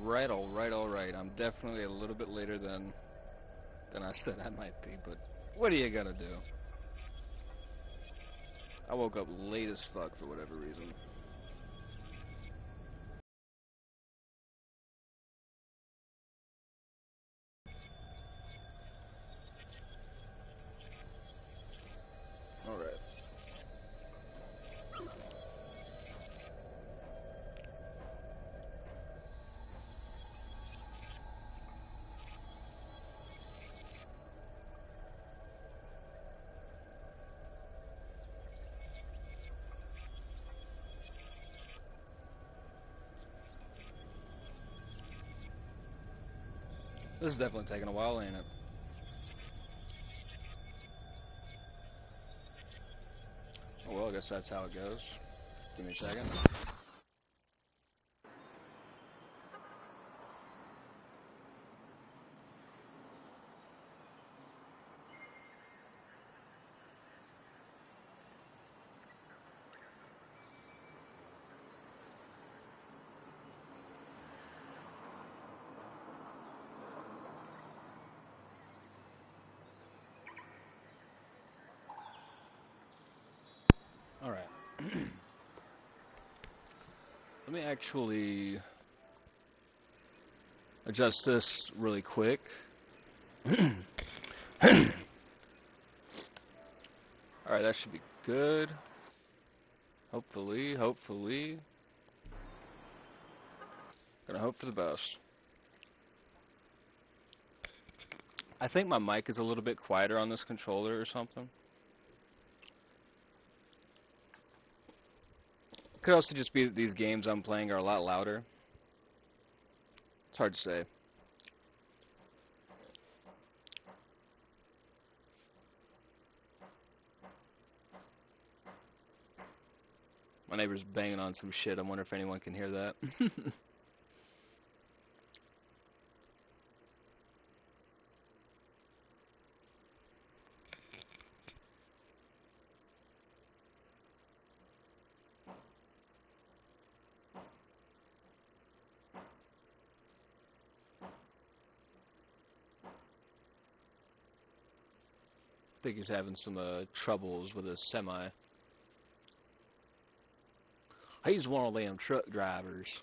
Alright, alright, alright. I'm definitely a little bit later than I said I might be, but what are you gonna do? I woke up late as fuck for whatever reason. Alright. This is definitely taking a while, ain't it? Oh well, I guess that's how it goes. Give me a second. Alright. Let me actually adjust this really quick. Alright, that should be good. Hopefully. Gonna hope for the best. I think my mic is a little bit quieter on this controller or something. Could also just be that these games I'm playing are a lot louder. It's hard to say. My neighbor's banging on some shit. I wonder if anyone can hear that. I think he's having some troubles with his semi. He's one of them truck drivers.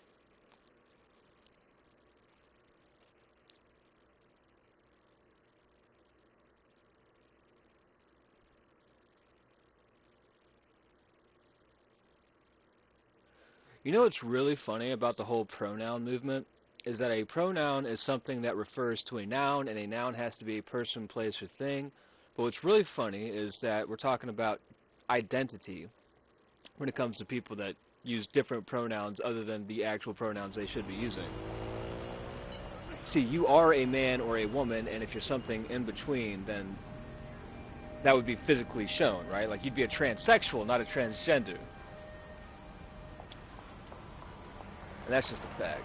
You know what's really funny about the whole pronoun movement? Is that a pronoun is something that refers to a noun, and a noun has to be a person, place, or thing. But what's really funny is that we're talking about identity when it comes to people that use different pronouns other than the actual pronouns they should be using. See, you are a man or a woman, and if you're something in between, then that would be physically shown, right? Like, you'd be a transsexual, not a transgender. And that's just a fact.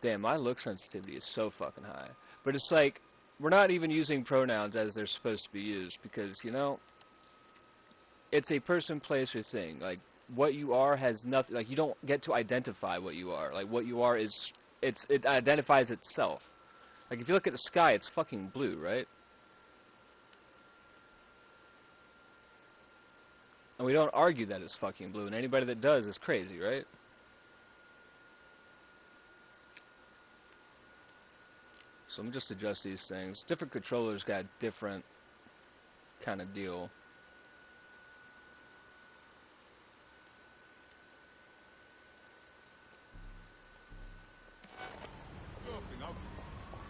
Damn, my look sensitivity is so fucking high. But it's like, we're not even using pronouns as they're supposed to be used because, you know, it's a person, place, or thing. Like, what you are has nothing, like, you don't get to identify what you are. Like, what you are is, it identifies itself. Like, if you look at the sky, it's fucking blue, right? And we don't argue that it's fucking blue, and anybody that does is crazy, right? So let me just adjust these things. Different controllers got different kind of deal.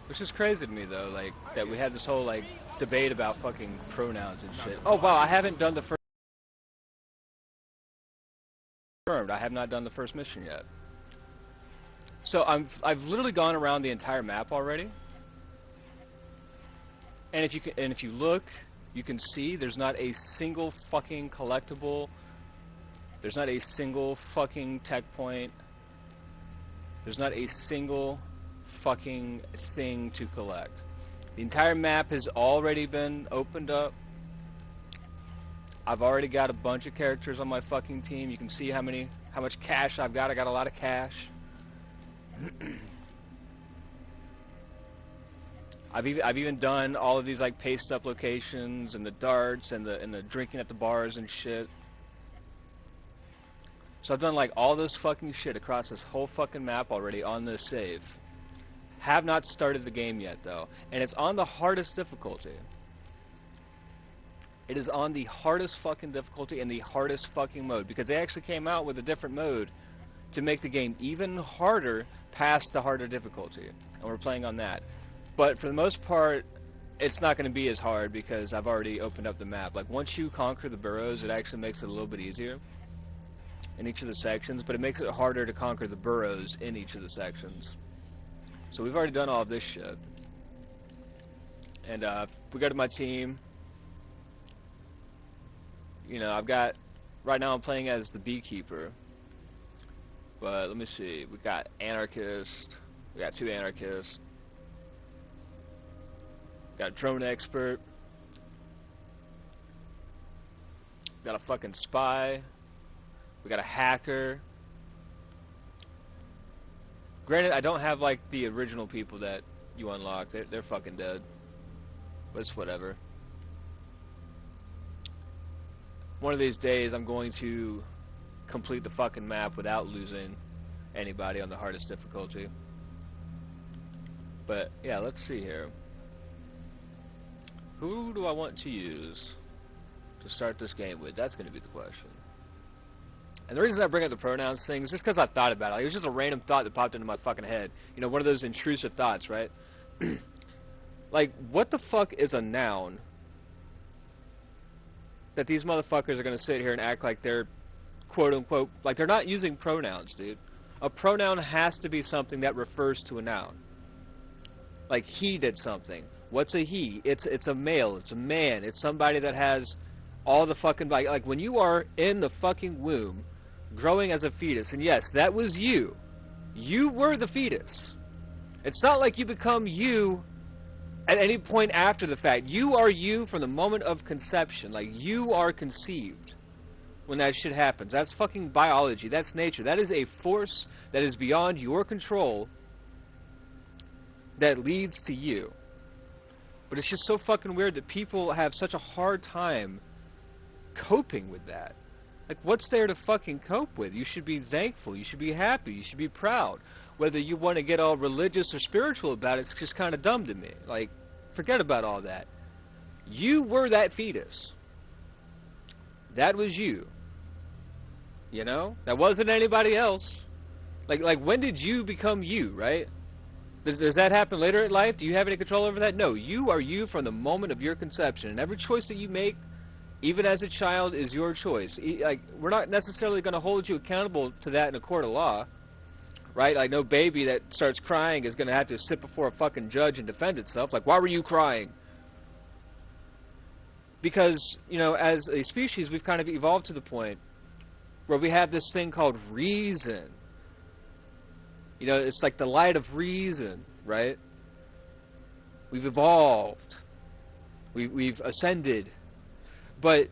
Which is crazy to me though, like, that we had this whole, like, debate about fucking pronouns and shit. Oh wow, I haven't done the first... I have not done the first mission yet. So I've literally gone around the entire map already. And if you look, you can see there's not a single fucking collectible. There's not a single fucking tech point. There's not a single fucking thing to collect. The entire map has already been opened up. I've already got a bunch of characters on my fucking team. You can see how much cash I've got. I got a lot of cash. I've even done all of these like paste up locations and the darts and the drinking at the bars and shit. So I've done like all this fucking shit across this whole fucking map already on this save. Have not started the game yet though, and it's on the hardest difficulty. It is on the hardest fucking difficulty and the hardest fucking mode, because they actually came out with a different mode to make the game even harder past the harder difficulty, and we're playing on that. But for the most part, it's not going to be as hard because I've already opened up the map. Like, once you conquer the boroughs, it actually makes it a little bit easier in each of the sections, but it makes it harder to conquer the boroughs in each of the sections. So we've already done all of this shit. And we go to my team. You know, right now I'm playing as the beekeeper. But let me see, we got anarchist, we got 2 anarchists. Got a drone expert. Got a fucking spy. We got a hacker. Granted, I don't have like the original people that you unlock. They're fucking dead. But it's whatever. One of these days I'm going to complete the fucking map without losing anybody on the hardest difficulty. But yeah, let's see here. Who do I want to use to start this game with? That's going to be the question. And the reason I bring up the pronouns thing is just because I thought about it. Like, it was just a random thought that popped into my fucking head. You know, one of those intrusive thoughts, right? Like, what the fuck is a noun that these motherfuckers are going to sit here and act like they're quote-unquote, like they're not using pronouns, dude. A pronoun has to be something that refers to a noun. Like, he did something. What's a he? It's a male. It's a man. It's somebody that has all the fucking... Like, when you are in the fucking womb, growing as a fetus, and yes, that was you. You were the fetus. It's not like you become you at any point after the fact. You are you from the moment of conception. Like, you are conceived when that shit happens. That's fucking biology. That's nature. That is a force that is beyond your control that leads to you. But it's just so fucking weird that people have such a hard time coping with that. Like, what's there to fucking cope with? You should be thankful. You should be happy. You should be proud. Whether you want to get all religious or spiritual about it, it's just kind of dumb to me. Like, forget about all that. You were that fetus. That was you. You know? That wasn't anybody else. Like when did you become you, right? Does that happen later in life? Do you have any control over that? No, you are you from the moment of your conception. And every choice that you make, even as a child, is your choice. Like, we're not necessarily going to hold you accountable to that in a court of law, right? Like, no baby that starts crying is going to have to sit before a fucking judge and defend itself. Like, why were you crying? Because, you know, as a species, we've kind of evolved to the point where we have this thing called reason. You know, it's like the light of reason, right? We've evolved. We've ascended. But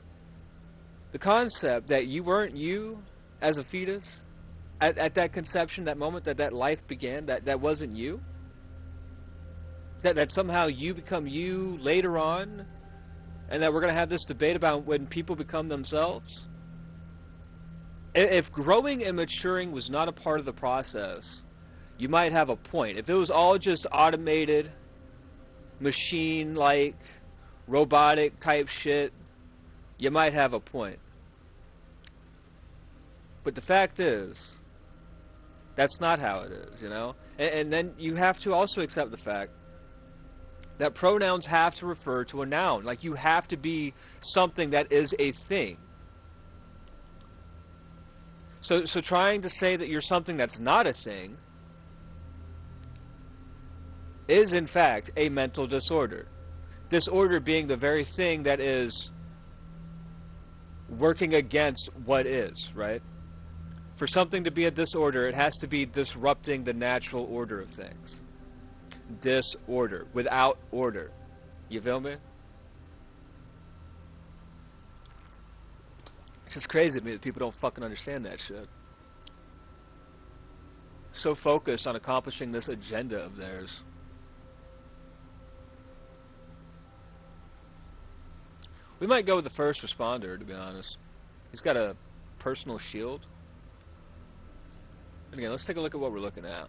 the concept that you weren't you as a fetus at that conception, that moment that life began, that wasn't you, that somehow you become you later on, and that we're going to have this debate about when people become themselves. If growing and maturing was not a part of the process, you might have a point. If it was all just automated, machine-like, robotic type shit, you might have a point. But the fact is, that's not how it is, you know? And then you have to also accept the fact that pronouns have to refer to a noun. Like, you have to be something that is a thing. So trying to say that you're something that's not a thing is, in fact, a mental disorder. Disorder being the very thing that is working against what is, right? For something to be a disorder, it has to be disrupting the natural order of things. Disorder, without order. You feel me? It's just crazy to me that people don't fucking understand that shit. So focused on accomplishing this agenda of theirs. We might go with the first responder, to be honest. He's got a personal shield. And again, let's take a look at what we're looking at.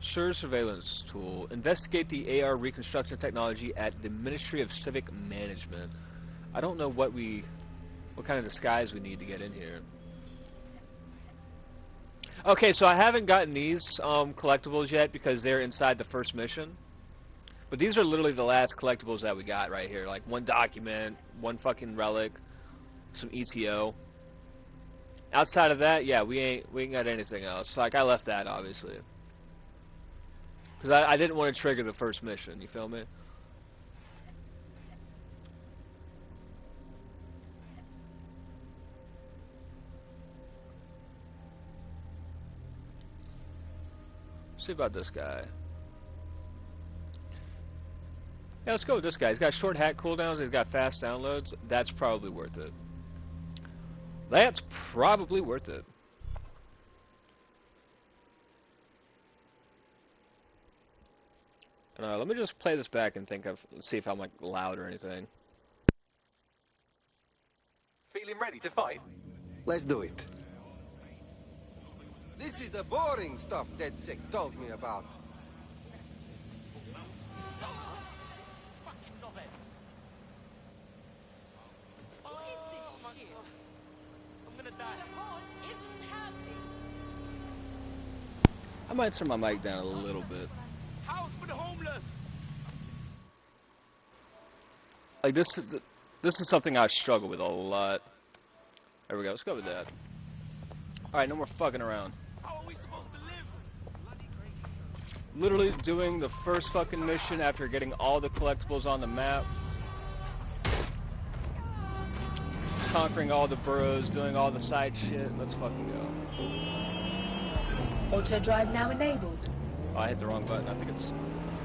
Sure, surveillance tool. Investigate the AR reconstruction technology at the Ministry of Civic Management. I don't know what kind of disguise we need to get in here. Okay, so I haven't gotten these collectibles yet because they're inside the first mission. But these are literally the last collectibles that we got right here. Like one document, one fucking relic, some ETO. Outside of that, yeah, we ain't got anything else. Like I left that obviously. Because I didn't want to trigger the first mission, you feel me? See about this guy. Yeah, let's go with this guy. He's got short hat cooldowns, he's got fast downloads. That's probably worth it. That's probably worth it. Let me just play this back and see if I'm like loud or anything. Feeling ready to fight? Let's do it. This is the boring stuff DedSec told me about. I might turn my mic down a little bit. House for the homeless. Like this is something I struggle with a lot. There we go. Let's go with that. All right, no more fucking around. How are we supposed to live? Literally doing the first fucking mission after getting all the collectibles on the map. Conquering all the boroughs, doing all the side shit. Let's fucking go. Auto drive now enabled. Oh, I hit the wrong button. I think it's...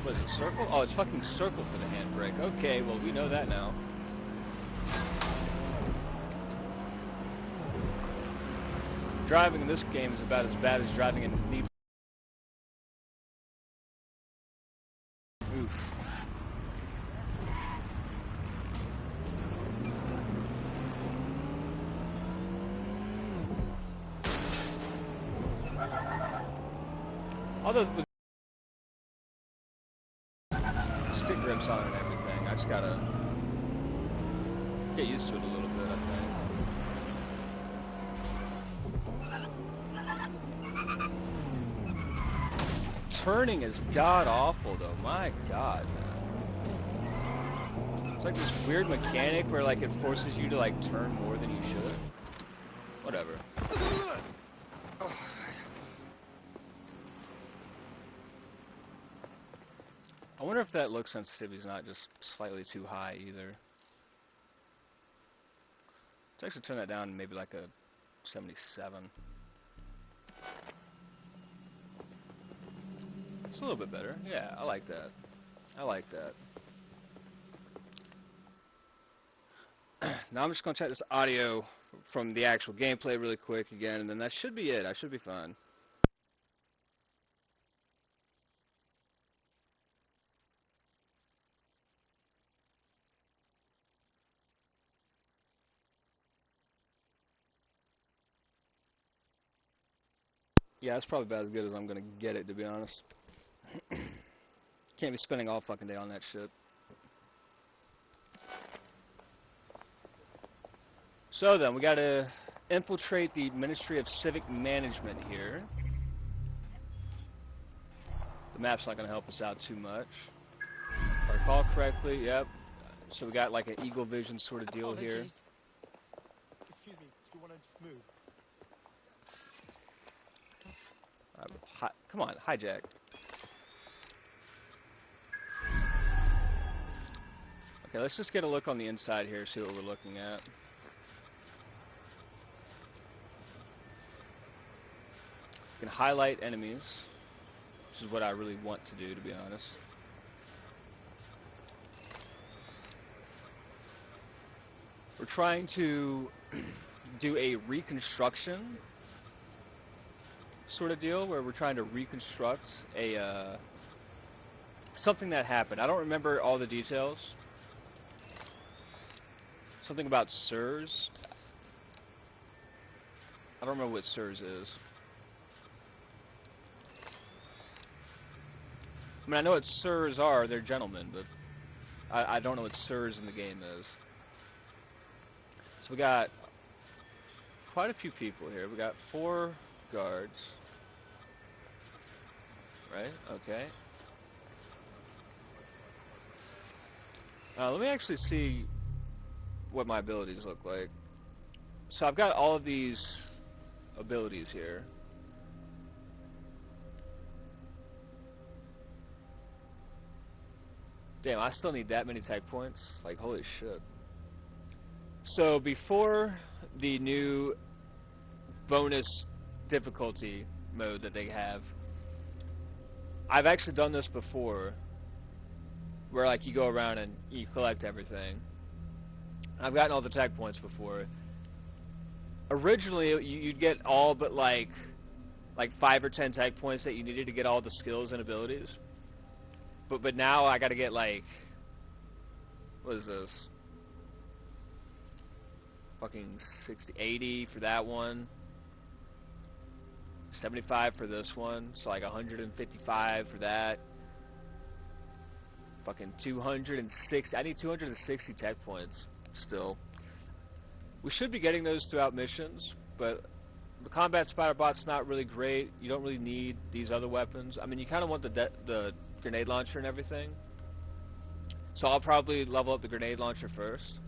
What is it, circle? Oh, it's fucking circle for the handbrake. Okay, well, we know that now. Driving in this game is about as bad as driving in Need. Oof. Although with stick grips on and everything, I just gotta get used to it a little bit, I think. Turning is god awful though, my god, man. It's like this weird mechanic where like it forces you to like turn more than you should. Whatever. I wonder if that look sensitivity is not just slightly too high either. Let's actually turn that down to maybe like a 77. It's a little bit better. Yeah, I like that. I like that. Now I'm just going to check this audio from the actual gameplay really quick again, and then that should be it. I should be fine. Yeah, that's probably about as good as I'm gonna get it, to be honest. Can't be spending all fucking day on that shit. So then, we gotta infiltrate the Ministry of Civic Management here. The map's not gonna help us out too much. If I recall correctly, yep. So we got like an eagle vision sort of deal here. Excuse me, do you want to just move? Come on, hijack. Okay, let's just get a look on the inside here, see what we're looking at. You can highlight enemies, which is what I really want to do, to be honest. We're trying to do a reconstruction sort of deal where we're trying to reconstruct a something that happened. I don't remember all the details. Something about SIRS. I don't remember what SIRS is. I mean, I know what SIRS are. They're gentlemen, but I don't know what SIRS in the game is. So we got quite a few people here. We got 4 guards. Right? Okay. Let me actually see what my abilities look like. So I've got all of these abilities here. Damn, I still need that many tech points? Like, holy shit. So before the new bonus difficulty mode that they have, I've actually done this before, where like you go around and you collect everything. I've gotten all the tech points before. Originally, you'd get all but like 5 or 10 tech points that you needed to get all the skills and abilities. But now I gotta get like, what is this? Fucking 60, 80 for that one. 75 for this one. So like 155 for that. Fucking 260. I need 260 tech points still. We should be getting those throughout missions, but the combat spider bot's not really great. You don't really need these other weapons. I mean, you kind of want the grenade launcher and everything. So I'll probably level up the grenade launcher first.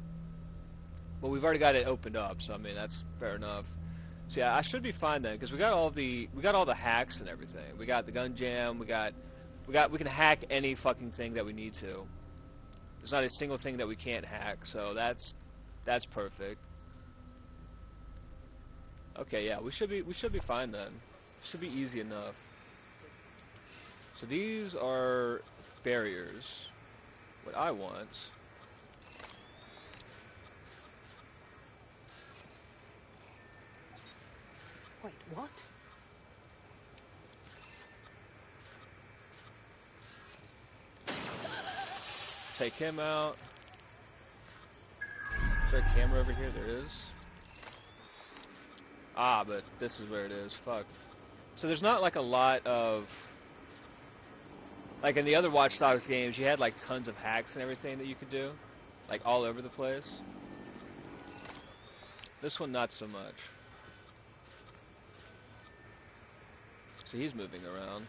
But we've already got it opened up, so I mean that's fair enough. So yeah, I should be fine then, because we got all the hacks and everything. We got the gun jam. We can hack any fucking thing that we need to. There's not a single thing that we can't hack, so that's perfect. Okay, yeah, we should be fine then. Should be easy enough. So these are barriers. What I want. Wait, what? Take him out. Is there a camera over here? There is. Ah, but this is where it is. Fuck. So there's not like a lot of... Like in the other Watch Dogs games, you had like tons of hacks and everything that you could do. Like all over the place. This one, not so much. So he's moving around.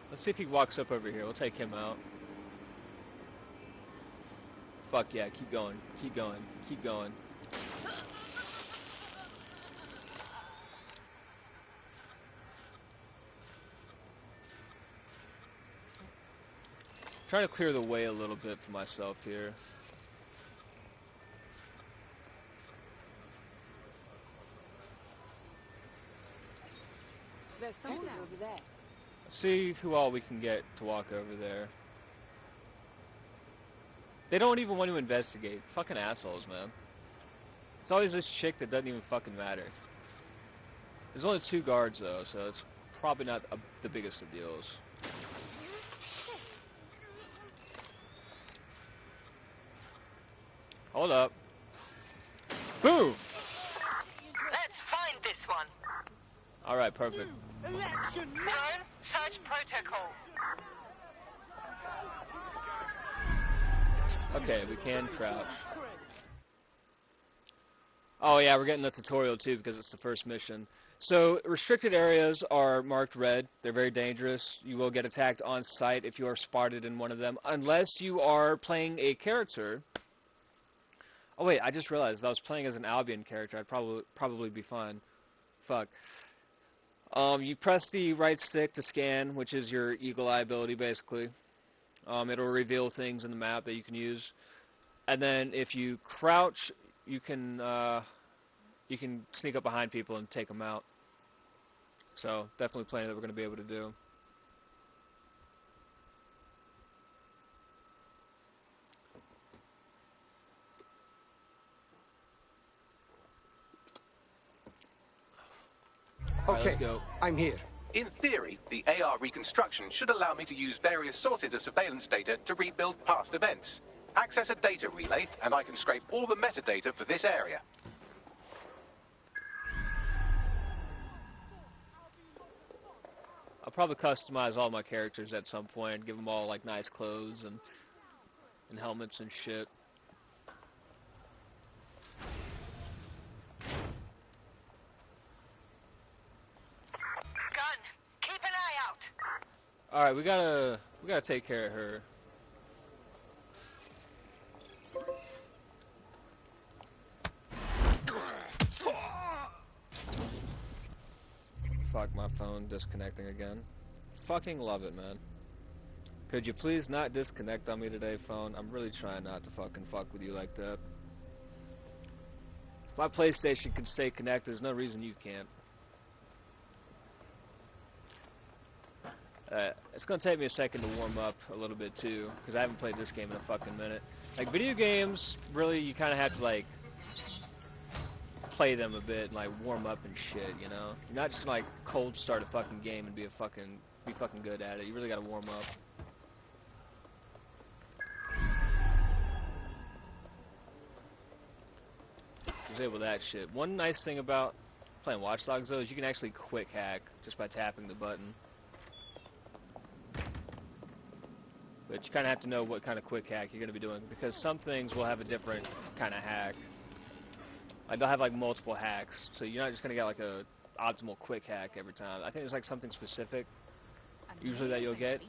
Let's see if he walks up over here. We'll take him out. Fuck yeah, keep going. Keep going. Keep going. Trying to clear the way a little bit for myself here. There's something over there. See who all we can get to walk over there. They don't even want to investigate. Fucking assholes, man. It's always this chick that doesn't even fucking matter. There's only 2 guards, though, so it's probably not the biggest of deals. Hold up. Boom! Let's find this one. Alright, perfect. Drone, search protocol. Okay, we can crouch. Oh yeah, we're getting the tutorial too because it's the first mission. So, restricted areas are marked red. They're very dangerous. You will get attacked on sight if you are spotted in one of them, unless you are playing a character. Oh wait, I just realized if I was playing as an Albion character, I'd probably be fine. Fuck. You press the right stick to scan, which is your eagle eye ability, basically. It'll reveal things in the map that you can use. And then if you crouch, you can sneak up behind people and take them out. So, definitely plenty that we're going to be able to do. Alright, let's Okay, go. I'm here. In theory, the AR reconstruction should allow me to use various sources of surveillance data to rebuild past events. Access a data relay, and I can scrape all the metadata for this area. I'll probably customize all my characters at some point, give them all like nice clothes and helmets and shit. Gun, keep an eye out. All right, we gotta take care of her. Fuck, my phone disconnecting again. Fucking love it, man. Could you please not disconnect on me today, phone? I'm really trying not to fucking fuck with you like that. If my PlayStation can stay connected, there's no reason you can't. It's gonna take me a second to warm up a little bit too, because I haven't played this game in a fucking minute. Like, video games, really, you kind of have to like play them a bit and like warm up and shit, you know? You're not just gonna like cold start a fucking game and be fucking good at it. You really gotta warm up. Disable that shit. One nice thing about playing Watch Dogs though is you can actually quick hack just by tapping the button. But you kind of have to know what kind of quick hack you're going to be doing, because some things will have a different kind of hack. Like, they'll have like multiple hacks, so you're not just going to get like a optimal quick hack every time. I think there's like something specific, usually, that you'll get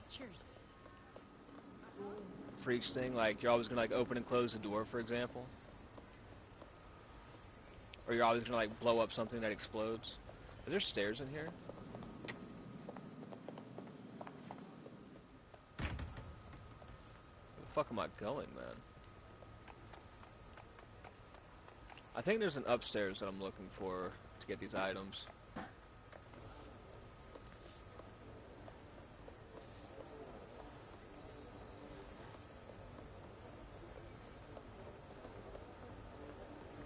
for each thing. Like, you're always going to like open and close the door, for example. Or you're always going to like blow up something that explodes. Are there stairs in here? Where the fuck am I going, man? I think there's an upstairs that I'm looking for to get these items.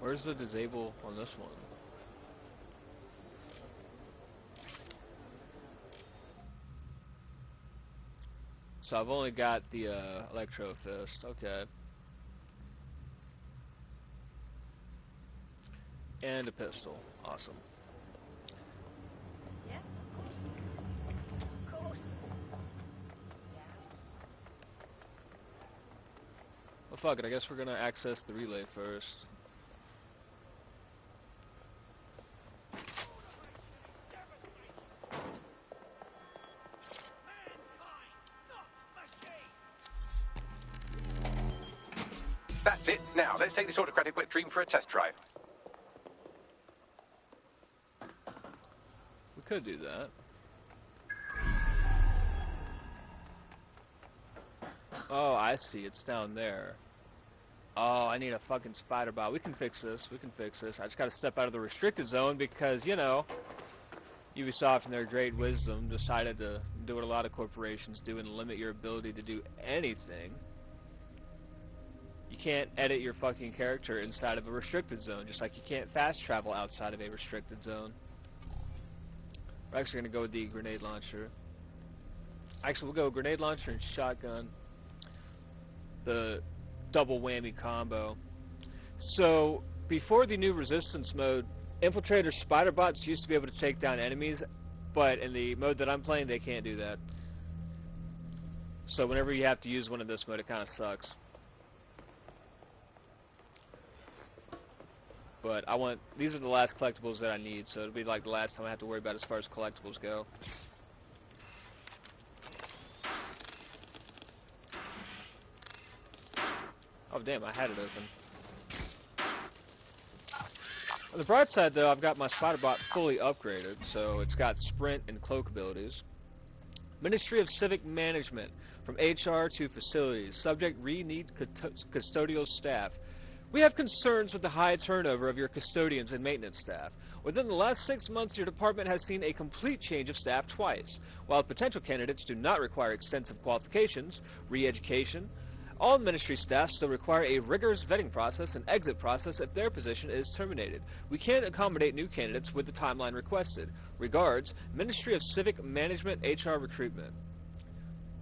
Where's the disable on this one? So I've only got the electro fist. Okay. And a pistol. Awesome. Yeah. Of course. Well, fuck it. I guess we're gonna access the relay first. That's it. Now, let's take this autocratic wet dream for a test drive. We could do that. Oh, I see. It's down there. Oh, I need a fucking spider bot. We can fix this. We can fix this. I just gotta step out of the restricted zone because, you know, Ubisoft, in their great wisdom, decided to do what a lot of corporations do and limit your ability to do anything. You can't edit your fucking character inside of a restricted zone, just like you can't fast travel outside of a restricted zone. We're actually going to go with the grenade launcher. Actually, we'll go grenade launcher and shotgun. The double whammy combo. So, before the new resistance mode, infiltrator spider bots used to be able to take down enemies, but in the mode that I'm playing, they can't do that. So whenever you have to use one in this mode, it kind of sucks. But these are the last collectibles that I need, so it'll be like the last time I have to worry about as far as collectibles go. Oh damn, I had it open. On the bright side though, I've got my spider bot fully upgraded, so it's got sprint and cloak abilities. Ministry of Civic Management, from HR to facilities. Subject, need custodial staff. We have concerns with the high turnover of your custodians and maintenance staff. Within the last 6 months, your department has seen a complete change of staff twice. While potential candidates do not require extensive qualifications, re-education, All ministry staff still require a rigorous vetting process and exit process if their position is terminated. We can't accommodate new candidates with the timeline requested. Regards, Ministry of Civic Management HR Recruitment.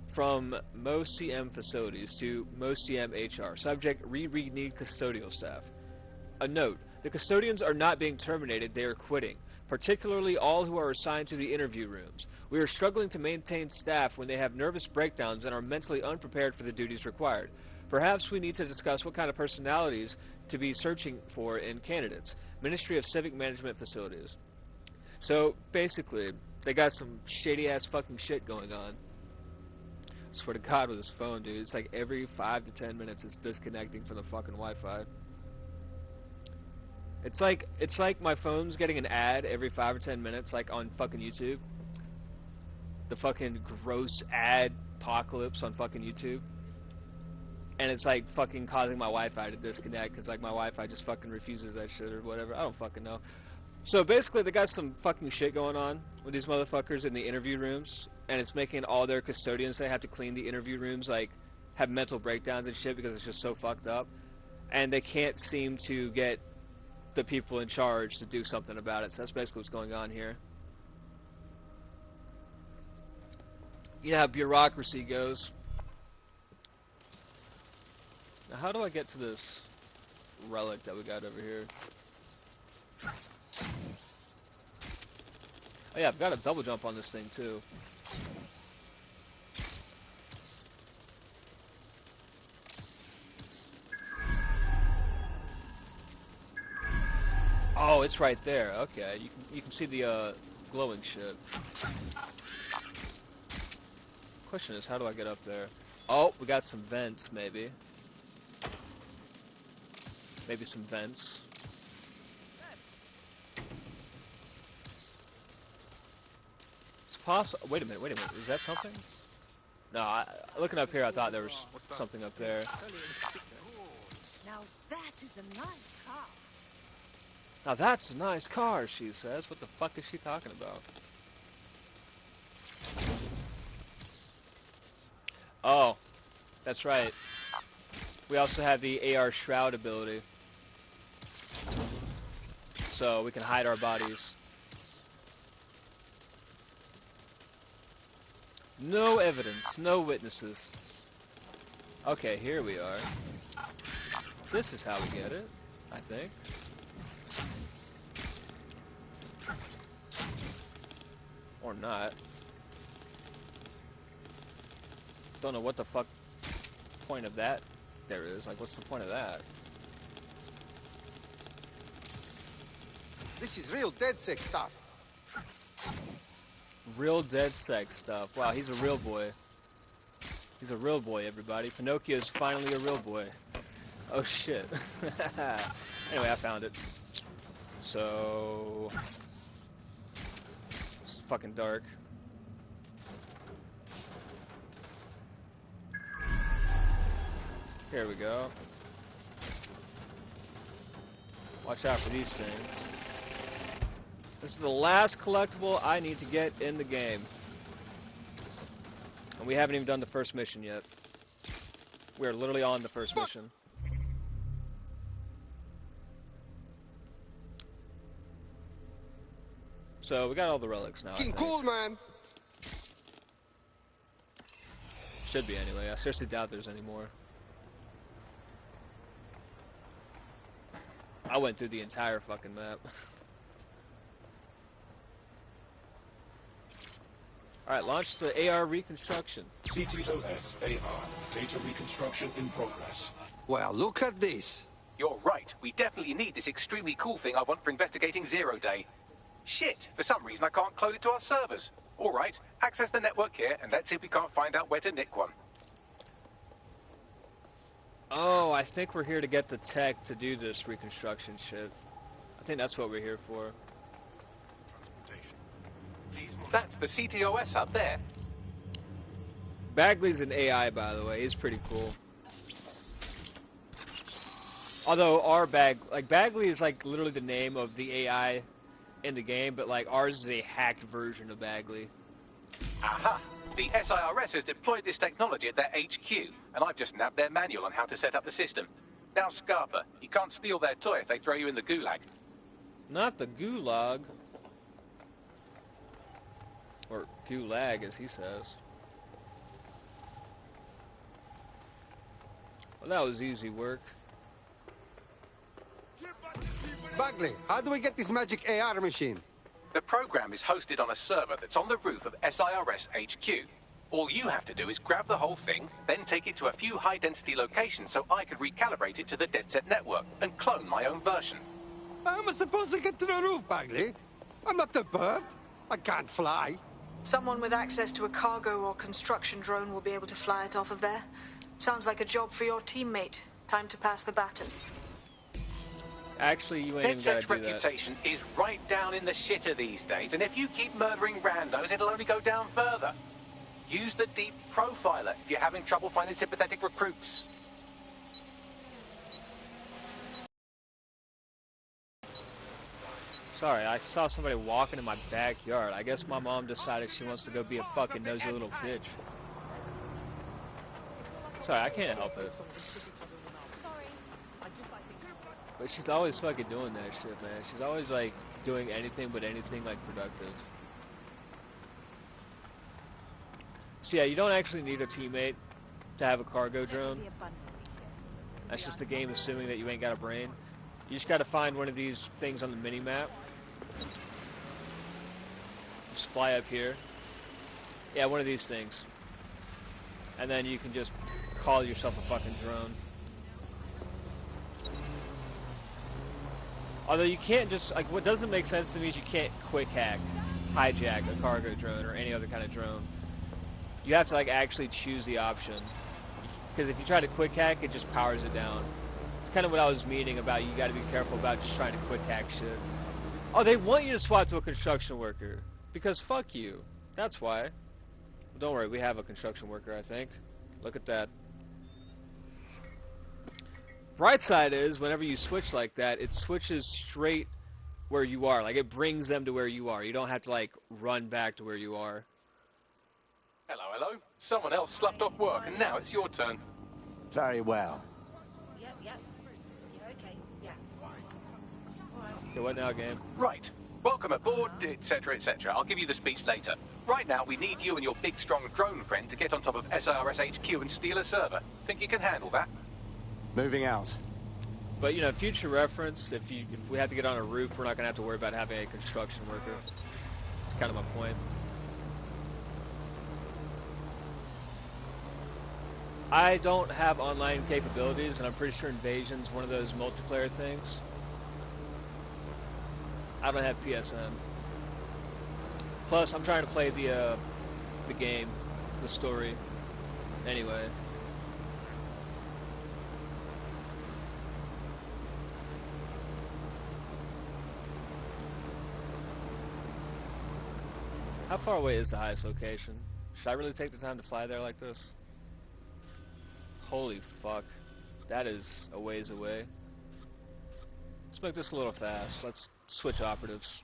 From MoCM Facilities to MoCM HR. Subject, we need custodial staff. A note, the custodians are not being terminated, they are quitting, particularly all who are assigned to the interview rooms. We are struggling to maintain staff when they have nervous breakdowns and are mentally unprepared for the duties required. Perhaps we need to discuss what kind of personalities to be searching for in candidates. Ministry of Civic Management Facilities. So, basically, they got some shady-ass fucking shit going on. I swear to God with his phone, dude. It's like every 5 to 10 minutes it's disconnecting from the fucking Wi-Fi. It's like my phone's getting an ad every 5 or 10 minutes, like on fucking YouTube. The fucking gross ad apocalypse on fucking YouTube. And it's like fucking causing my Wi-Fi to disconnect because like my Wi-Fi just fucking refuses that shit or whatever. I don't fucking know. So basically they got some fucking shit going on with these motherfuckers in the interview rooms, and it's making all their custodians they have to clean the interview rooms like have mental breakdowns and shit because it's just so fucked up. And they can't seem to get the people in charge to do something about it. So that's basically what's going on here. You know how bureaucracy goes. Now how do I get to this relic that we got over here? Oh yeah, I've got a double jump on this thing too. Oh, it's right there. Okay, you can see the glowing shit. Question is, how do I get up there? Oh, we got some vents, maybe. Maybe some vents. It's possible. Wait a minute. Is that something? No, looking up here, I thought there was something up there. Now that is a nice car. Now that's a nice car, she says. What the fuck is she talking about? Oh, that's right. We also have the AR Shroud ability. So we can hide our bodies. No evidence, no witnesses. Okay, here we are. This is how we get it, I think. Or not. Don't know what the fuck point of that there is. Like, what's the point of that? This is real DedSec stuff. Real dead sex stuff. Wow, he's a real boy. He's a real boy, everybody. Pinocchio's finally a real boy. Oh, shit. Anyway, I found it. So... it's fucking dark. Here we go. Watch out for these things. This is the last collectible I need to get in the game. And we haven't even done the first mission yet. We're literally on the first mission. So we got all the relics now. Fucking cool, man. Should be anyway. I seriously doubt there's any more. I went through the entire fucking map. Alright, launch the AR reconstruction. CTOS AR. Data reconstruction in progress. Well, look at this. You're right. We definitely need this extremely cool thing I want for investigating Zero Day. Shit, for some reason I can't clone it to our servers. Alright, access the network here and let's see if we can't find out where to nick one. Oh, I think we're here to get the tech to do this reconstruction shit. I think that's what we're here for. That's the CTOS up there. Bagley's an AI, by the way. He's pretty cool. Although our Bagley is like literally the name of the AI in the game, but like ours is a hacked version of Bagley. Aha! The SIRS has deployed this technology at their HQ, and I've just nabbed their manual on how to set up the system. Now, Scarpa, you can't steal their toy if they throw you in the gulag. Not the gulag. Or gulag, as he says. Well, that was easy work. Bagley, how do we get this magic AR machine? The program is hosted on a server that's on the roof of SIRS HQ. All you have to do is grab the whole thing, then take it to a few high-density locations so I could recalibrate it to the dead set network and clone my own version. How am I supposed to get to the roof, Bagley? I'm not a bird. I can't fly. Someone with access to a cargo or construction drone will be able to fly it off of there. Sounds like a job for your teammate. Time to pass the baton. Actually, you ain't even gotta DedSec's do that. reputation is right down in the shitter these days, and if you keep murdering randos, it'll only go down further. Use the deep profiler if you're having trouble finding sympathetic recruits. Sorry, I saw somebody walking in my backyard. I guess my mom decided she wants to go be a fucking nosy little bitch. Sorry, I can't help it. But she's always fucking doing that shit, man. She's always, like, doing anything but anything, like, productive. So yeah, you don't actually need a teammate to have a cargo drone. That's just the game assuming that you ain't got a brain. You just gotta find one of these things on the mini-map. Just fly up here. Yeah, one of these things. And then you can just call yourself a fucking drone. Although you can't just, like, what doesn't make sense to me is you can't quick hack, hijack a cargo drone or any other kind of drone. You have to, like, actually choose the option. Because if you try to quick hack, it just powers it down. It's kind of what I was meaning about you gotta be careful about just trying to quick hack shit. Oh, they want you to SWAT to a construction worker. Because fuck you. That's why. Well, don't worry, we have a construction worker, I think. Look at that. Bright side is, whenever you switch like that, it switches straight where you are. Like, it brings them to where you are. You don't have to, like, run back to where you are. Hello, hello. Someone else sloughed off work, and now it's your turn. Very well. Yep. You're okay. Yeah. Okay, what now, game? Right. Welcome aboard, etc., etc. I'll give you the speech later. Right now, we need you and your big, strong drone friend to get on top of SIRS HQ and steal a server. Think you can handle that? Moving out. But, you know, future reference, if we have to get on a roof, we're not going to have to worry about having a construction worker. That's kind of my point. I don't have online capabilities, and I'm pretty sure Invasion's one of those multiplayer things. I don't have PSN. Plus, I'm trying to play the game, the story. Anyway. How far away is the highest location? Should I really take the time to fly there like this? Holy fuck. That is a ways away. Let's make this a little fast. Let's switch operatives.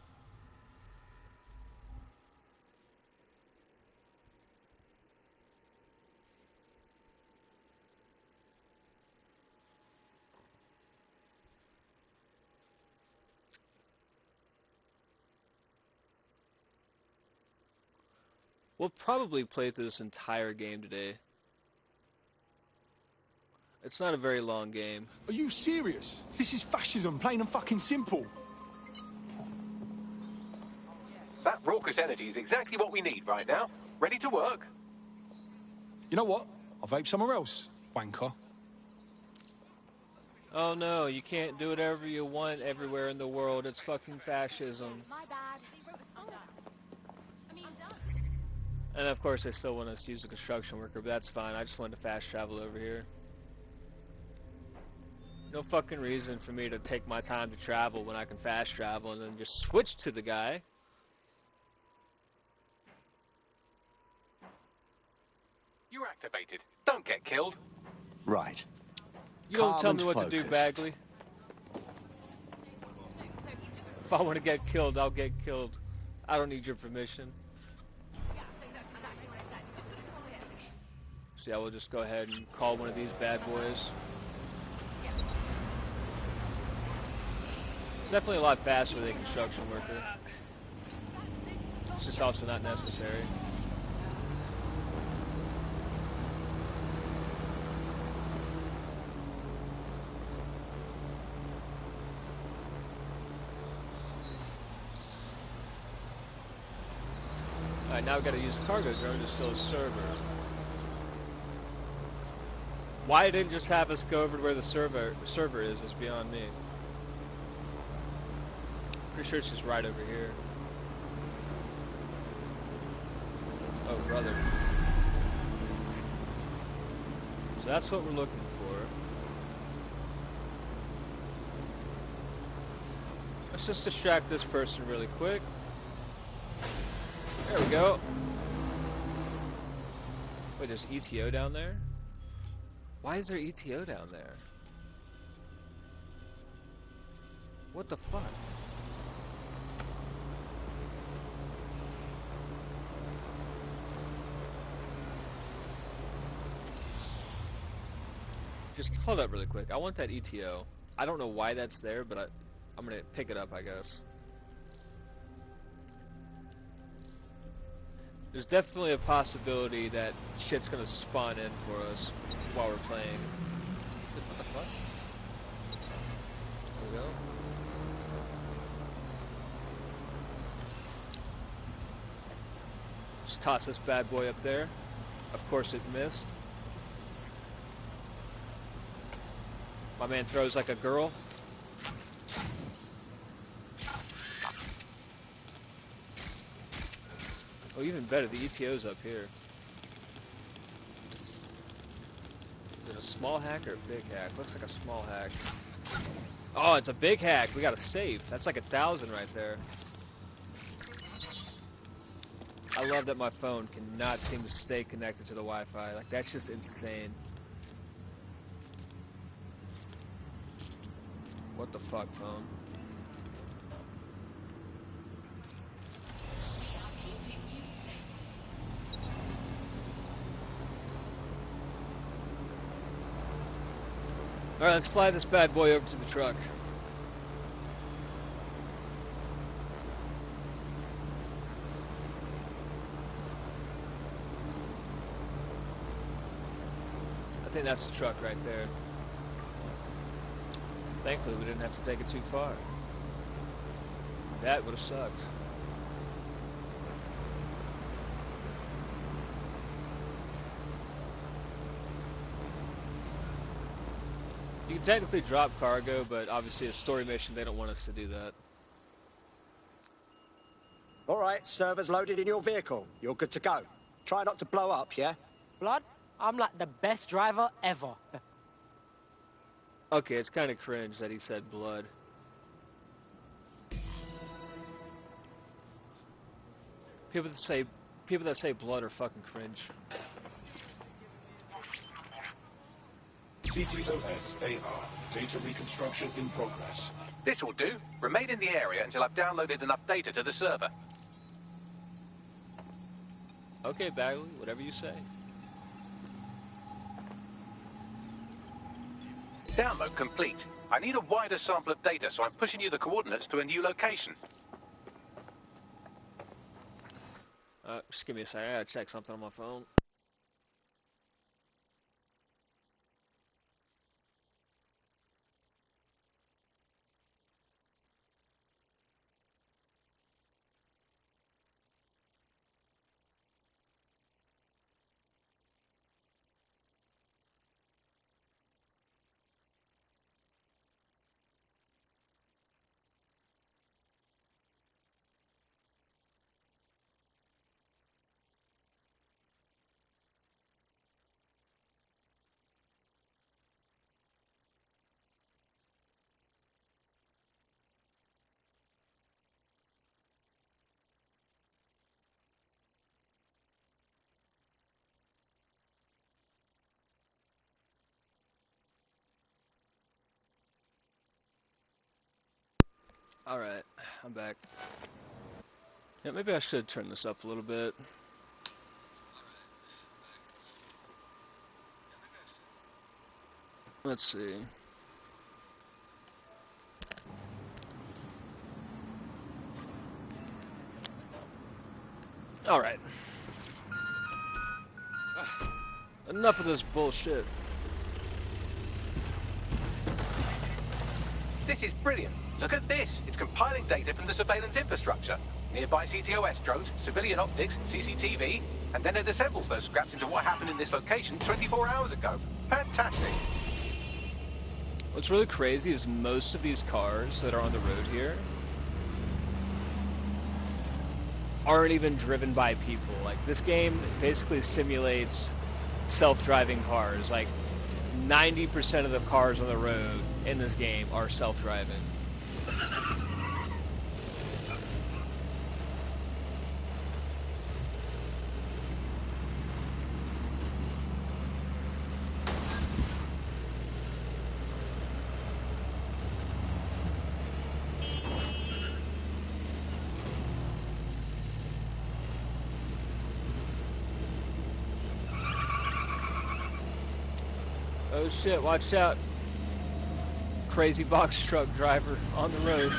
We'll probably play through this entire game today. It's not a very long game. Are you serious? This is fascism, plain and fucking simple. That raucous energy is exactly what we need right now. Ready to work? You know what? I'll vape somewhere else, wanker. Oh no, you can't do whatever you want everywhere in the world. It's fucking fascism. My bad. And of course they still want us to use a construction worker, but that's fine. I just wanted to fast travel over here. No fucking reason for me to take my time to travel when I can fast travel and then just switch to the guy. You're activated. Don't get killed. Right. You don't Calm tell and me what to do, focused. Bagley. If I want to get killed, I'll get killed. I don't need your permission. So yeah, we'll just go ahead and call one of these bad boys. It's definitely a lot faster than a construction worker. It's just also not necessary. Alright, now we've got to use cargo drone to steal a server. Why it didn't just have us go over to where the server is beyond me. Pretty sure it's just right over here. Oh, brother. So that's what we're looking for. Let's just distract this person really quick. There we go. Wait, there's ETO down there? Why is there ETO down there? What the fuck? Just hold up really quick. I want that ETO. I don't know why that's there, but I'm gonna pick it up, I guess. There's definitely a possibility that shit's gonna spawn in for us while we're playing. What the fuck? There we go. Just toss this bad boy up there. Of course it missed. My man throws like a girl. Oh, even better, the ETO's up here. Is it a small hack or a big hack? Looks like a small hack. Oh, it's a big hack. We got a safe. That's like 1,000 right there. I love that my phone cannot seem to stay connected to the Wi-Fi. Like, that's just insane. What the fuck, phone? Alright, let's fly this bad boy over to the truck. I think that's the truck right there. Thankfully, we didn't have to take it too far. That would have sucked. You can technically drop cargo, but obviously a story mission, they don't want us to do that. All right, server's loaded in your vehicle. You're good to go. Try not to blow up, yeah? Blood, I'm like the best driver ever. Okay, it's kind of cringe that he said blood. People that say blood are fucking cringe. CTOS-AR. Data reconstruction in progress. This will do. Remain in the area until I've downloaded enough data to the server. Okay, Bagley, whatever you say. Download complete. I need a wider sample of data, so I'm pushing you the coordinates to a new location. Just give me a second. I gotta check something on my phone. Alright, I'm back. Yeah, maybe I should turn this up a little bit. Let's see. Alright. Enough of this bullshit. This is brilliant. Look at this. It's compiling data from the surveillance infrastructure. Nearby CTOS drones, civilian optics, CCTV, and then it assembles those scraps into what happened in this location 24 hours ago. Fantastic. What's really crazy is most of these cars that are on the road here aren't even driven by people. Like, this game basically simulates self-driving cars. Like, 90% of the cars on the road in this game are self-driving. Oh shit, watch out. Crazy box truck driver on the road.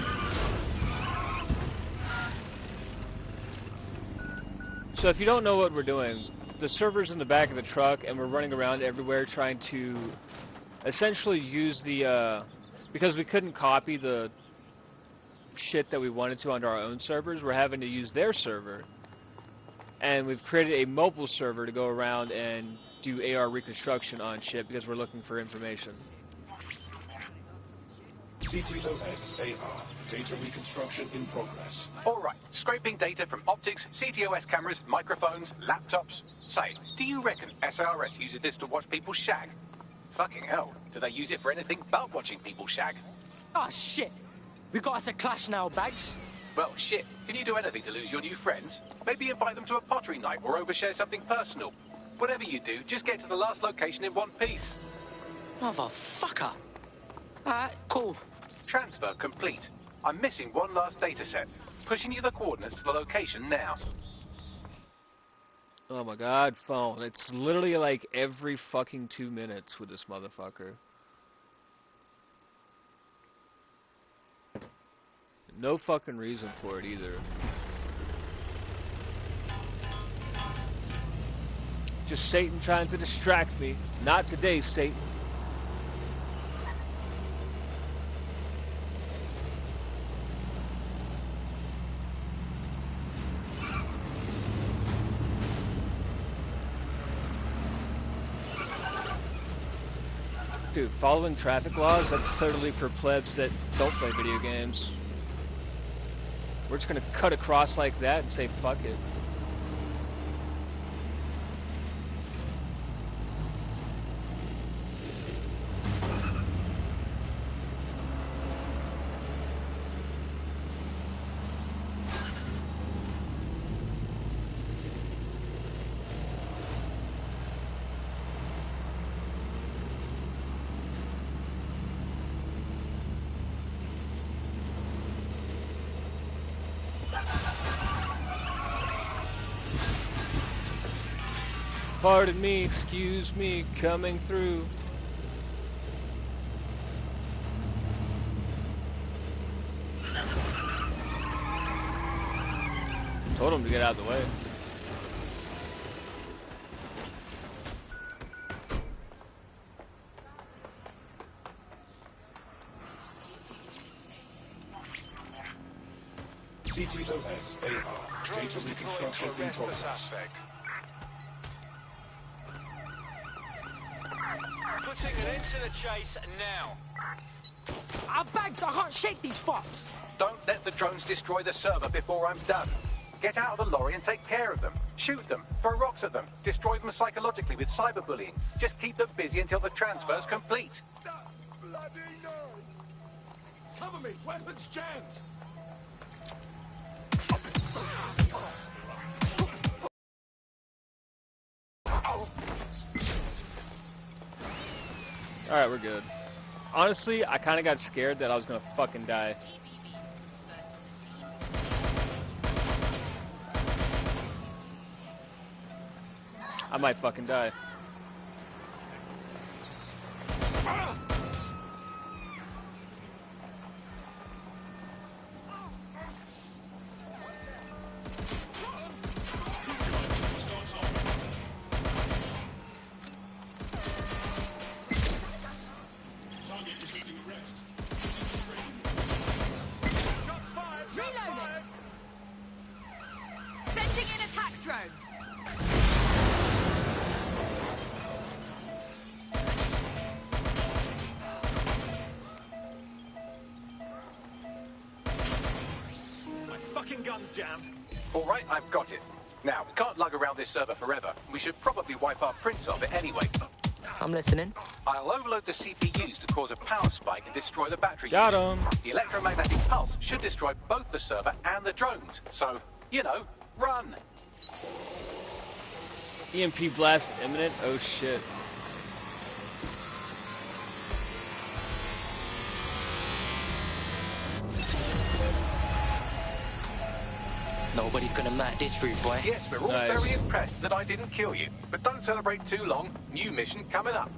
So if you don't know what we're doing, the server's in the back of the truck and we're running around everywhere trying to essentially use the, because we couldn't copy the shit that we wanted to onto our own servers, we're having to use their server. And we've created a mobile server to go around and do AR reconstruction on shit because we're looking for information. CTOS AR. Data reconstruction in progress. All right, scraping data from optics, CTOS cameras, microphones, laptops. Say, do you reckon SRS uses this to watch people shag? Fucking hell, do they use it for anything but watching people shag? Oh, shit. We got us a clash now, Bags. Well, shit, can you do anything to lose your new friends? Maybe invite them to a pottery night or overshare something personal. Whatever you do, just get to the last location in one piece. Motherfucker. Alright, cool. Transfer complete. I'm missing one last data set. Pushing you the coordinates to the location now. Oh my god, phone. It's literally like every fucking 2 minutes with this motherfucker. No fucking reason for it either. Just Satan trying to distract me. Not today, Satan. Dude, following traffic laws, that's totally for plebs that don't play video games. We're just gonna cut across like that and say fuck it. Pardon me, excuse me, coming through. Told him to get out of the way. CTOS AR. Data reconstruction in progress. Putting an end to the chase now. Bags, I can't shake these fucks. Don't let the drones destroy the server before I'm done. Get out of the lorry and take care of them. Shoot them, throw rocks at them, destroy them psychologically with cyberbullying. Just keep them busy until the transfer's complete. Bloody no! Cover me! Weapons jammed! Alright, we're good. Honestly, I kinda got scared that I was gonna fucking die. I might fucking die. Sending in attack drone. My fucking gun's jammed. All right, I've got it. Now, we can't lug around this server forever. We should probably wipe our prints off it anyway. I'm listening. I'll overload the CPUs to cause a power spike and destroy the battery Got unit. 'em. The electromagnetic pulse should destroy both the server and the drones. So, you know, run. EMP blast imminent. Oh shit. Nobody's gonna mat this rude boy. Yes, we're all Nice. very impressed that I didn't kill you. But don't celebrate too long. New mission coming up.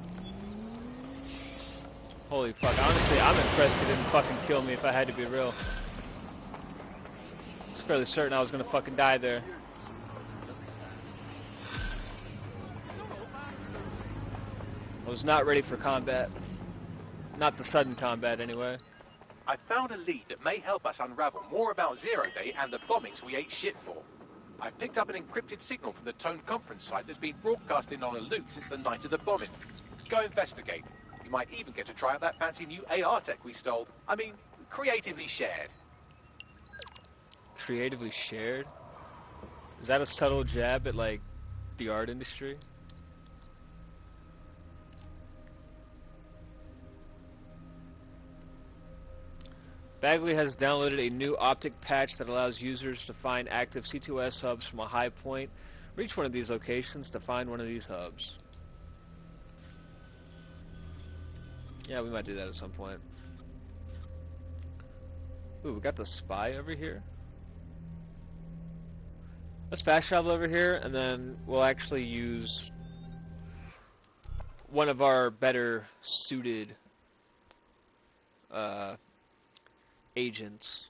Holy fuck. Honestly, I'm impressed he didn't fucking kill me if I had to be real. I was fairly certain I was gonna fucking die there. I was not ready for combat. Not the sudden combat, anyway. I found a lead that may help us unravel more about Zero Day and the bombings we ate shit for. I've picked up an encrypted signal from the Tone conference site that's been broadcasting on a loop since the night of the bombing. Go investigate. You might even get to try out that fancy new AR tech we stole. I mean, creatively shared. Creatively shared? Is that a subtle jab at, like, the art industry? Bagley has downloaded a new optic patch that allows users to find active C2S hubs from a high point. Reach one of these locations to find one of these hubs. Yeah, we might do that at some point. Ooh, we got the spy over here. Let's fast travel over here, and then we'll actually use one of our better suited agents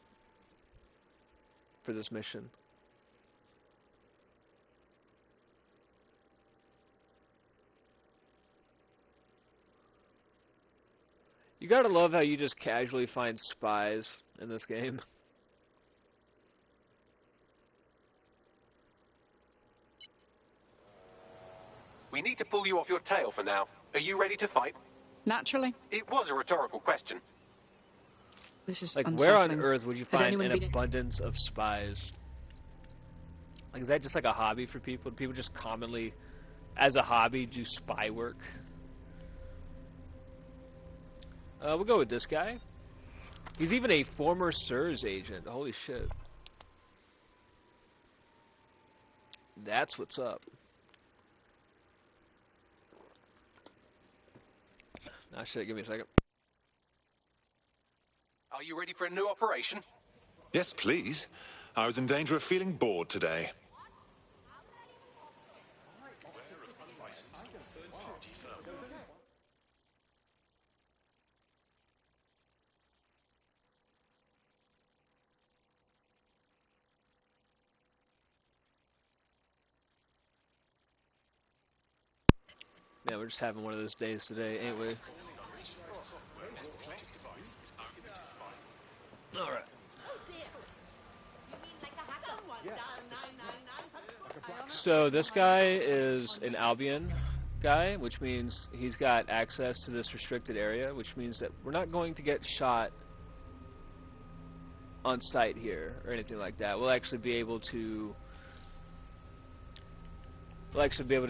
for this mission. You gotta love how you just casually find spies in this game. We need to pull you off your tail for now. Are you ready to fight? Naturally. It was a rhetorical question. This is Like, unsettling. where on earth would you Has find anyone an been- abundance of spies? Like, is that just like a hobby for people? Do people just commonly, as a hobby, do spy work? We'll go with this guy. He's even a former SIRS agent. Holy shit. That's what's up. Nah, shit, give me a second. Are you ready for a new operation? Yes, please. I was in danger of feeling bored today. Yeah, we're just having one of those days today, ain't we? Alright. So this guy is an Albion guy, which means he's got access to this restricted area, which means that we're not going to get shot on sight here or anything like that. We'll actually be able to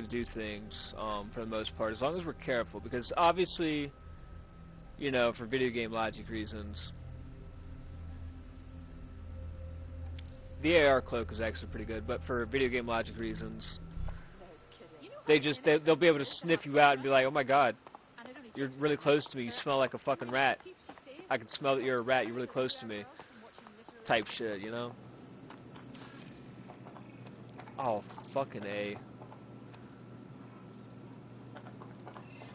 do things for the most part, as long as we're careful, because obviously, you know, for video game logic reasons, the AR cloak is actually pretty good, but for video game logic reasons, they'll be able to sniff you out and be like, oh my god, you're really close to me, you smell like a fucking rat. I can smell that you're a rat, you're really close to me. Type shit, you know? Oh, fucking A.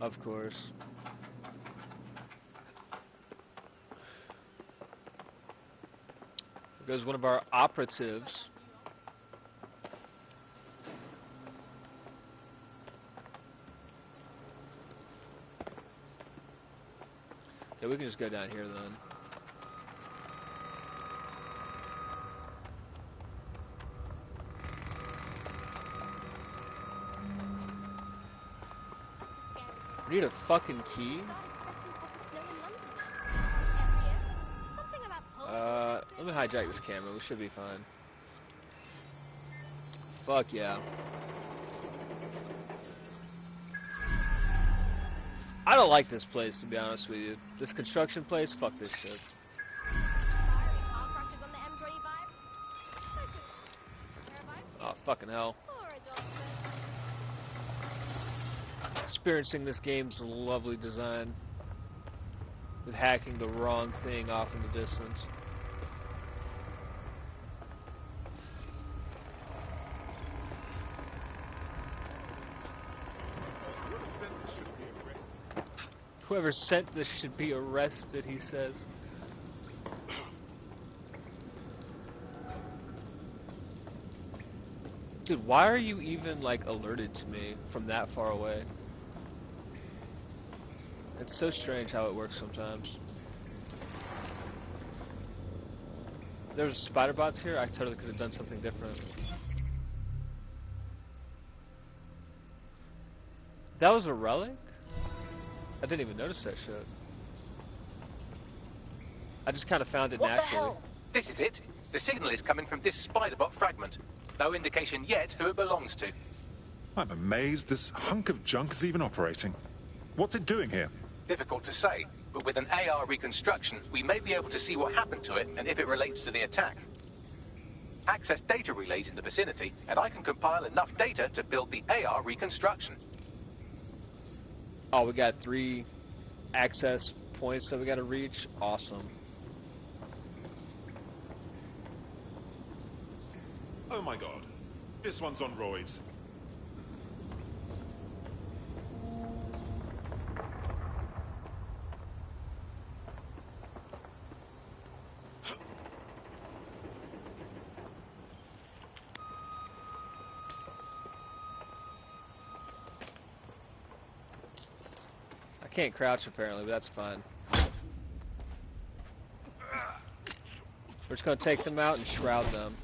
Of course. There goes one of our operatives. Yeah, we can just go down here then. Need a fucking key? Let me hijack this camera. We should be fine. Fuck yeah. I don't like this place, to be honest with you. This construction place, fuck this shit. Oh, fucking hell. Experiencing this game's lovely design. With hacking the wrong thing off in the distance. Whoever sent this should be arrested, he says. Dude, why are you even, like, alerted to me from that far away? It's so strange how it works sometimes. If there was spider bots here, I totally could have done something different. That was a relic? I didn't even notice that shit. I just kind of found it naturally. The hell? This is it. The signal is coming from this spider-bot fragment. No indication yet who it belongs to. I'm amazed this hunk of junk is even operating. What's it doing here? Difficult to say, but with an AR reconstruction, we may be able to see what happened to it and if it relates to the attack. Access data relays in the vicinity, and I can compile enough data to build the AR reconstruction. Oh, we got 3 access points that we gotta reach. Awesome. Oh my god. This one's on roids. I can't crouch apparently, but that's fine. We're just gonna take them out and shroud them.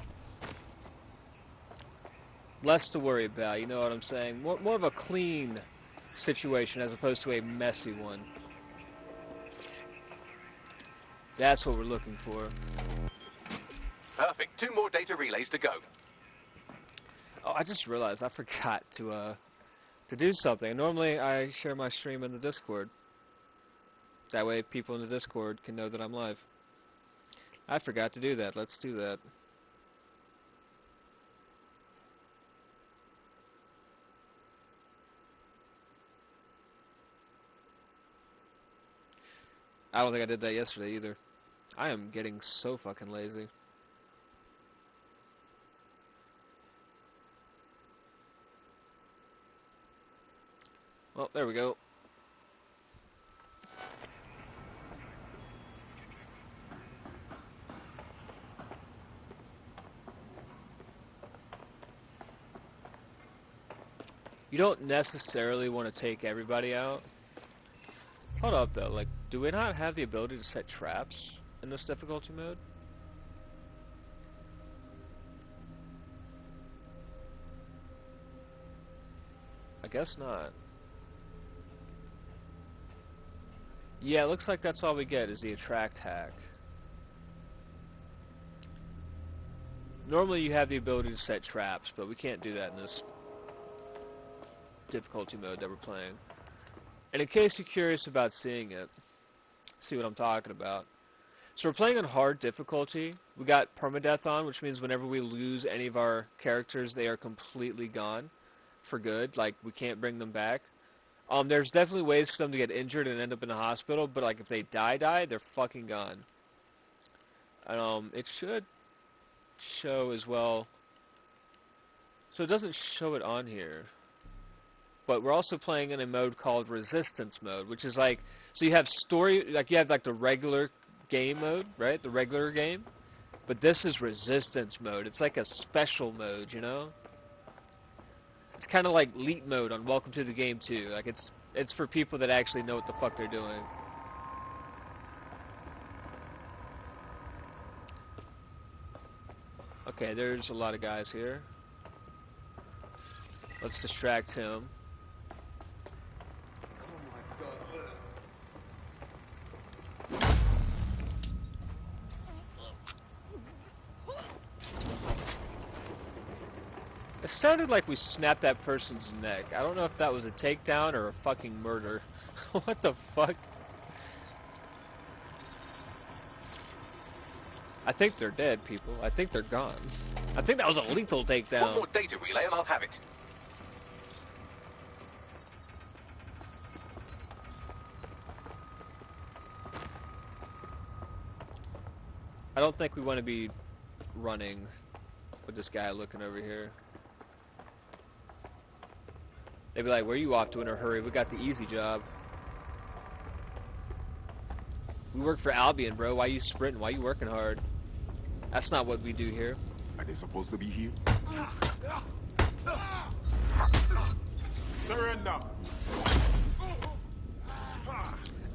Less to worry about, you know what I'm saying? More of a clean situation as opposed to a messy one. That's what we're looking for. Perfect. 2 more data relays to go. Oh, I just realized I forgot to do something. Normally I share my stream in the Discord. That way people in the Discord can know that I'm live. I forgot to do that. Let's do that. I don't think I did that yesterday either. I am getting so fucking lazy. Well, there we go. You don't necessarily want to take everybody out. Hold up though, like, do we not have the ability to set traps in this difficulty mode? I guess not. Yeah, it looks like that's all we get is the attract hack. Normally you have the ability to set traps, but we can't do that in this difficulty mode that we're playing. And in case you're curious about seeing it, see what I'm talking about. So we're playing on hard difficulty. We got permadeath on, which means whenever we lose any of our characters, they are completely gone for good. Like, we can't bring them back. There's definitely ways for them to get injured and end up in the hospital, but like if they die, they're fucking gone. And it should show as well. So it doesn't show it on here. But we're also playing in a mode called resistance mode, which is like, so you have story, like you have like the regular game mode, right? The regular game. But this is resistance mode. It's like a special mode, you know? It's kind of like leap mode on Welcome to the Game 2. Like it's for people that actually know what the fuck they're doing. Okay, there's a lot of guys here. Let's distract him. It sounded like we snapped that person's neck. I don't know if that was a takedown or a fucking murder. What the fuck? I think they're dead, people. I think they're gone. I think that was a lethal takedown. One more data relay and I'll have it. I don't think we want to be running with this guy looking over here. They'd be like, where are you off to in a hurry? We got the easy job. We work for Albion, bro. Why you sprinting? Why you working hard? That's not what we do here. Are they supposed to be here? Surrender.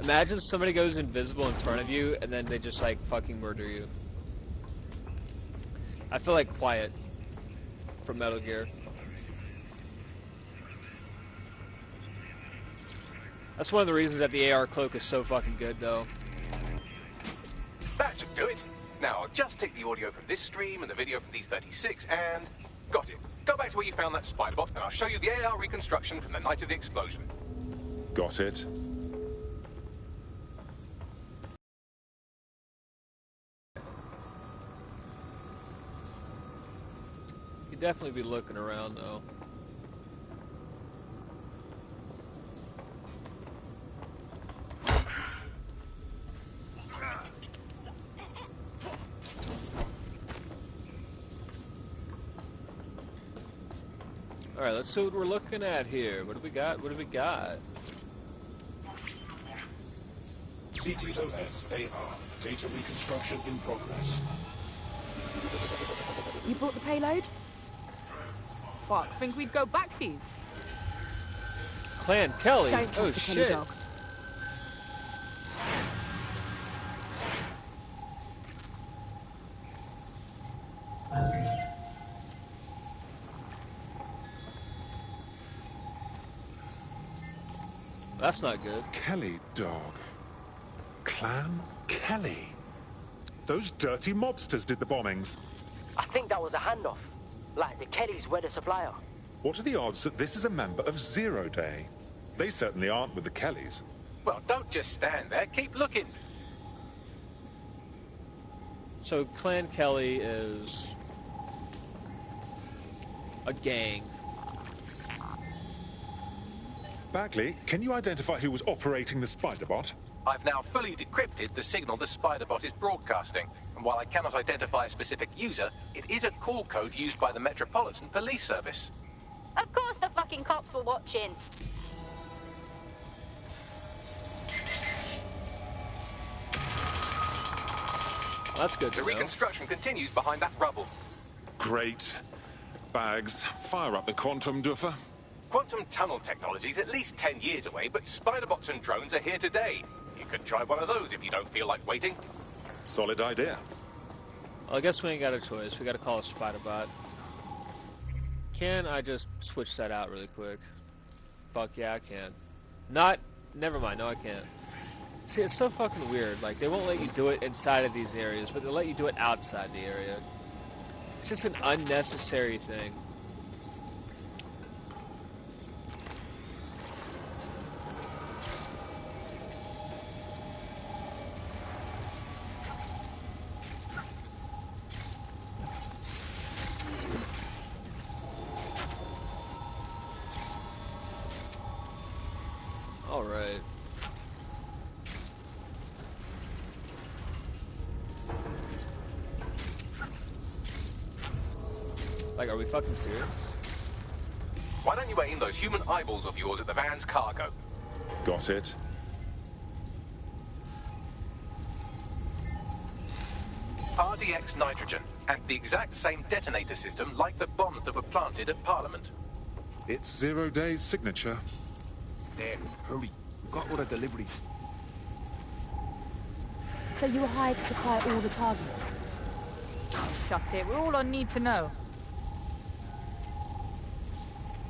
Imagine somebody goes invisible in front of you and then they just like fucking murder you. I feel like Quiet from Metal Gear. That's one of the reasons that the AR cloak is so fucking good, though. That should do it. Now, I'll just take the audio from this stream and the video from these 36 and... Got it. Go back to where you found that spider bot and I'll show you the AR reconstruction from the night of the explosion. Got it. You'd definitely be looking around, though. Alright, let's see what we're looking at here. What do we got? What do we got? CTOS AR. Data reconstruction in progress. You brought the payload? What, think we'd go back for you? Clan Kelly? Don't Oh touch the Kelly shit. dog. That's not good. Kelly dog. Clan Kelly. Those dirty mobsters did the bombings. I think that was a handoff. Like, the Kellys were the supplier. What are the odds that this is a member of Zero Day? They certainly aren't with the Kellys. Well, don't just stand there. Keep looking. So Clan Kelly is a gang. Bagley, can you identify who was operating the spider bot? I've now fully decrypted the signal the spider bot is broadcasting. And while I cannot identify a specific user, it is a call code used by the Metropolitan Police Service. Of course the fucking cops were watching. That's good to The know. reconstruction continues behind that rubble. Great. Bags, fire up the quantum duffer. Quantum tunnel technology is at least 10 years away, but spider bots and drones are here today. You could try one of those if you don't feel like waiting. Solid idea. Well, I guess we ain't got a choice. We gotta call a spider bot. Can I just switch that out really quick? Fuck yeah, I can. Not... Never mind, no I can't. See, it's so fucking weird. Like, they won't let you do it inside of these areas, but they'll let you do it outside the area. It's just an unnecessary thing. Alright. Like, are we fucking serious? Why don't you aim those human eyeballs of yours at the van's cargo? Got it. RDX nitrogen, and the exact same detonator system like the bombs that were planted at Parliament. It's Zero Day's signature. Damn, hurry. We've got all the deliveries. So you were hired to supply all the targets? Shut it, we're all on need to know.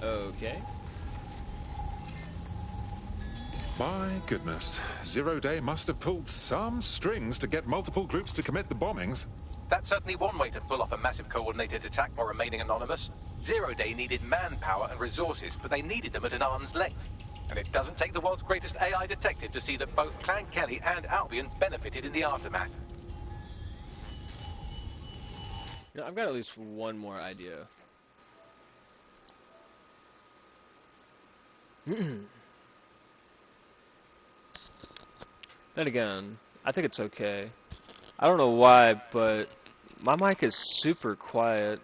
Okay. My goodness. Zero Day must have pulled some strings to get multiple groups to commit the bombings. That's certainly one way to pull off a massive coordinated attack while remaining anonymous. Zero Day needed manpower and resources, but they needed them at an arm's length. And it doesn't take the world's greatest AI detective to see that both Clan Kelly and Albion benefited in the aftermath. You know, I've got at least one more idea. Then again, I think it's okay. I don't know why, but my mic is super quiet.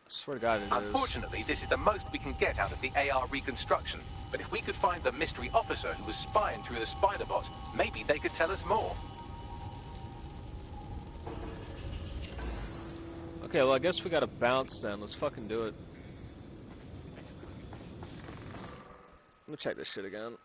I swear to God it is. Unfortunately, this is the most we can get out of the AR reconstruction. But if we could find the mystery officer who was spying through the spider bot, maybe they could tell us more. Okay, well I guess we gotta bounce then. Let's fucking do it. Let me check this shit again.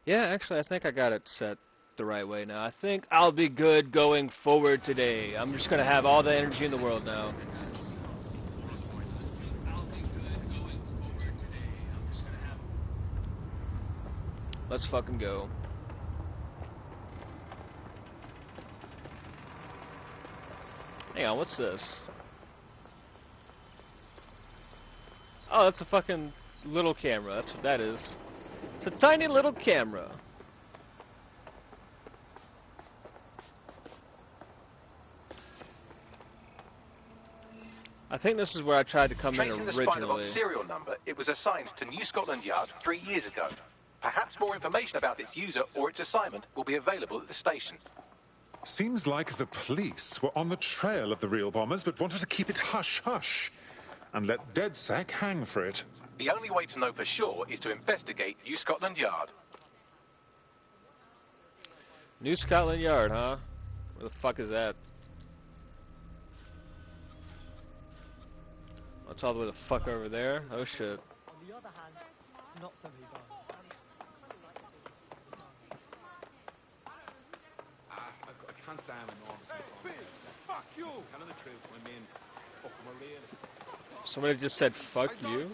Yeah, actually, I think I got it set the right way now. I think I'll be good going forward today. I'm just gonna have all the energy in the world now. Let's fucking go. Hang on, what's this? Oh, that's a fucking little camera. That's what that is. It's a tiny little camera. I think this is where I tried to come in Tracing the originally. Spider-Bot serial number, it was assigned to New Scotland Yard 3 years ago. Perhaps more information about its user or its assignment will be available at the station. Seems like the police were on the trail of the real bombers, but wanted to keep it hush-hush and let DedSec hang for it. The only way to know for sure is to investigate New Scotland Yard. New Scotland Yard, huh? Where the fuck is that? That's all the way the fuck over there? Oh shit. On the other hand, not so many bars. I can't say I'm enormously fond of it. Fuck you! Telling the truth, I mean, fuck, I'm a realist. Somebody just said fuck you?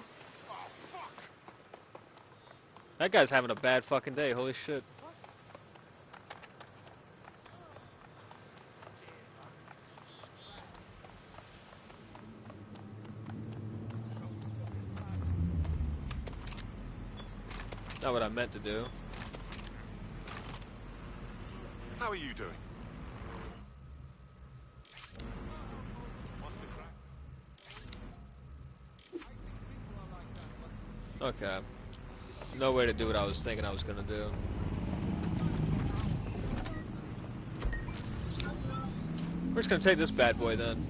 That guy's having a bad fucking day, holy shit. Not what I meant to do. How are you doing? Okay. No way to do what I was thinking I was gonna do. We're just gonna take this bad boy then.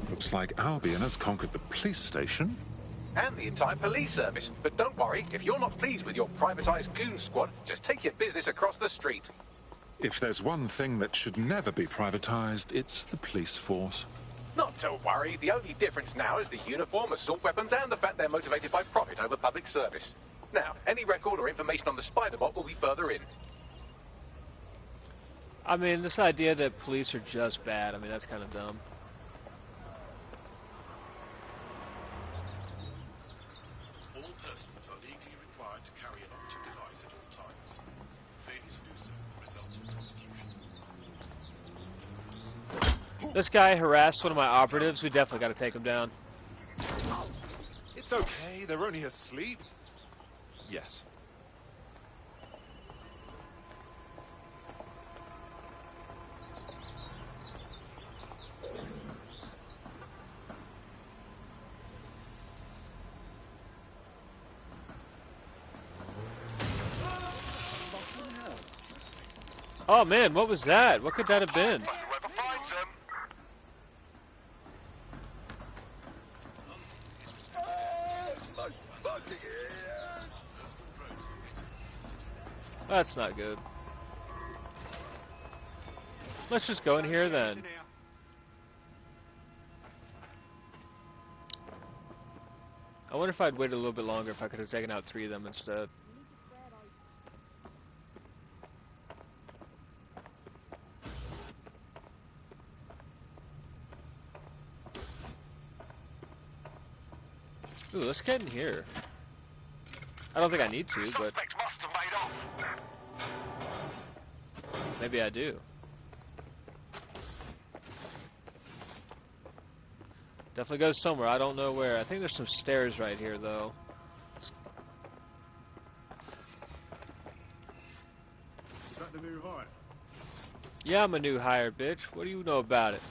Looks like Albion has conquered the police station. And the entire police service. But don't worry, if you're not pleased with your privatized goon squad, just take your business across the street. If there's one thing that should never be privatized, it's the police force. Not to worry, the only difference now is the uniform, assault weapons, and the fact they're motivated by profit over public service. Now, any record or information on the Spider-Bot will be further in. I mean, this idea that police are just bad, I mean, that's kind of dumb. All persons are legally required to carry an optic device at all times. Failure to do so will result in prosecution. This guy harassed one of my operatives. We definitely got to take him down. It's okay, they're only asleep. Yes. Oh man, what was that? What could that have been? That's not good. Let's just go in here then. I wonder if I'd waited a little bit longer if I could have taken out 3 of them instead. Ooh, let's get in here. I don't think I need to, but maybe I do. Definitely goes somewhere. I don't know where. I think there's some stairs right here, though. Is that the new hire? Yeah, I'm a new hire, bitch. What do you know about it?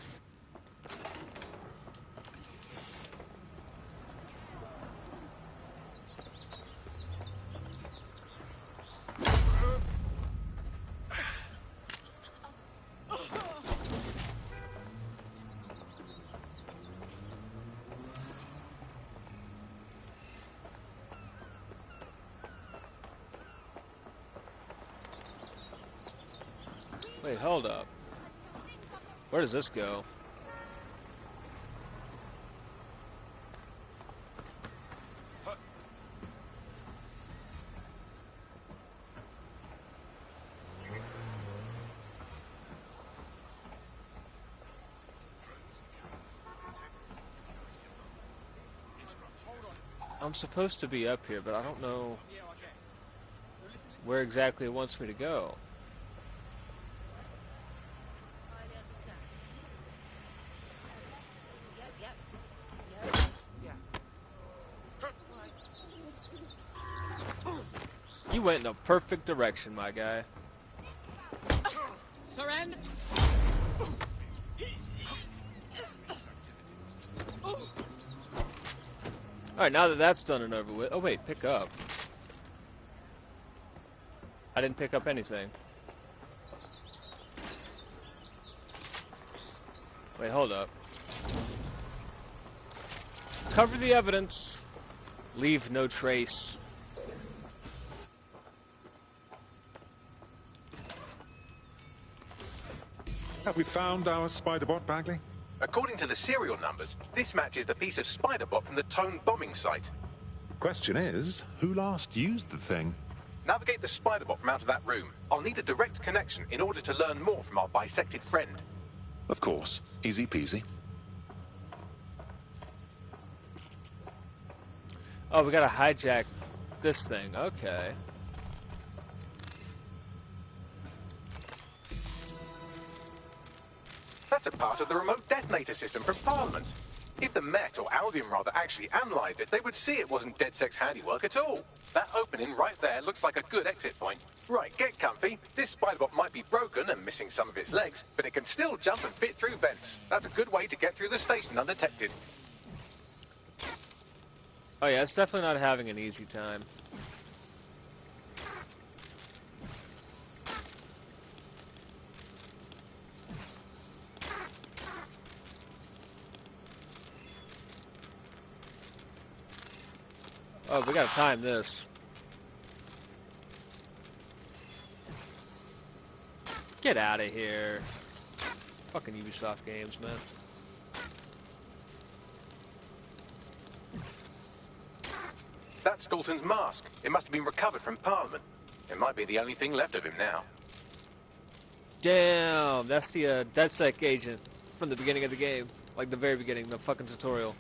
Wait, hold up. Where does this go? I'm supposed to be up here, but I don't know where exactly it wants me to go. You went in the perfect direction, my guy. Surrender. Alright, now that that's done and over with. Oh, wait, pick up. I didn't pick up anything. Wait, hold up. Cover the evidence. Leave no trace. Have we found our spider bot, Bagley? According to the serial numbers, this matches the piece of spider bot from the Tone bombing site. Question is, who last used the thing? Navigate the spider bot from out of that room. I'll need a direct connection in order to learn more from our bisected friend. Of course. Easy peasy. Oh, we gotta hijack this thing. Okay. That's a part of the remote detonator system from Parliament. If the Met, or Albion rather, actually analysed it, they would see it wasn't DedSec's handiwork at all. That opening right there looks like a good exit point. Right, get comfy. This spiderbot might be broken and missing some of its legs, but it can still jump and fit through vents. That's a good way to get through the station undetected. Oh yeah, it's definitely not having an easy time. Oh, we gotta time this. Get out of here. Fucking Ubisoft games, man. That's Galton's mask. It must have been recovered from Parliament. It might be the only thing left of him now. Damn, that's the DedSec agent from the beginning of the game. Like the very beginning, the fucking tutorial.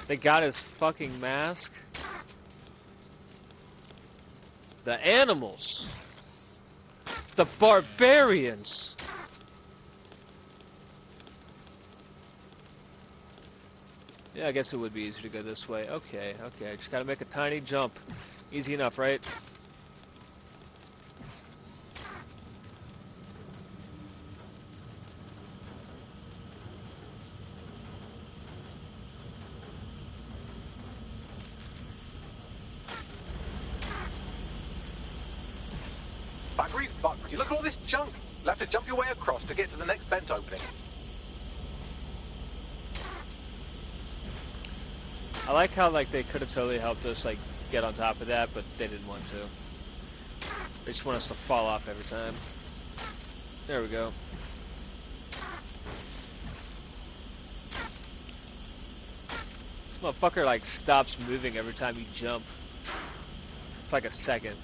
They got his fucking mask. The animals. The barbarians. Yeah, I guess it would be easier to go this way. Okay, okay. Just gotta make a tiny jump. Easy enough, right? Buggery fuck, would you look at all this junk? You'll have to jump your way across to get to the next vent opening. I like how, like, they could have totally helped us, like, get on top of that, but they didn't want to. They just want us to fall off every time. There we go. This motherfucker, like, stops moving every time you jump. For like a second.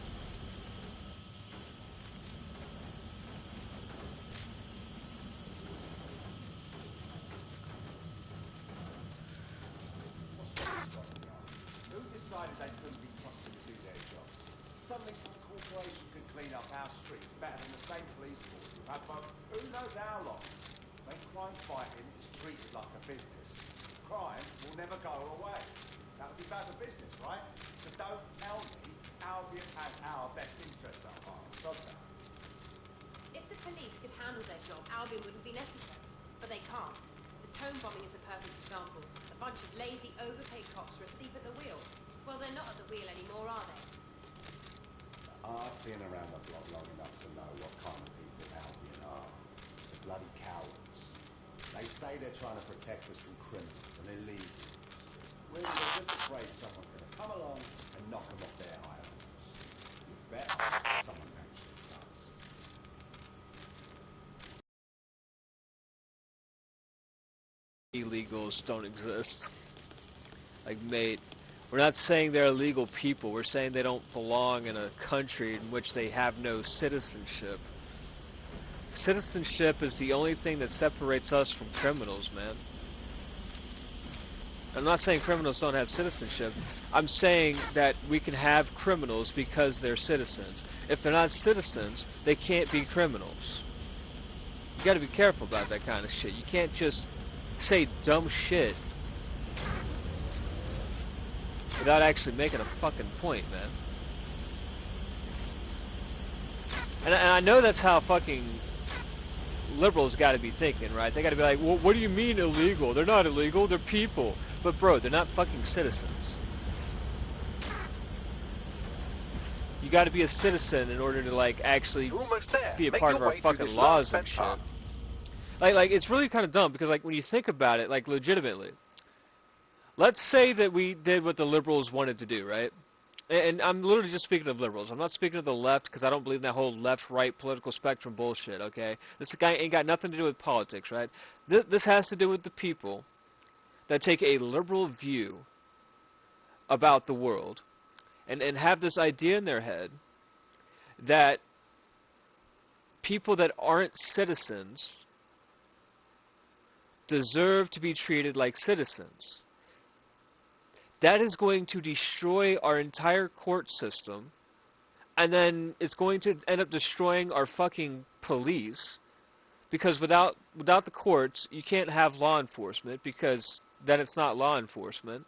Who decided they couldn't be trusted to do their jobs? Suddenly some corporation could clean up our streets better than the same police force we've had for who knows how long. When crime fighting is treated like a business, crime will never go away. That would be bad for business, right? So don't tell me Albion has our best interests at heart. Stop that. If the police could handle their job, Albion wouldn't be necessary. But they can't. The tone bombing is a perfect example. A bunch of lazy, overpaid cops are asleep at the wheel. Well, they're not at the wheel anymore, are they? I've been around the block long enough to know what kind of people Albion are. The bloody cowards. They say they're trying to protect us from criminals and illegals. Really, they're just afraid someone's going to come along and knock them off their high horse. You bet someone actually does. Illegals don't exist. Like, mate, we're not saying they're illegal people. We're saying they don't belong in a country in which they have no citizenship. Citizenship is the only thing that separates us from criminals, man. I'm not saying criminals don't have citizenship. I'm saying that we can have criminals because they're citizens. If they're not citizens, they can't be criminals. You gotta be careful about that kind of shit. You can't just say dumb shit without actually making a fucking point, man. And I know that's how fucking liberals gotta be thinking, right? They gotta be like, well, what do you mean illegal? They're not illegal, they're people. But bro, they're not fucking citizens. You gotta be a citizen in order to, like, actually be a part of our fucking laws and shit. Like, it's really kind of dumb because, like, when you think about it, like, legitimately, let's say that we did what the liberals wanted to do, right? And I'm literally just speaking of liberals. I'm not speaking of the left because I don't believe in that whole left-right political spectrum bullshit, okay? This guy ain't got nothing to do with politics, right? This has to do with the people that take a liberal view about the world and have this idea in their head that people that aren't citizens deserve to be treated like citizens. That is going to destroy our entire court system, and then it's going to end up destroying our fucking police, because without the courts, you can't have law enforcement, because then it's not law enforcement.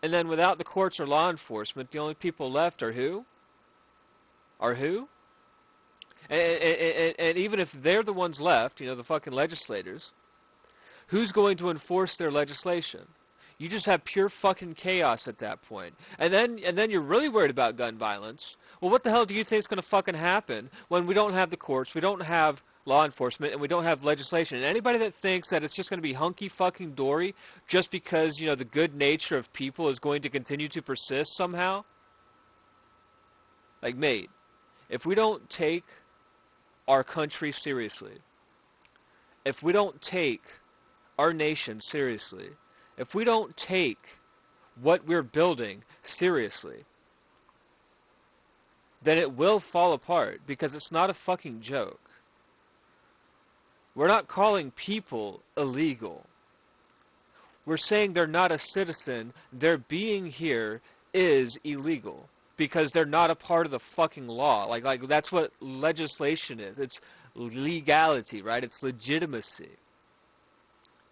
And then without the courts or law enforcement, the only people left are who? Are who? And even if they're the ones left, you know, the fucking legislators, who's going to enforce their legislation? You just have pure fucking chaos at that point. And then you're really worried about gun violence. Well, what the hell do you think is going to fucking happen when we don't have the courts, we don't have law enforcement, and we don't have legislation? And anybody that thinks that it's just going to be hunky fucking dory just because, you know, the good nature of people is going to continue to persist somehow? Like, mate, if we don't take our country seriously, if we don't take our nation seriously, if we don't take what we're building seriously, then it will fall apart, because it's not a fucking joke. We're not calling people illegal. We're saying they're not a citizen. Their being here is illegal because they're not a part of the fucking law. Like that's what legislation is. It's legality, right? It's legitimacy.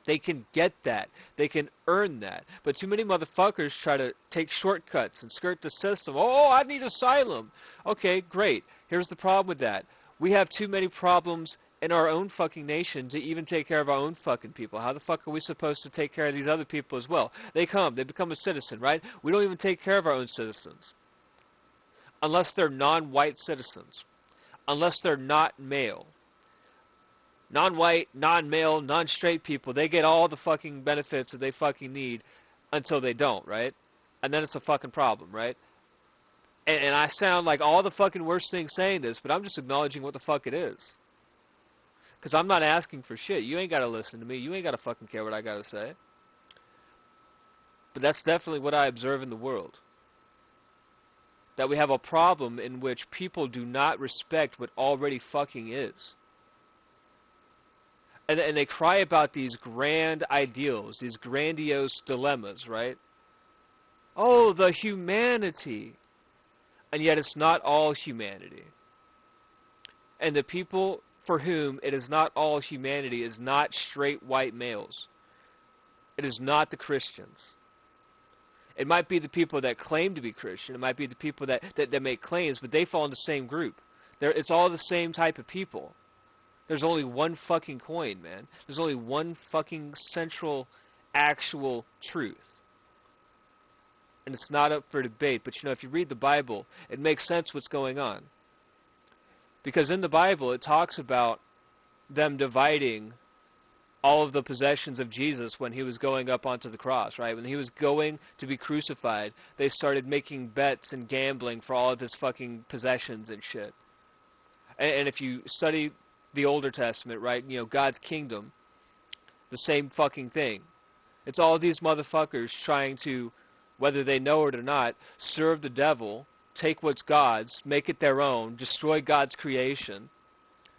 They can get that. They can earn that. But too many motherfuckers try to take shortcuts and skirt the system. Oh, I need asylum. Okay, great. Here's the problem with that. We have too many problems in our own fucking nation to even take care of our own fucking people. How the fuck are we supposed to take care of these other people as well? They become a citizen, right? We don't even take care of our own citizens. Unless they're non-white citizens. Unless they're not male. Non-white, non-male, non-straight people, they get all the fucking benefits that they fucking need until they don't, right? And then it's a fucking problem, right? And I sound like all the fucking worst thing saying this, but I'm just acknowledging what the fuck it is. Because I'm not asking for shit. You ain't got to listen to me. You ain't got to fucking care what I got to say. But that's definitely what I observe in the world. That we have a problem in which people do not respect what already fucking is. And they cry about these grand ideals, these grandiose dilemmas, right? Oh, the humanity. And yet it's not all humanity. And the people for whom it is not all humanity is not straight white males. It is not the Christians. It might be the people that claim to be Christian. It might be the people that make claims, but they fall in the same group. It's all the same type of people. There's only one fucking coin, man. There's only one fucking central, actual truth. And it's not up for debate. But, you know, if you read the Bible, it makes sense what's going on. Because in the Bible, it talks about them dividing all of the possessions of Jesus when he was going up onto the cross, right? When he was going to be crucified, they started making bets and gambling for all of his fucking possessions and shit. And if you study the Older Testament, right, you know, God's kingdom, the same fucking thing. It's all these motherfuckers trying to, whether they know it or not, serve the devil, take what's God's, make it their own, destroy God's creation,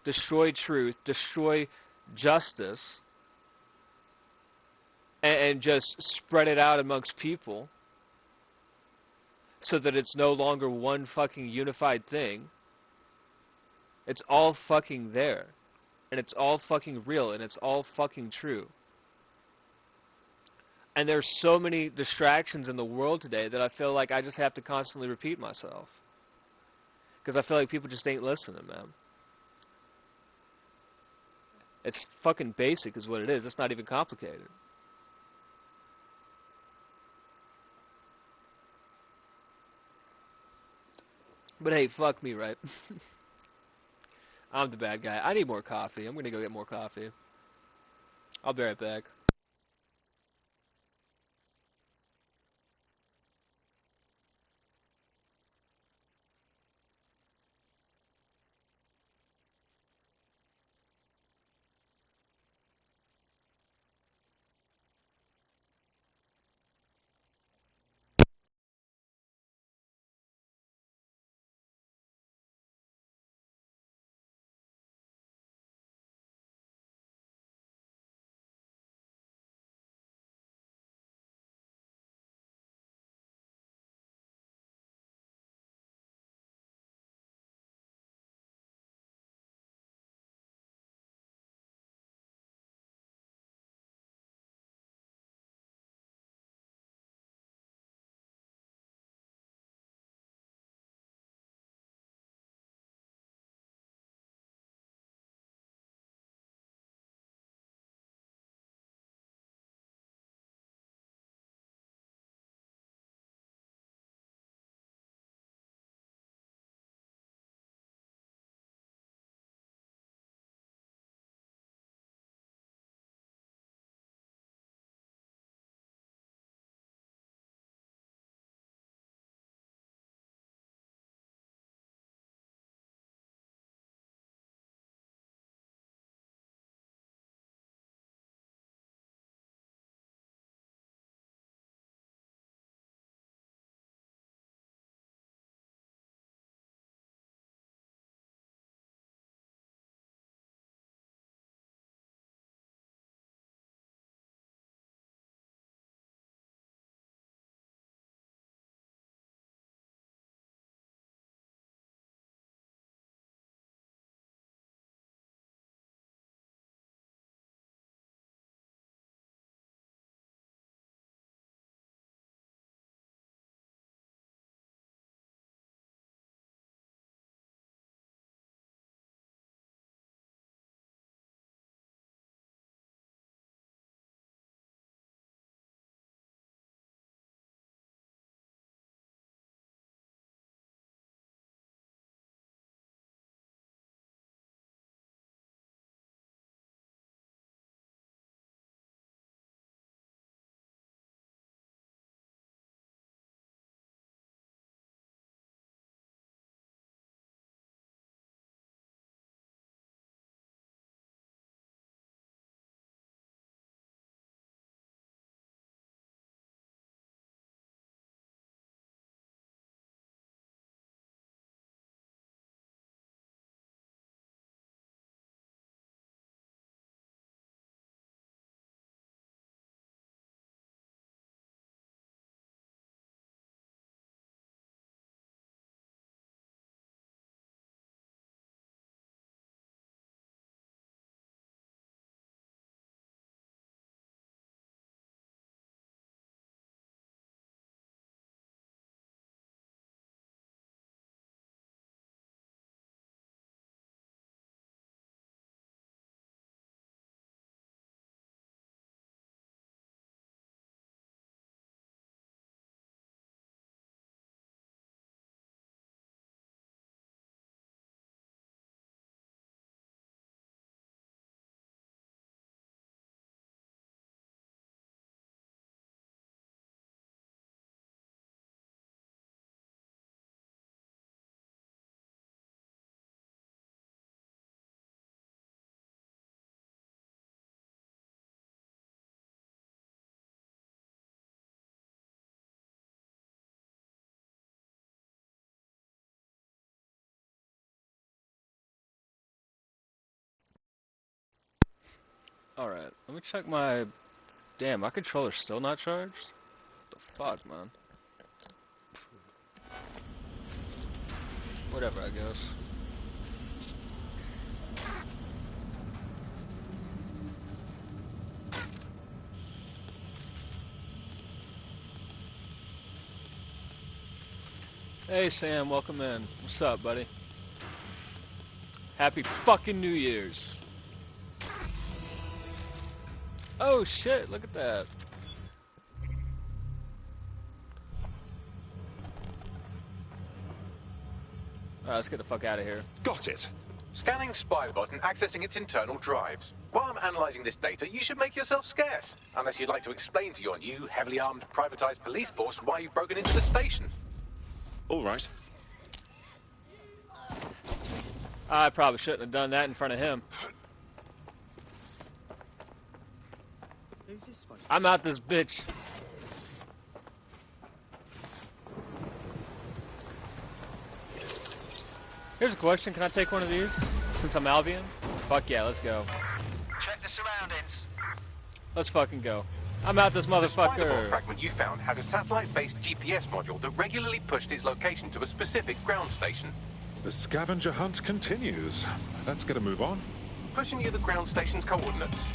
destroy truth, destroy justice, and just spread it out amongst people so that it's no longer one fucking unified thing. It's all fucking there. And it's all fucking real, and it's all fucking true. And there's so many distractions in the world today that I feel like I just have to constantly repeat myself. Because I feel like people just ain't listening, man. It's fucking basic is what it is. It's not even complicated. But hey, fuck me, right? I'm the bad guy. I need more coffee. I'm gonna go get more coffee. I'll be right back. Alright, let me check my... Damn, my controller's still not charged? What the fuck, man? Whatever, I guess. Hey Sam, welcome in. What's up, buddy? Happy fucking New Year's. Oh shit, look at that. Alright, let's get the fuck out of here. Got it. Scanning Spybot and accessing its internal drives. While I'm analysing this data, you should make yourself scarce. Unless you'd like to explain to your new, heavily armed, privatised police force why you've broken into the station. All right. I probably shouldn't have done that in front of him. Who's this supposed to be? I'm out this bitch. Here's a question, can I take one of these? Since I'm Albion? Fuck yeah, let's go. Check the surroundings. Let's fucking go. I'm out this The Spider-Bot motherfucker. fragment you found has a satellite-based GPS module that regularly pushed its location to a specific ground station. The scavenger hunt continues. Let's get a move on. Pushing you the ground station's coordinates.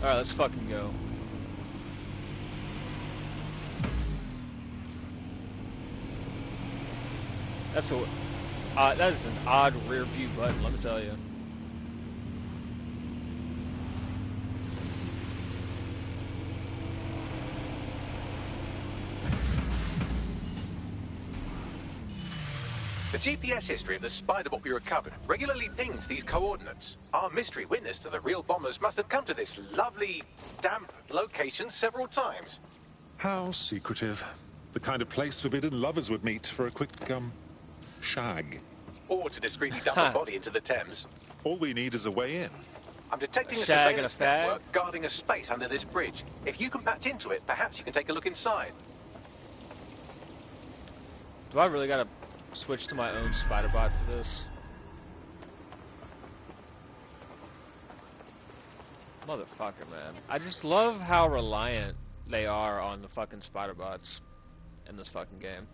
Alright, let's fucking go. That's a... that is an odd rear view button, let me tell you. The GPS history of the Spider-Bot we recovered regularly pings these coordinates. Our mystery witness to the real bombers must have come to this lovely, damp location several times. How secretive. The kind of place forbidden lovers would meet for a quick, shag. Or to discreetly dump a body into the Thames. All we need is a way in. I'm detecting a Shag and a surveillance fag? network guarding a space under this bridge. If you can patch into it, perhaps you can take a look inside. Do I really gotta switch to my own spider bot for this? Motherfucker, man. I just love how reliant they are on the fucking spider bots in this fucking game.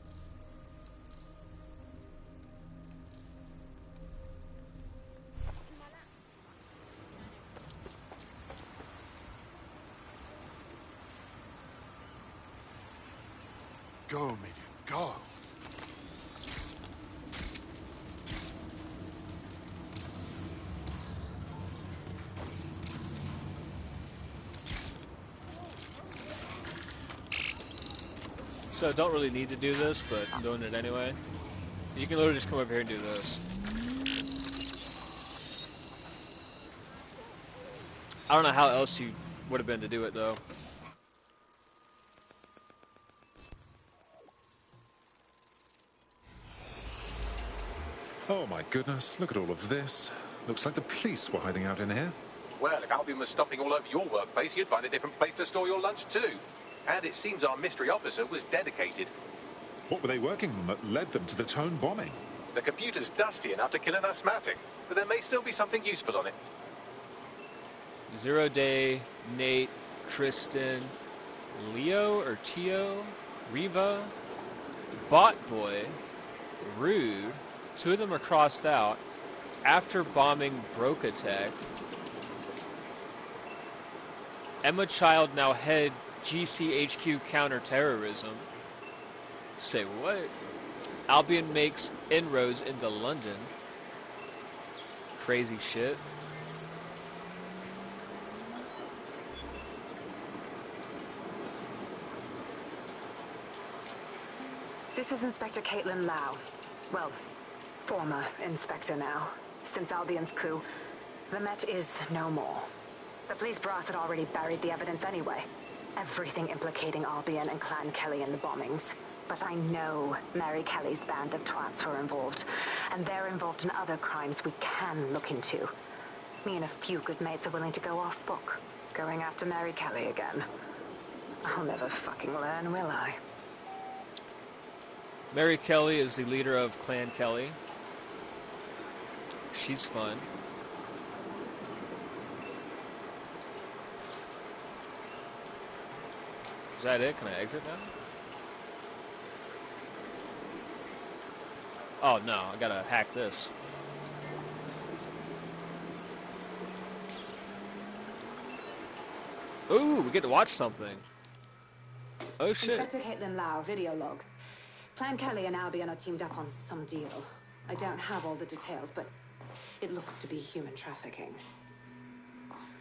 Go, medium, go. So don't really need to do this, but I'm doing it anyway. You can literally just come over here and do this. I don't know how else you would have been to do it though. Oh my goodness, look at all of this. Looks like the police were hiding out in here. Well, if Albion was stopping all over your workplace, you'd find a different place to store your lunch too. And it seems our mystery officer was dedicated. What were they working on that led them to the Tone bombing? The computer's dusty enough to kill an asthmatic, but there may still be something useful on it. 0 Day, Nate, Kristen, Leo or Tio, Riva, Bot Boy, Rude. 2 of them are crossed out. After bombing Broke Attack. Emma Child now head GCHQ counterterrorism. Say what? Albion makes inroads into London. Crazy shit. This is Inspector Caitlin Lau. Well, former inspector now. Since Albion's coup, the Met is no more. The police brass had already buried the evidence anyway. Everything implicating Albion and Clan Kelly in the bombings. But I know Mary Kelly's band of twats were involved, and they're involved in other crimes we can look into. Me and a few good mates are willing to go off book, going after Mary Kelly again. I'll never fucking learn, will I? Mary Kelly is the leader of Clan Kelly. She's fun. Is that it? Can I exit now? Oh no, I gotta hack this. Ooh, we get to watch something. Oh shit. Inspector Caitlin Lau, video log. Clan Kelly and Albion are teamed up on some deal. I don't have all the details, but it looks to be human trafficking.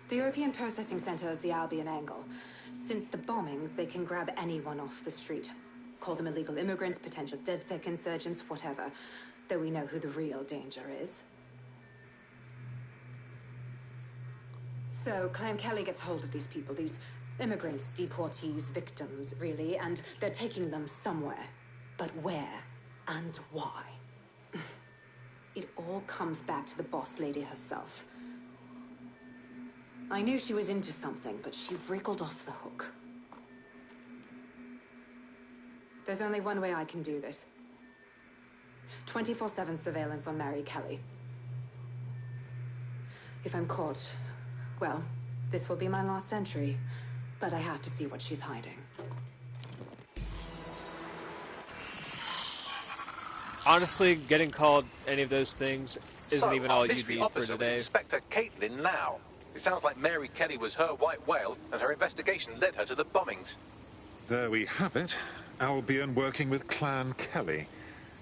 The European Processing Center is the Albion angle. Since the bombings, they can grab anyone off the street. Call them illegal immigrants, potential DedSec insurgents, whatever. Though we know who the real danger is. So, Clan Kelly gets hold of these people, these immigrants, deportees, victims, really, and they're taking them somewhere. But where and why? It all comes back to the boss lady herself. I knew she was into something, but she wriggled off the hook. There's only one way I can do this. 24/7 surveillance on Mary Kelly. If I'm caught, well, this will be my last entry. But I have to see what she's hiding. Honestly, getting called any of those things isn't even all you mystery need for officer was today. Inspector Caitlin Lau. It sounds like Mary Kelly was her white whale, and her investigation led her to the bombings. There we have it. Albion working with Clan Kelly.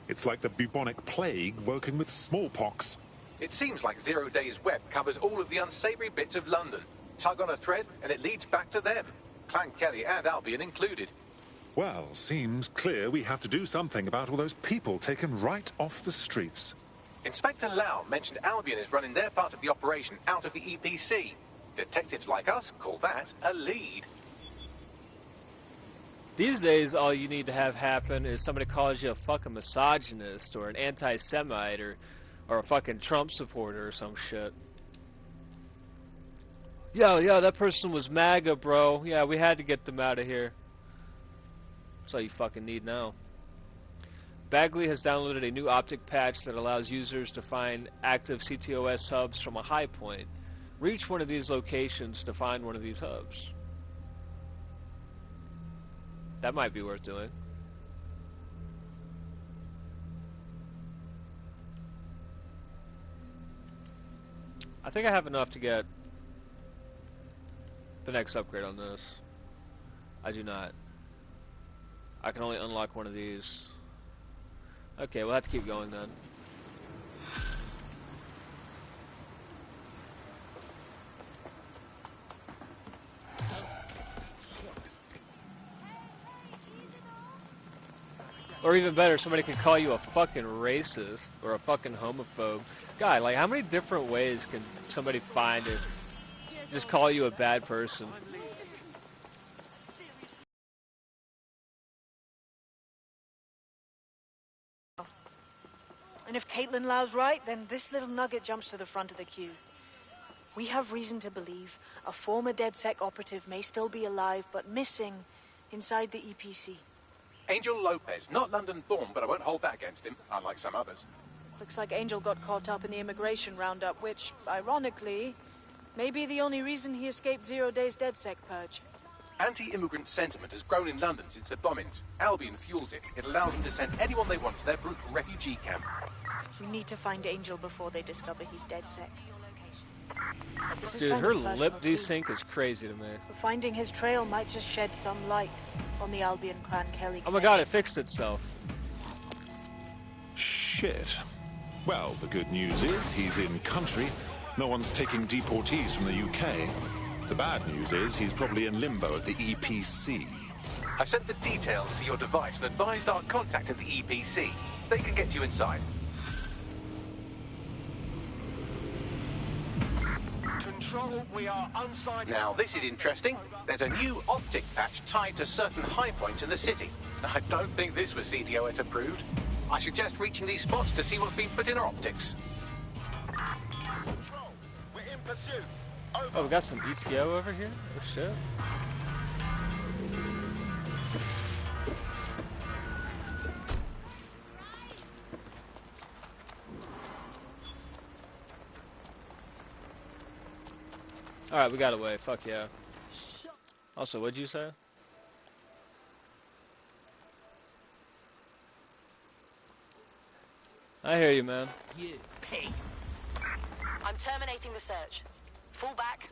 It's like the bubonic plague working with smallpox. It seems like 0 Days Web covers all of the unsavory bits of London. Tug on a thread, and it leads back to them. Clan Kelly and Albion included. Well, seems clear we have to do something about all those people taken right off the streets. Inspector Lau mentioned Albion is running their part of the operation out of the EPC. Detectives like us call that a lead. These days, all you need to have happen is somebody calls you a fucking misogynist or an anti-Semite or a fucking Trump supporter or some shit. Yeah, that person was MAGA, bro. Yeah, we had to get them out of here. That's all you fucking need now. Bagley has downloaded a new optic patch that allows users to find active CTOS hubs from a high point. Reach one of these locations to find one of these hubs. That might be worth doing. I think I have enough to get the next upgrade on this. I do not. I can only unlock one of these. Okay, we'll have to keep going then. Or even better, somebody can call you a fucking racist or a fucking homophobe. God, like, how many different ways can somebody find to just call you a bad person? And if Caitlin Lau's right, then this little nugget jumps to the front of the queue. We have reason to believe a former DedSec operative may still be alive, but missing inside the EPC. Angel Lopez, not London-born, but I won't hold that against him, unlike some others. Looks like Angel got caught up in the immigration roundup, which, ironically, may be the only reason he escaped 0 Days DedSec purge. Anti-immigrant sentiment has grown in London since the bombings. Albion fuels it. It allows them to send anyone they want to their brutal refugee camp. We need to find Angel before they discover he's DedSec. Dude, her lip desync is crazy to me. Finding his trail might just shed some light on the Albion Clan Kelly. Oh my god, it fixed itself. Shit. Well, the good news is he's in country. No one's taking deportees from the UK. The bad news is he's probably in limbo at the EPC. I've sent the details to your device and advised our contact at the EPC. They can get you inside. Control, we are unsighted. Now, this is interesting. There's a new optic patch tied to certain high points in the city. I don't think this was CTOS approved. I suggest reaching these spots to see what's been put in our optics. Control, we're in pursuit. Over. Oh, we got some ETO over here? Oh shit. Alright, we got away. Fuck yeah. Also, what'd you say? I hear you, man. You. Hey. I'm terminating the search. Fall back.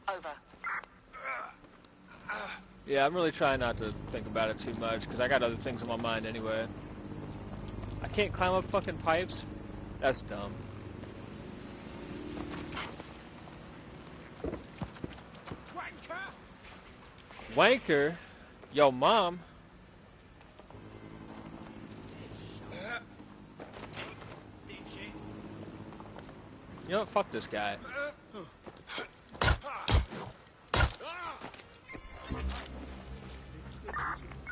Over. Yeah, I'm really trying not to think about it too much, because I got other things on my mind anyway. I can't climb up fucking pipes? That's dumb. Wanker? Yo, mom? You know what? Fuck this guy.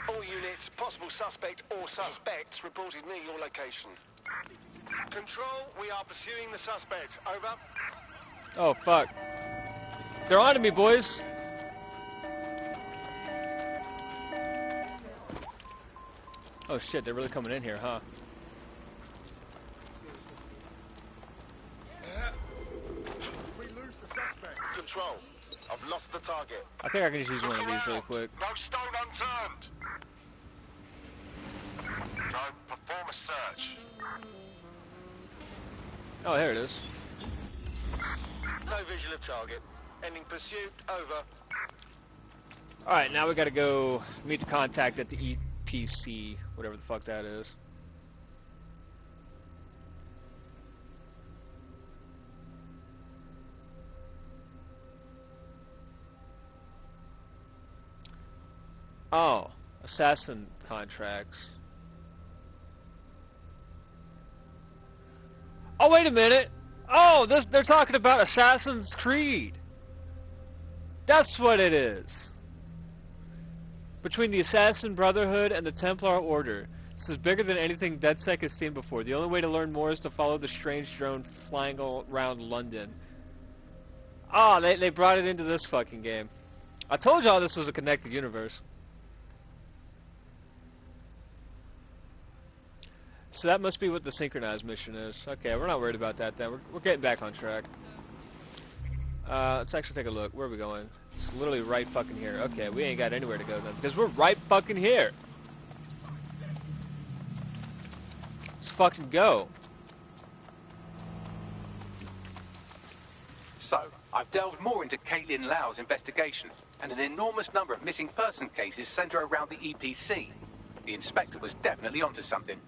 All units, possible suspect or suspects reported near your location. Control, we are pursuing the suspect. Over. Oh, fuck. They're on to me, boys. Oh, shit. They're really coming in here, huh? We lose the suspect. Control, I've lost the target. I think I can just use one of these really quick. No stone unturned. Drone, perform a search. Oh, here it is. No visual of target. Ending pursuit. Over. Alright, now we gotta go meet the contact at the EPC, whatever the fuck that is. Oh, assassin contracts. Oh, wait a minute! Oh, they're talking about Assassin's Creed! That's what it is! Between the Assassin Brotherhood and the Templar Order. This is bigger than anything DedSec has seen before. The only way to learn more is to follow the strange drone flying around London. Ah, they brought it into this fucking game. I told y'all this was a connected universe. So that must be what the synchronized mission is. Okay, we're not worried about that then. We're getting back on track. Let's actually take a look. Where are we going? It's literally right fucking here. Okay, we ain't got anywhere to go then, because we're right fucking here. Let's fucking go. So, I've delved more into Caitlin Lau's investigation, and an enormous number of missing person cases centre around the EPC. The inspector was definitely onto something.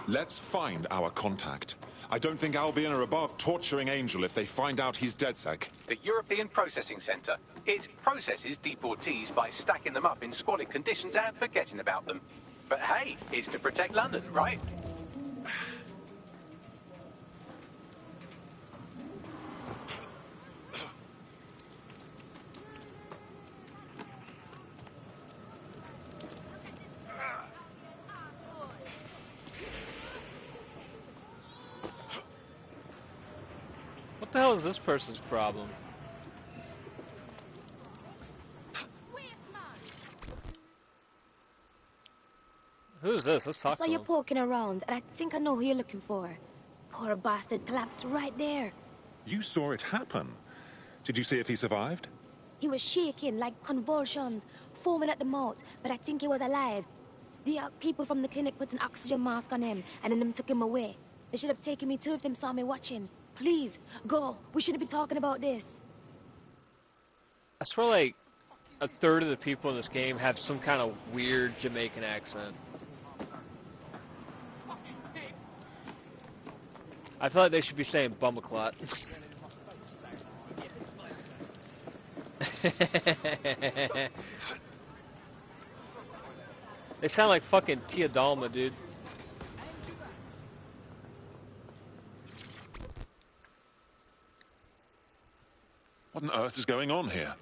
Let's find our contact. I don't think Albion are above torturing Angel if they find out he's DedSec. The European Processing Centre. It processes deportees by stacking them up in squalid conditions and forgetting about them. But hey, it's to protect London, right? What the hell is this person's problem? Who's this? Let's I talk saw to you him. poking around, and I think I know who you're looking for. Poor bastard collapsed right there. You saw it happen. Did you see if he survived? He was shaking like convulsions, foaming at the mouth, but I think he was alive. The people from the clinic put an oxygen mask on him, and then them took him away. They should have taken me too if them saw me watching. Please, go. We shouldn't be talking about this. I swear like a third of the people in this game have some kind of weird Jamaican accent. I feel like they should be saying bumaclot. They sound like fucking Tia Dalma, dude. What on earth is going on here?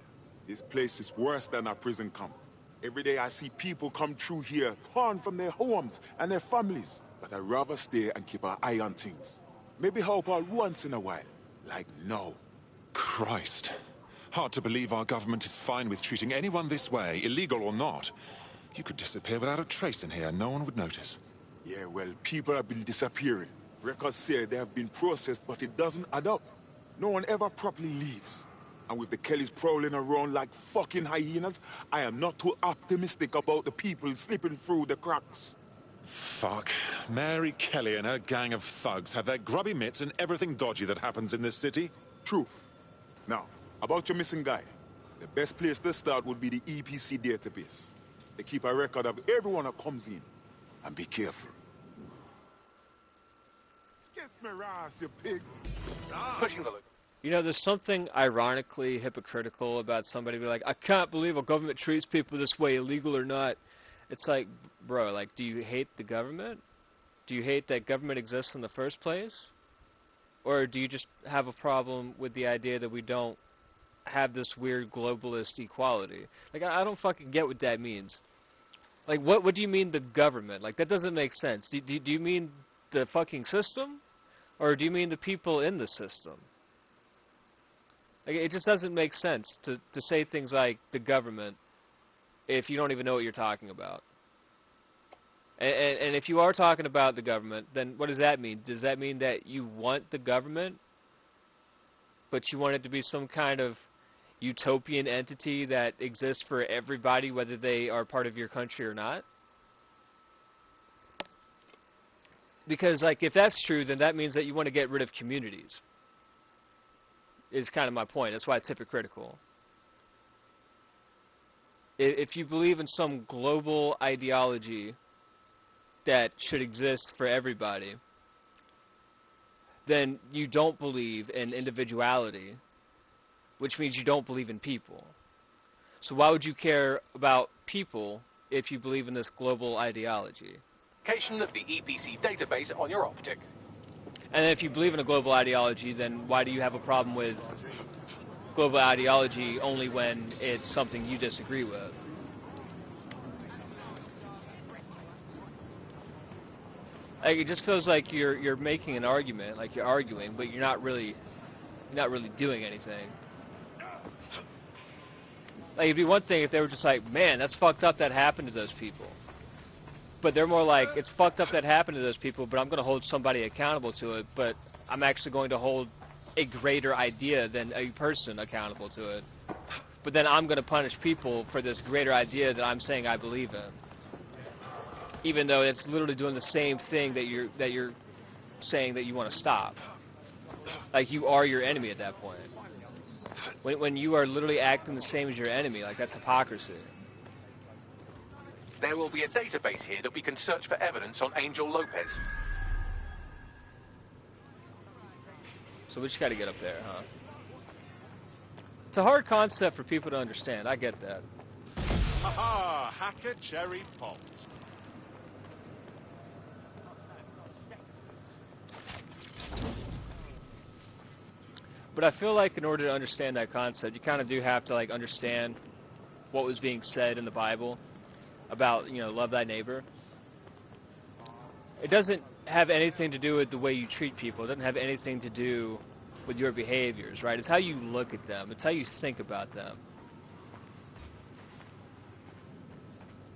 This place is worse than a prison camp. Every day I see people come through here, torn from their homes and their families. But I'd rather stay and keep an eye on things. Maybe help out once in a while. Like now. Christ. Hard to believe our government is fine with treating anyone this way, illegal or not. You could disappear without a trace in here, no one would notice. Yeah, well, people have been disappearing. Records say they have been processed, but it doesn't add up. No one ever properly leaves. And with the Kellys prowling around like fucking hyenas, I am not too optimistic about the people slipping through the cracks. Fuck. Mary Kelly and her gang of thugs have their grubby mitts in everything dodgy that happens in this city. Truth. Now, about your missing guy. The best place to start would be the EPC database. They keep a record of everyone that comes in. And be careful. Kiss me, Ross, you pig. Pushing the loop. You know, there's something ironically hypocritical about somebody being like, I can't believe our government treats people this way, illegal or not. It's like, bro, like, do you hate the government? Do you hate that government exists in the first place? Or do you just have a problem with the idea that we don't have this weird globalist equality? Like, I don't fucking get what that means. Like, what do you mean the government? Like, that doesn't make sense. Do you mean the fucking system? Or do you mean the people in the system? Like, it just doesn't make sense to say things like the government if you don't even know what you're talking about. And if you are talking about the government, then what does that mean? Does that mean that you want the government, but you want it to be some kind of utopian entity that exists for everybody, whether they are part of your country or not? Because, like, if that's true, then that means that you want to get rid of communities. Is kind of my point. That's why it's hypocritical. If you believe in some global ideology that should exist for everybody, then you don't believe in individuality, which means you don't believe in people. So why would you care about people if you believe in this global ideology? Location of the EPC database on your optic. And if you believe in a global ideology, then why do you have a problem with global ideology only when it's something you disagree with? Like, it just feels like you're making an argument, like you're arguing, but you're not really doing anything. Like, it'd be one thing if they were just like, man, that's fucked up that happened to those people. But they're more like, it's fucked up that happened to those people, but I'm going to hold somebody accountable to it, but I'm actually going to hold a greater idea than a person accountable to it. But then I'm going to punish people for this greater idea that I'm saying I believe in. Even though it's literally doing the same thing that you're saying that you want to stop. Like, you are your enemy at that point. When you are literally acting the same as your enemy, like, that's hypocrisy. There will be a database here that we can search for evidence on Angel Lopez. So we just got to get up there, huh? It's a hard concept for people to understand. I get that. Ha-ha! Hacker cherry popped. But I feel like in order to understand that concept, you kind of do have to, like, understand what was being said in the Bible about, you know, love thy neighbor. It doesn't have anything to do with the way you treat people. It doesn't have anything to do with your behaviors, right? It's how you look at them. It's how you think about them.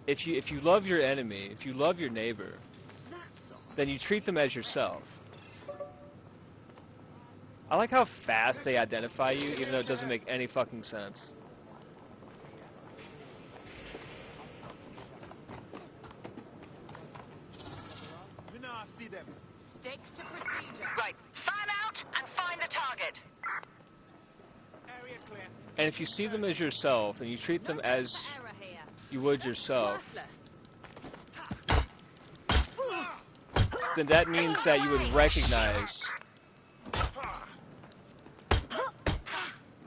If you love your enemy, if you love your neighbor, then you treat them as yourself. I like how fast they identify you, even though it doesn't make any fucking sense. Stick to procedure. Right. Fan out and find the target. Area clear. And if you see them as yourself and you treat them as you would yourself, then that means that you would recognize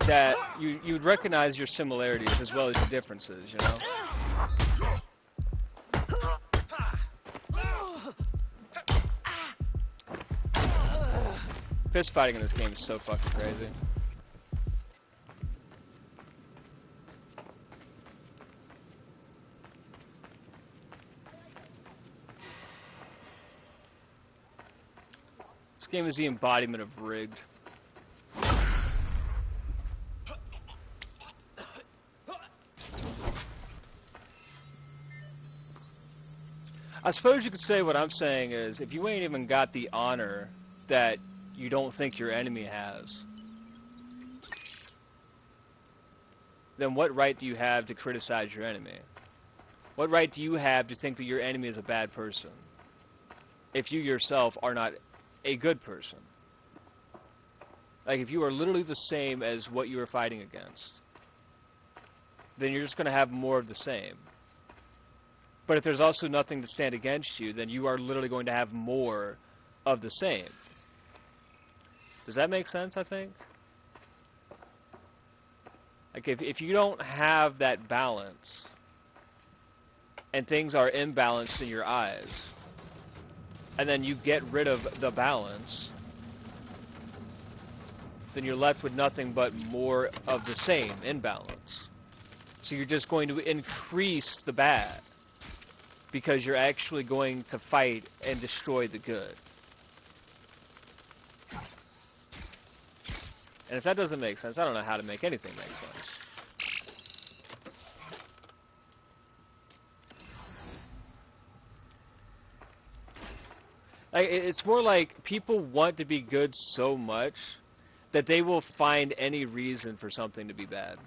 that you would recognize your similarities as well as your differences, you know? Fist fighting in this game is so fucking crazy. This game is the embodiment of rigged. I suppose you could say what I'm saying is, if you ain't even got the honor that you don't think your enemy has, then what right do you have to criticize your enemy? What right do you have to think that your enemy is a bad person if you yourself are not a good person? Like, if you are literally the same as what you are fighting against, then you're just going to have more of the same. But if there's also nothing to stand against you, then you are literally going to have more of the same. Does that make sense, I think? Like, if you don't have that balance, and things are imbalanced in your eyes, and then you get rid of the balance, then you're left with nothing but more of the same, imbalance. So you're just going to increase the bad, because you're actually going to fight and destroy the good. And if that doesn't make sense, I don't know how to make anything make sense. Like, it's more like people want to be good so much that they will find any reason for something to be bad.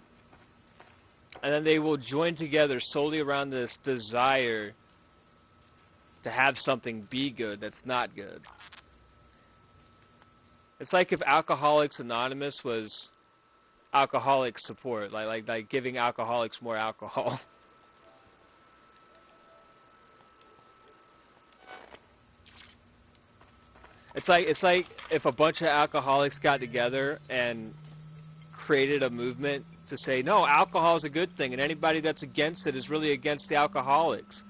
And then they will join together solely around this desire to have something be good that's not good. It's like if Alcoholics Anonymous was alcoholic support, like giving alcoholics more alcohol. It's like if a bunch of alcoholics got together and created a movement to say, no, alcohol is a good thing, and anybody that's against it is really against the alcoholics.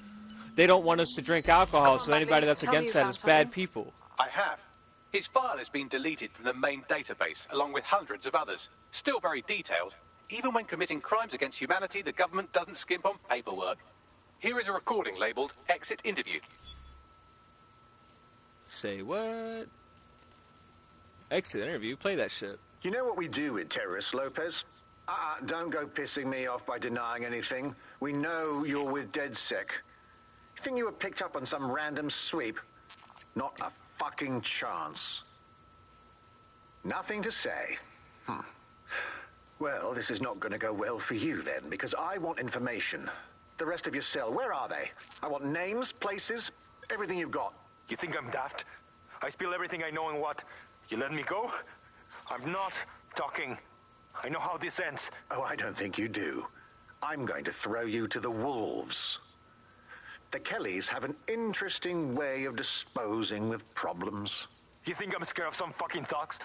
They don't want us to drink alcohol, so anybody that's against that is bad people. I have. His file has been deleted from the main database, along with hundreds of others. Still very detailed. Even when committing crimes against humanity, the government doesn't skimp on paperwork. Here is a recording labeled Exit Interview. Say what? Exit interview? Play that shit. You know what we do with terrorists, Lopez? Don't go pissing me off by denying anything. We know you're with DedSec. You think you were picked up on some random sweep? Not a fucking chance. Nothing to say. Well, this is not going to go well for you then, because I want information. The rest of your cell, where are they? I want names, places, everything you've got. You think I'm daft? I spill everything I know and what? You let me go? I'm not talking. I know how this ends. Oh, I don't think you do. I'm going to throw you to the wolves. The Kellys have an interesting way of disposing with problems. You think I'm scared of some fucking thugs?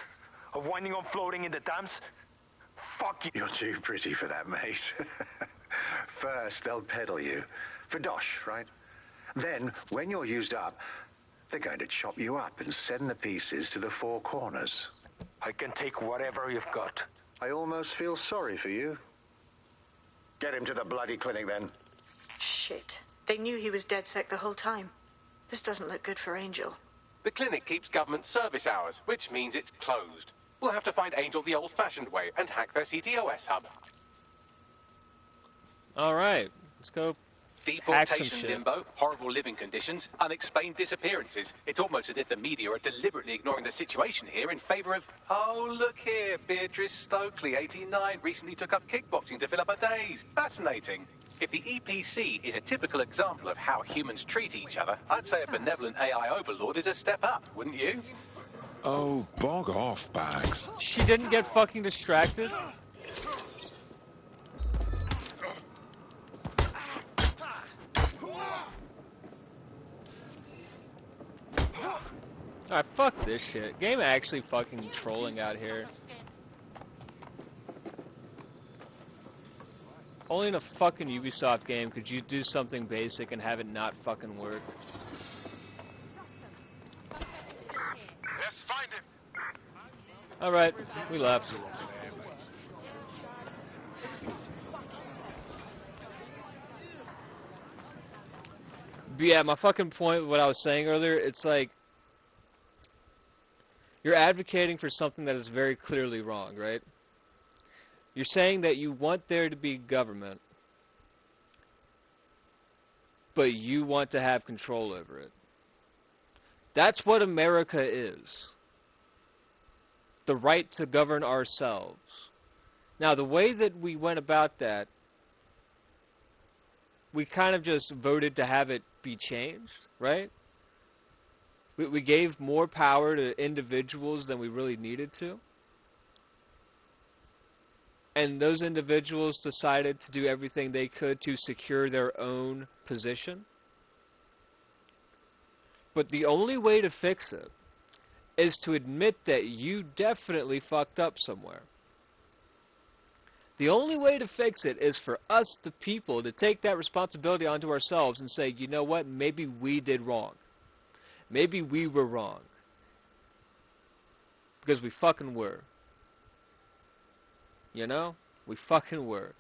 Of winding up floating in the dams? Fuck you. You're too pretty for that, mate. First, they'll peddle you. For dosh, right? Then, when you're used up, they're going to chop you up and send the pieces to the four corners. I can take whatever you've got. I almost feel sorry for you. Get him to the bloody clinic, then. Shit. They knew he was DedSec the whole time. This doesn't look good for Angel. The clinic keeps government service hours, which means it's closed. We'll have to find Angel the old-fashioned way and hack their CTOS hub. All right, let's go. Deportation limbo, horrible living conditions, unexplained disappearances. It's almost as if the media are deliberately ignoring the situation here in favour of... Oh, look here, Beatrice Stokely, 89, recently took up kickboxing to fill up her days. Fascinating. If the EPC is a typical example of how humans treat each other, I'd say a benevolent AI overlord is a step up, wouldn't you? Oh, bog off, Bags. She didn't get fucking distracted? Alright, fuck this shit. Game actually fucking trolling out here. Only in a fucking Ubisoft game could you do something basic and have it not fucking work. Let's find him. Alright, we left. But yeah, my fucking point, what I was saying earlier, it's like, you're advocating for something that is very clearly wrong, right? You're saying that you want there to be government, but you want to have control over it. That's what America is. The right to govern ourselves. Now, the way that we went about that, we kind of just voted to have it be changed, right? We gave more power to individuals than we really needed to. And those individuals decided to do everything they could to secure their own position. But the only way to fix it is to admit that you definitely fucked up somewhere. The only way to fix it is for us, the people, to take that responsibility onto ourselves and say, you know what, maybe we did wrong. Maybe we were wrong. Because we fucking were. You know? We fucking were.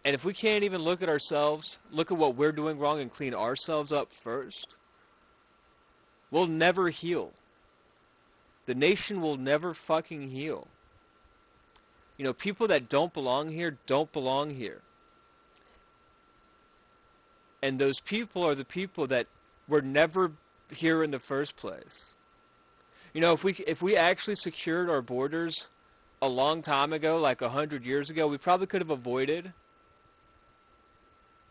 And if we can't even look at ourselves, look at what we're doing wrong and clean ourselves up first, we'll never heal. The nation will never fucking heal. You know, people that don't belong here don't belong here. And those people are the people that were never here in the first place. You know, if we actually secured our borders a long time ago, like 100 years ago, we probably could have avoided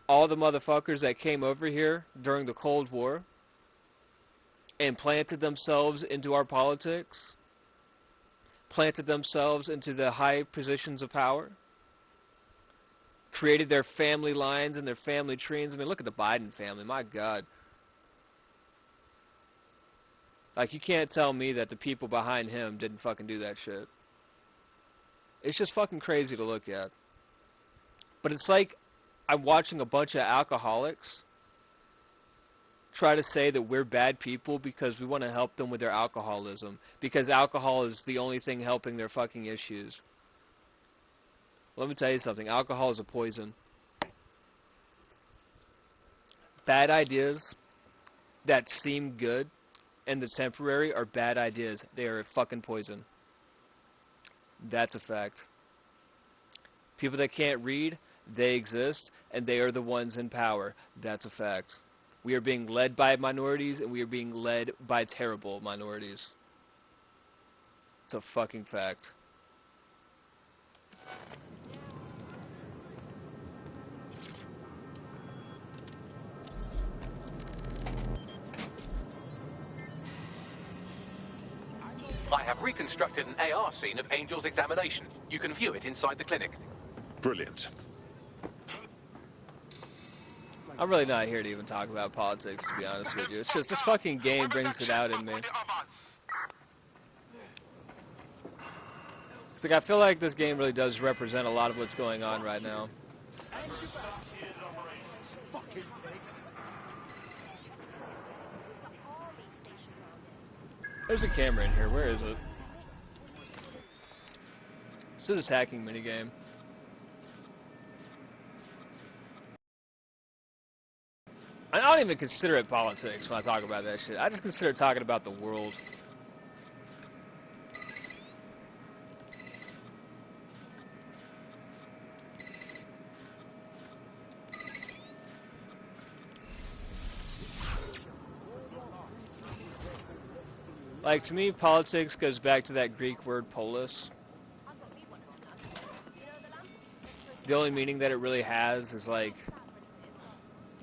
all the motherfuckers that came over here during the Cold War and planted themselves into our politics, planted themselves into the high positions of power, created their family lines and their family trees. I mean, look at the Biden family, my God. Like, you can't tell me that the people behind him didn't fucking do that shit. It's just fucking crazy to look at. But it's like I'm watching a bunch of alcoholics try to say that we're bad people because we want to help them with their alcoholism. Because alcohol is the only thing helping their fucking issues. Let me tell you something. Alcohol is a poison. Bad ideas that seem good and the temporary are bad ideas. They are a fucking poison. That's a fact. People that can't read, they exist, and they are the ones in power. That's a fact. We are being led by minorities, and we are being led by terrible minorities. It's a fucking fact. I have reconstructed an AR scene of Angel's examination. You can view it inside the clinic. Brilliant. I'm really not here to even talk about politics, to be honest with you. It's just this fucking game brings it out in me. It's like I feel like this game really does represent a lot of what's going on right now. There's a camera in here. Where is it? This is a hacking minigame. I don't even consider it politics when I talk about that shit. I just consider talking about the world. Like, to me, politics goes back to that Greek word polis. The only meaning that it really has is, like,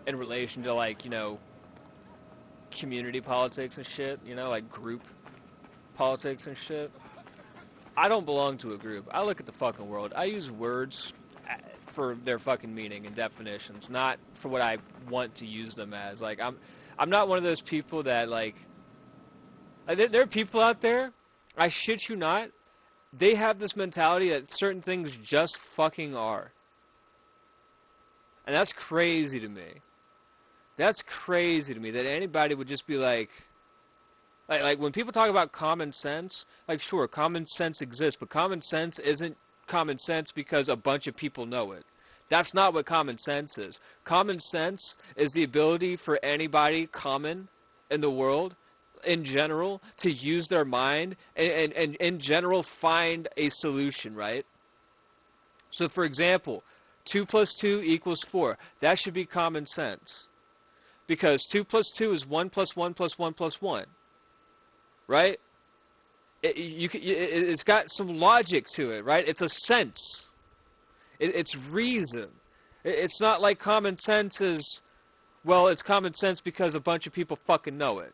in relation to, like, you know, community politics and shit, you know, like group politics and shit. I don't belong to a group. I look at the fucking world. I use words for their fucking meaning and definitions, not for what I want to use them as. Like, I'm not one of those people that, like there are people out there, I shit you not, they have this mentality that certain things just fucking are. And that's crazy to me. That's crazy to me that anybody would just be like when people talk about common sense, like, sure, common sense exists, but common sense isn't common sense because a bunch of people know it. That's not what common sense is. Common sense is the ability for anybody common in the world, in general, to use their mind and in general find a solution, right? So, for example, 2 plus 2 equals 4. That should be common sense. Because 2 plus 2 is 1 plus 1 plus 1 plus 1. Right? It's got some logic to it, right? It's a sense. It's reason. It's not like common sense is, well, it's common sense because a bunch of people fucking know it.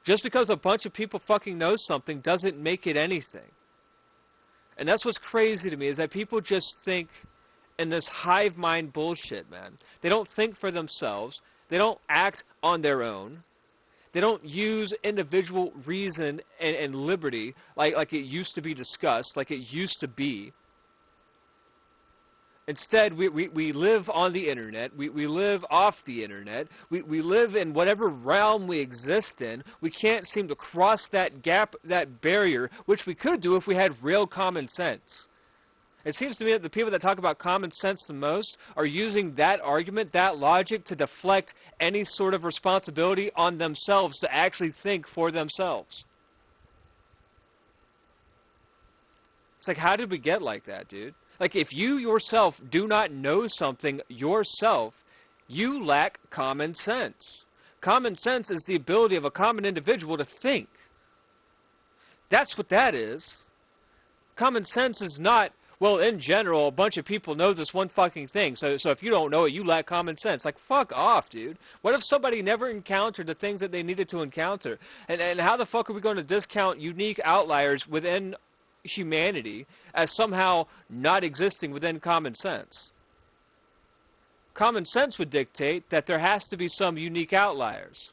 Just because a bunch of people fucking know something doesn't make it anything. And that's what's crazy to me, is that people just think in this hive mind bullshit, man. They don't think for themselves. They don't act on their own. They don't use individual reason and liberty like it used to be discussed, like it used to be. Instead, we live on the internet. We live off the internet. We live in whatever realm we exist in. We can't seem to cross that gap, that barrier, which we could do if we had real common sense. It seems to me that the people that talk about common sense the most are using that argument, that logic, to deflect any sort of responsibility on themselves to actually think for themselves. It's like, how did we get like that, dude? Like, if you yourself do not know something yourself, you lack common sense. Common sense is the ability of a common individual to think. That's what that is. Common sense is not, well, in general, a bunch of people know this one fucking thing, so if you don't know it, you lack common sense. Like, fuck off, dude. What if somebody never encountered the things that they needed to encounter? And how the fuck are we going to discount unique outliers within humanity as somehow not existing within common sense? Common sense would dictate that there has to be some unique outliers.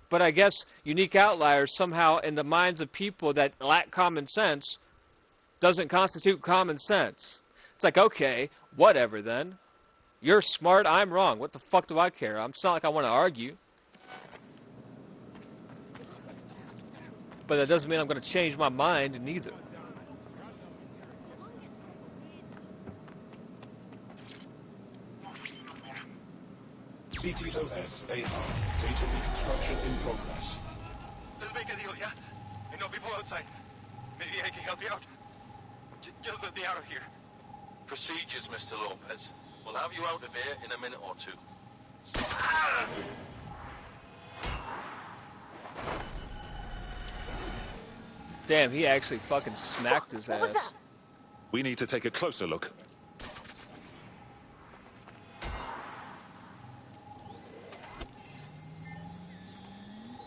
But I guess unique outliers somehow in the minds of people that lack common sense doesn't constitute common sense. It's like, okay, whatever then. You're smart, I'm wrong. What the fuck do I care? It's not like I want to argue. But that doesn't mean I'm going to change my mind neither. CTOS AR. Data reconstruction in progress. Let's make a deal, yeah? And no people outside. Maybe I can help you out. Just let me out of here. Procedures, Mr. Lopez. We'll have you out of here in a minute or two. Damn, he actually fucking smacked his ass. What was that? We need to take a closer look.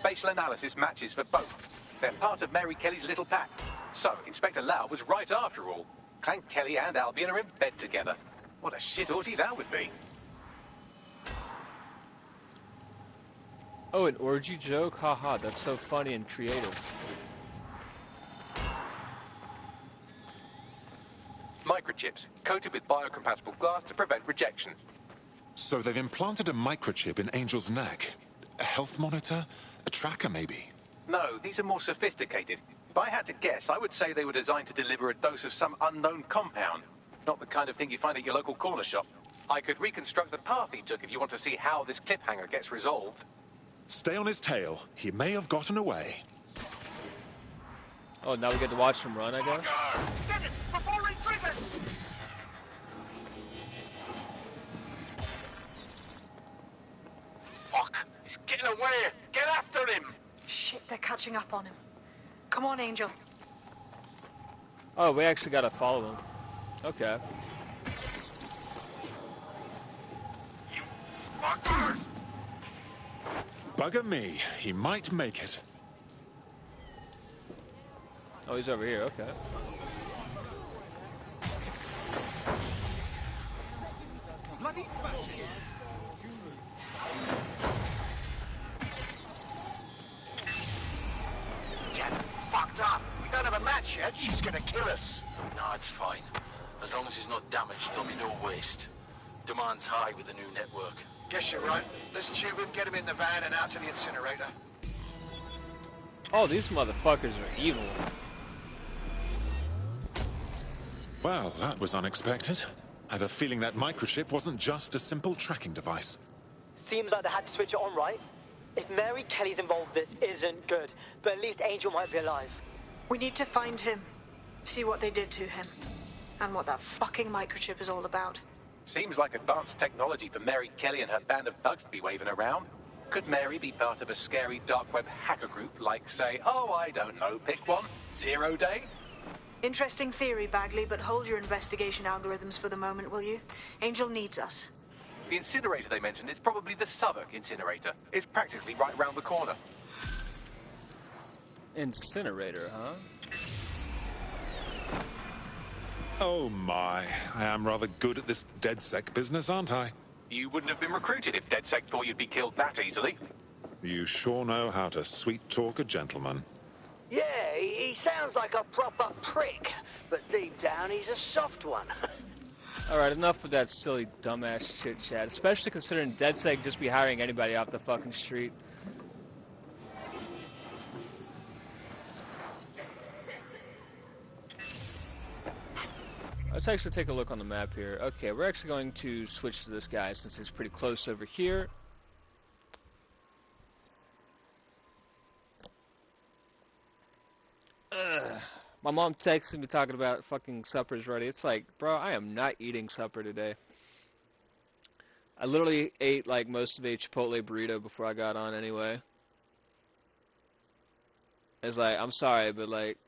Facial analysis matches for both. They're part of Mary Kelly's little pact. So, Inspector Lau was right after all. Clank Kelly and Albion are in bed together. What a shit orgy that would be. Oh, an orgy joke? Haha, that's so funny and creative. Microchips, coated with biocompatible glass to prevent rejection. So they've implanted a microchip in Angel's neck. A health monitor? A tracker, maybe? No, these are more sophisticated. If I had to guess, I would say they were designed to deliver a dose of some unknown compound. Not the kind of thing you find at your local corner shop. I could reconstruct the path he took if you want to see how this cliffhanger gets resolved. Stay on his tail. He may have gotten away. Oh, now we get to watch him run, I guess? Get it before he triggers! Fuck! He's getting away! Get after him! Shit, they're catching up on him. Come on, Angel. Oh, we actually gotta follow him. Okay. Fuckers! Bugger me. He might make it. Oh, he's over here, okay. Bloody Get fucked up. We don't have a match yet. She's gonna kill us. No, it's fine. As long as he's not damaged, there'll be no waste. Demand's high with the new network. Guess you're right. Let's tube him, get him in the van and out to the incinerator. Oh, these motherfuckers are evil. Well, that was unexpected. I have a feeling that microchip wasn't just a simple tracking device. Seems like they had to switch it on, right? If Mary Kelly's involved, this isn't good. But at least Angel might be alive. We need to find him. See what they did to him. And what that fucking microchip is all about. Seems like advanced technology for Mary Kelly and her band of thugs to be waving around. Could Mary be part of a scary dark web hacker group like, say, oh, I don't know, pick one, 0 Day? Interesting theory, Bagley, but hold your investigation algorithms for the moment, will you? Angel needs us. The incinerator they mentioned is probably the Southwark incinerator. It's practically right round the corner. Incinerator, huh? Oh my, I am rather good at this DedSec business, aren't I? You wouldn't have been recruited if DedSec thought you'd be killed that easily. You sure know how to sweet-talk a gentleman. Yeah, he sounds like a proper prick, but deep down he's a soft one. Alright, enough of that silly dumbass chit-chat, especially considering DedSec just be hiring anybody off the fucking street. Let's actually take a look on the map here. Okay, we're actually going to switch to this guy since he's pretty close over here. My mom texted me talking about fucking supper's ready. It's like, bro, I am not eating supper today. I literally ate like most of a Chipotle burrito before I got on anyway. It's like, I'm sorry, but like,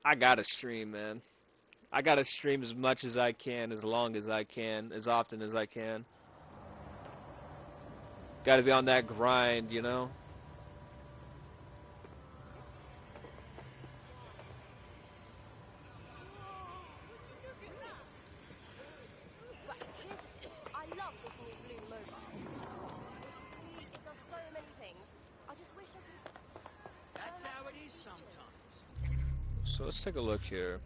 I gotta stream, man. I gotta stream as much as I can, as long as I can, as often as I can. Gotta be on that grind, you know? I love this new blue mobile. It's sweet, it does so many things. I just wish I could... That's how it is sometimes. So let's take a look here.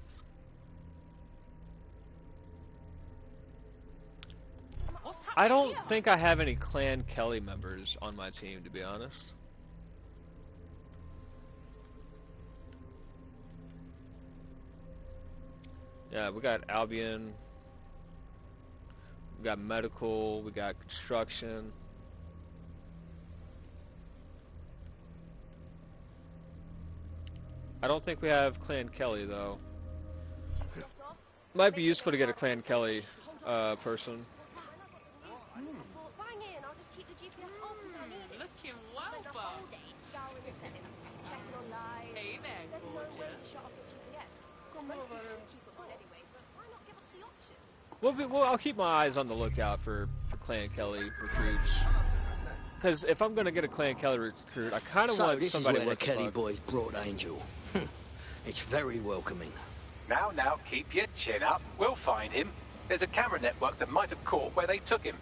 I don't think I have any Clan Kelly members on my team, to be honest. Yeah, we got Albion, we got medical, we got construction. I don't think we have Clan Kelly, though. Might be useful to get a Clan Kelly person. Looking well, Hey there, gorgeous. Come over. I'll keep my eyes on the lookout for Clan Kelly recruits. Because if I'm going to get a Clan Kelly recruit, I kind of want somebody where with the Kelly boys brought Angel. It's very welcoming. Now, keep your chin up. We'll find him. There's a camera network that might have caught where they took him.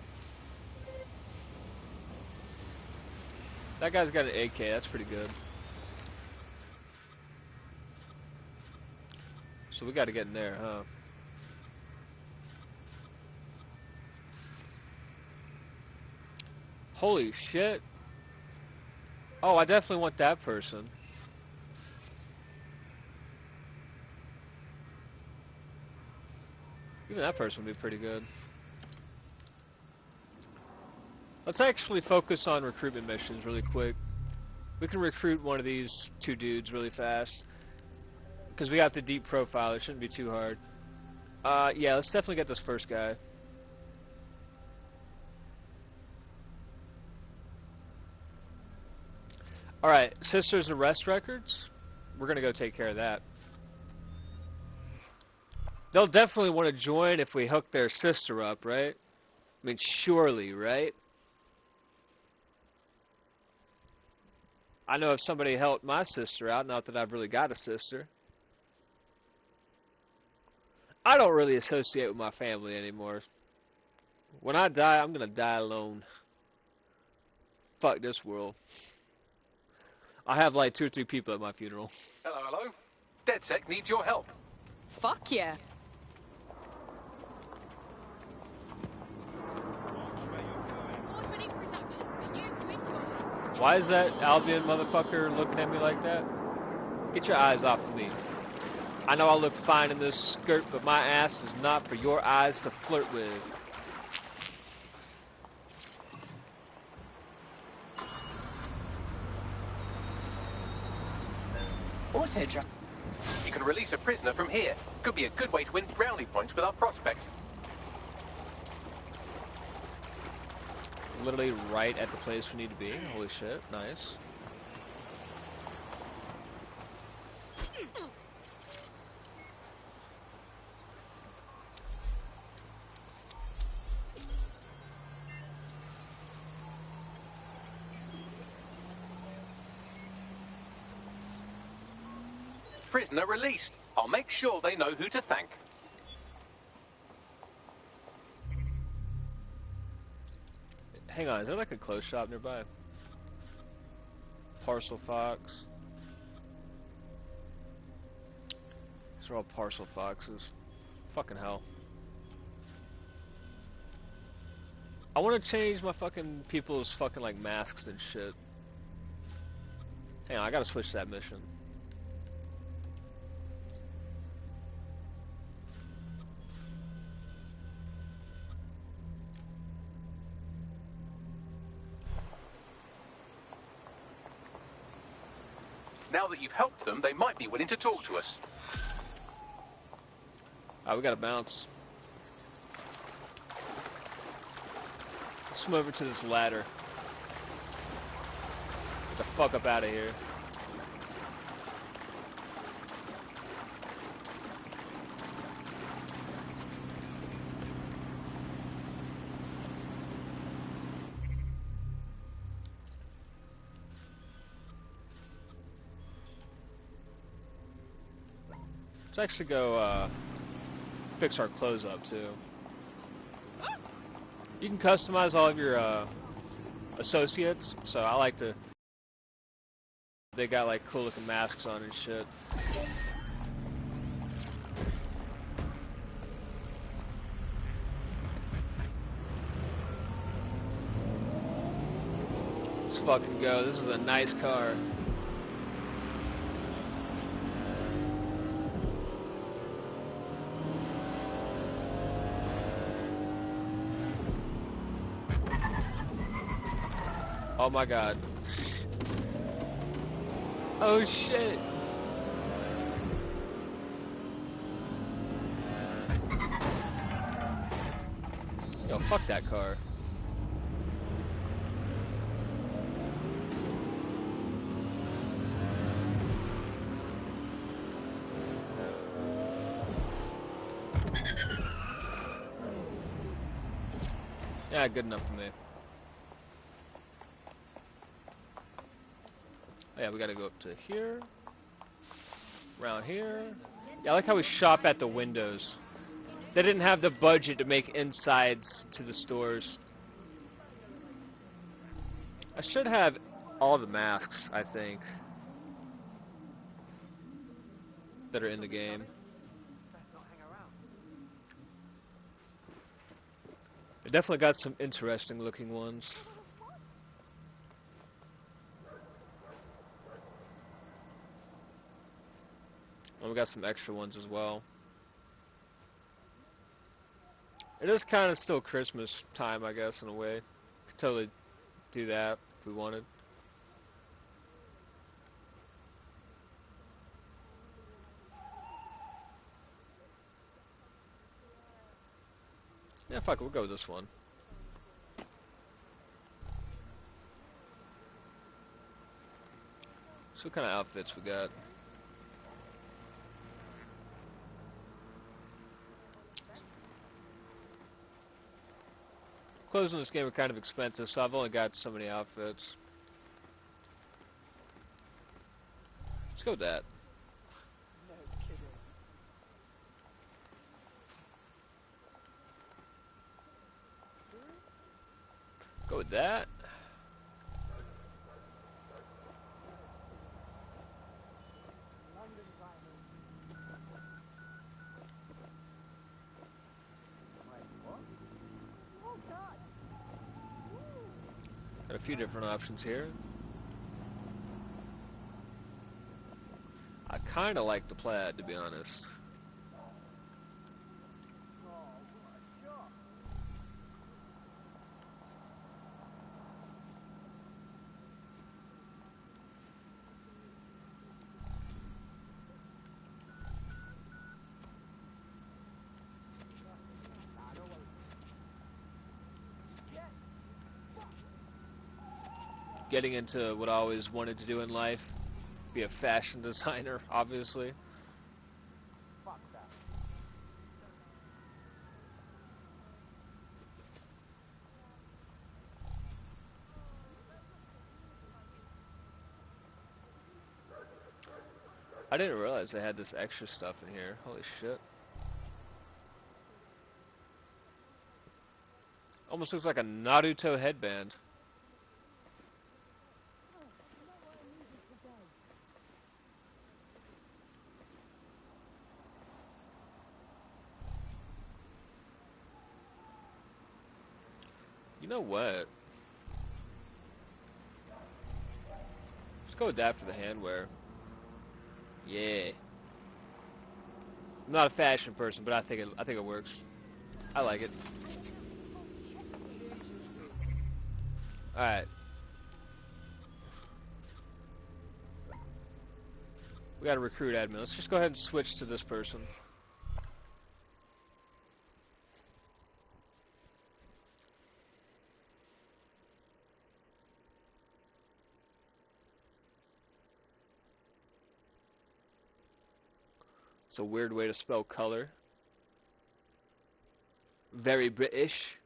That guy's got an AK, that's pretty good. So we got to get in there, huh? Holy shit. Oh, I definitely want that person. Even that person would be pretty good. Let's actually focus on recruitment missions really quick. We can recruit one of these two dudes really fast. Because we got the deep profile, it shouldn't be too hard. Yeah, let's definitely get this first guy. Alright, Sister's arrest records. We're gonna go take care of that. They'll definitely want to join if we hook their sister up, right? I mean, surely, right? I know if somebody helped my sister out, not that I've really got a sister. I don't really associate with my family anymore. When I die, I'm gonna die alone. Fuck this world. I have like 2 or 3 people at my funeral. Hello. DedSec needs your help. Fuck yeah. Why is that Albion motherfucker looking at me like that? Get your eyes off of me. I know I look fine in this skirt, but my ass is not for your eyes to flirt with. Auto-drop. You can release a prisoner from here. Could be a good way to win brownie points with our prospect. literally right at the place we need to be. Holy shit, nice. Prisoner released. I'll make sure they know who to thank. Hang on, is there like a clothes shop nearby? Parcel Fox. These are all Parcel Foxes. Fucking hell. I want to change my fucking people's fucking like masks and shit. Hang on, I gotta switch that mission. Now that you've helped them, they might be willing to talk to us. Alright, we gotta bounce. Let's swim over to this ladder. Get the fuck up out of here. Let's actually go fix our clothes up too. You can customize all of your associates, so I like to. They got like cool looking masks on and shit. Let's fucking go. This is a nice car. Oh my god. Oh shit. Yo, fuck that car. Yeah, good enough for me. Oh yeah, we gotta go up to here. Around here. Yeah, I like how we shop at the windows. They didn't have the budget to make insides to the stores. I should have all the masks, I think, that are in the game. They definitely got some interesting looking ones. And we got some extra ones as well. It is kind of still Christmas time, I guess, in a way. Could totally do that if we wanted. Yeah, fuck it, we'll go with this one. So what kind of outfits we got? Clothes in this game are kind of expensive, so I've only got so many outfits. Let's go with that. Go with that. Got a few different options here. I kind of like the plaid, to be honest. getting into what I always wanted to do in life, be a fashion designer, obviously. I didn't realize they had this extra stuff in here. Holy shit. Almost looks like a Naruto headband. You know what? Let's go with that for the handwear. Yeah. I'm not a fashion person, but I think it works. I like it. Alright. We got to recruit admin. Let's just go ahead and switch to this person. It's a weird way to spell color. Very British.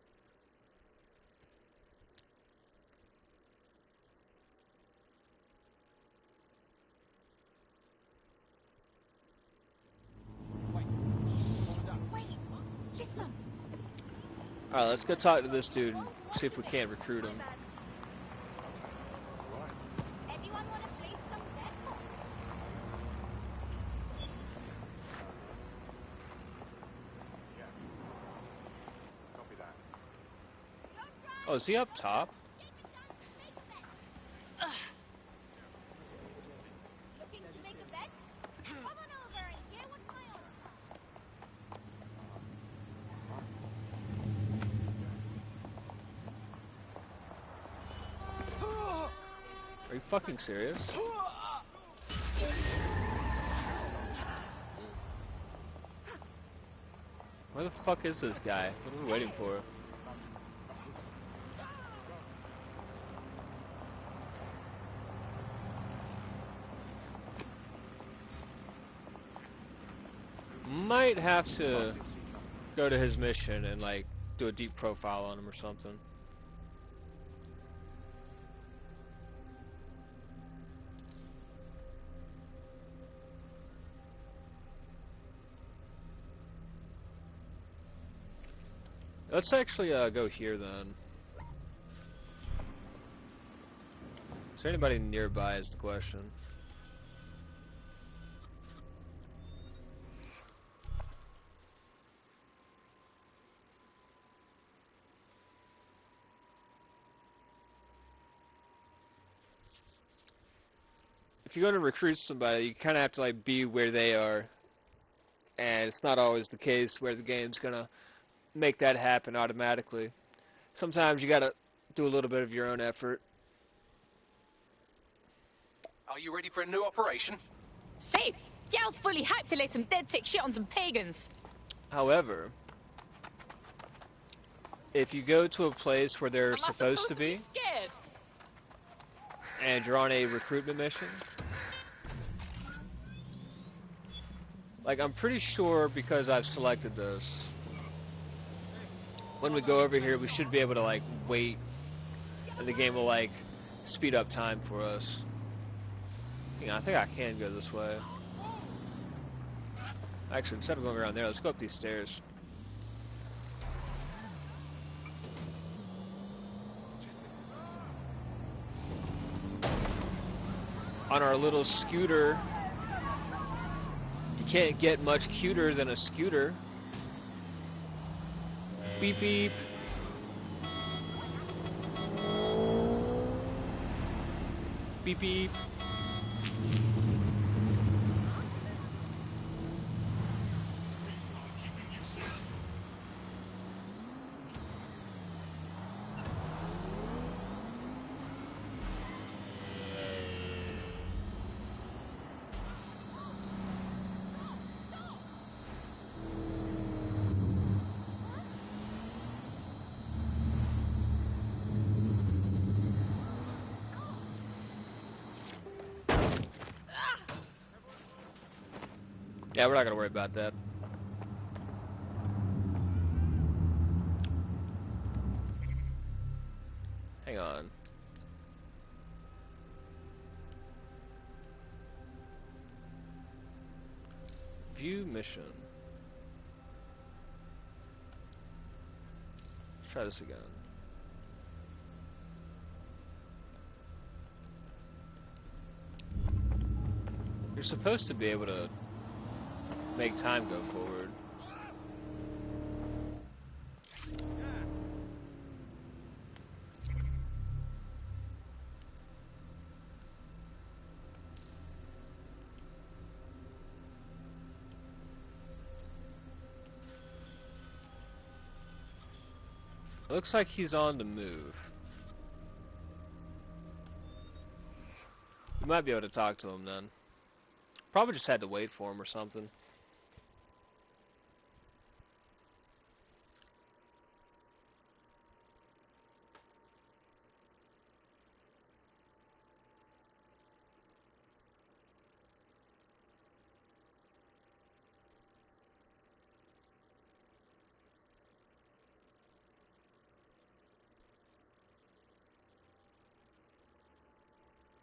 Listen. Alright, let's go talk to this dude and see if we can't recruit him. Everyone want to play some bets? Copy that. Oh, is he up top? Looking to make a bet? Come on over and hear what my Are you fucking serious? Where the fuck is this guy? What are we waiting for? Might have to go to his mission and like do a deep profile on him or something. Let's actually go here then. Is there anybody nearby is the question. If you're going to recruit somebody, you kind of have to like be where they are. And it's not always the case where the game's going to make that happen automatically. Sometimes you gotta do a little bit of your own effort. Are you ready for a new operation? Safe. Gal's fully hyped to lay some dead sick shit on some pagans. However, if you go to a place where they're Am I supposed to be, scared? and you're on a recruitment mission, like I'm pretty sure because I've selected this, when we go over here, we should be able to like wait, and the game will like speed up time for us. Yeah, I think I can go this way. Actually, instead of going around there, let's go up these stairs. On our little scooter. You can't get much cuter than a scooter. Beep beep. Beep beep. Yeah, we're not gonna worry about that. Hang on. View mission. Let's try this again. You're supposed to be able to make time go forward. Looks like he's on the move. We might be able to talk to him then. Probably just had to wait for him or something.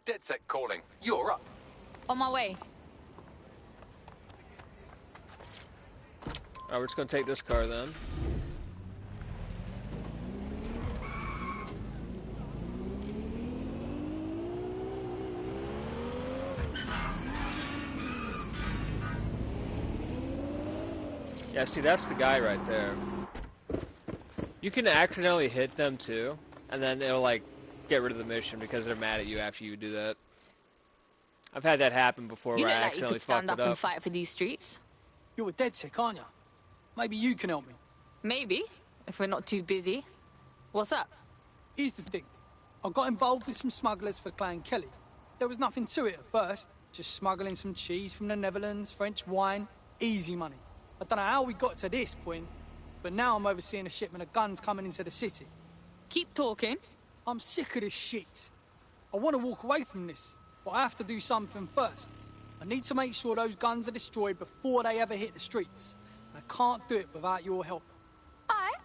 DedSec calling. You're up. On my way. Alright, we're just gonna take this car then. Yeah, see, that's the guy right there. You can accidentally hit them too, and then it'll like get rid of the mission because they're mad at you after you do that. I've had that happen before You where look I like you accidentally could stand fucked up it and up. fight for these streets. You're a DedSec, aren't you? Maybe you can help me. Maybe, if we're not too busy. What's up? Here's the thing. I got involved with some smugglers for Clan Kelly. There was nothing to it at first. Just smuggling some cheese from the Netherlands, French wine, easy money. I don't know how we got to this point, but now I'm overseeing a shipment of guns coming into the city. Keep talking. I'm sick of this shit. I want to walk away from this, but I have to do something first. I need to make sure those guns are destroyed before they ever hit the streets. And I can't do it without your help. Alright.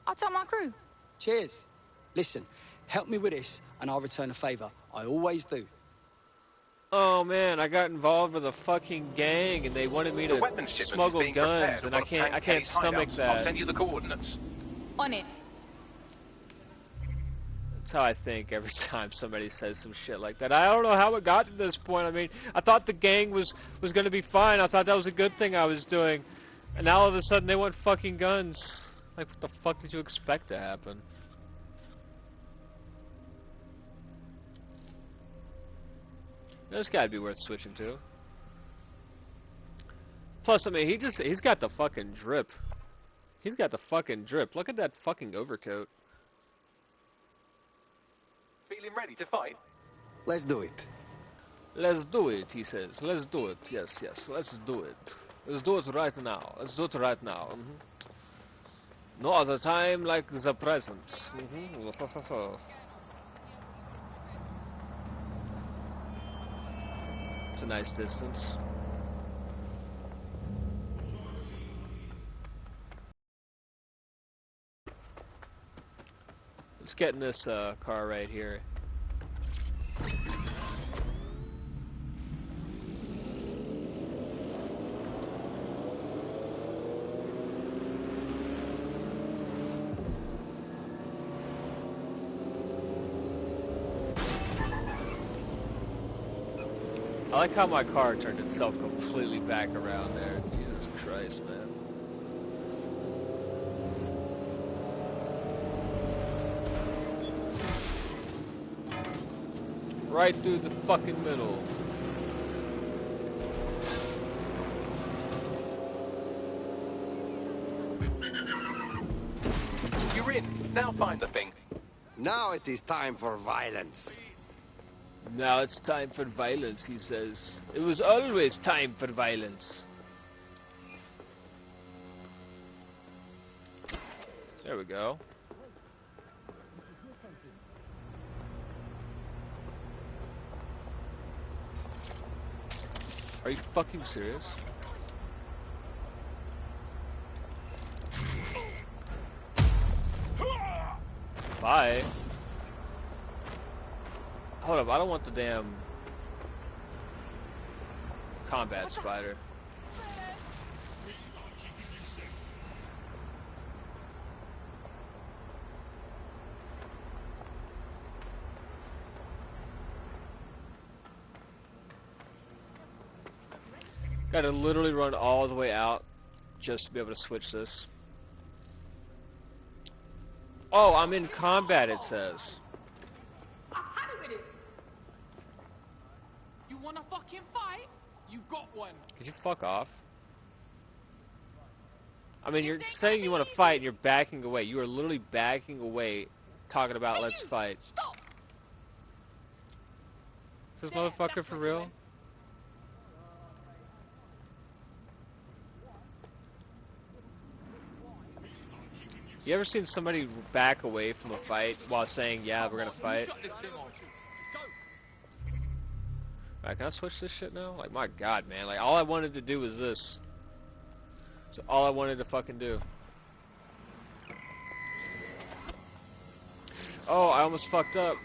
I'll tell my crew. Cheers. Listen, help me with this, and I'll return a favour. I always do. Oh man, I got involved with a fucking gang and they wanted me The to weapons shipment is smuggle being guns prepared and at I one of Clan can't Kelly's stomach hideouts. that. I'll send you the coordinates. On it. That's how I think every time somebody says some shit like that. I don't know how it got to this point. I mean, I thought the gang was going to be fine. I thought that was a good thing I was doing. And now all of a sudden they want fucking guns. Like, what the fuck did you expect to happen? This guy'd be worth switching to. Plus, I mean, he's got the fucking drip. He's got the fucking drip. Look at that fucking overcoat. Feeling ready to fight? Let's do it. Let's do it, he says. Let's do it. Yes, yes, let's do it. Let's do it right now. Let's do it right now. No other time like the present. It's a nice distance. Let's get in this car right here. I like how my car turned itself completely back around there. Jesus Christ, man. Right through the fucking middle. You're in. Now find the thing. Now it is time for violence. Now it's time for violence, he says. It was always time for violence. There we go. Are you fucking serious? fight. Hold up, I don't want the damn combat spider. Gotta literally run all the way out just to be able to switch this. Oh, I'm in combat, it says. I'm happy with this. You wanna fucking fight? You got one. Could you fuck off? I mean, you're saying you want to fight and you're backing away. You are literally backing away, talking about let's fight. Stop. Is this motherfucker for real? You ever seen somebody back away from a fight while saying, yeah, we're gonna fight? Alright, can I switch this shit now? Like, my god, man. Like, all I wanted to do was this. That's all I wanted to fucking do. Oh, I almost fucked up.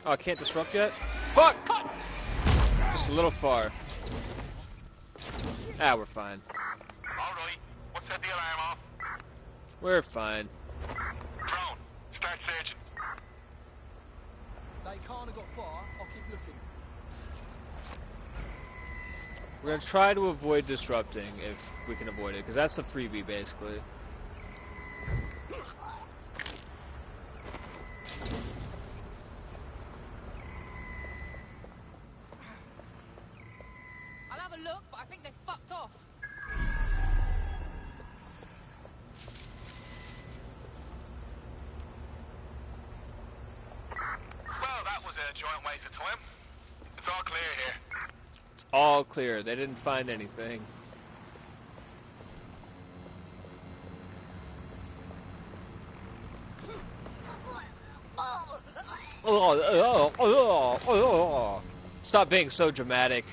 Oh, I can't disrupt yet? Fuck! Just a little far. Ah, we're fine. Alright, what's that the alarm off? We're fine. Drone, start searching. They can't have got far. I'll keep looking. We're gonna try to avoid disrupting if we can avoid it, because that's the freebie, basically. I'll have a look, but I think they fucked off. Well, that was a giant waste of time. It's all clear here. It's all clear. They didn't find anything. Stop being so dramatic.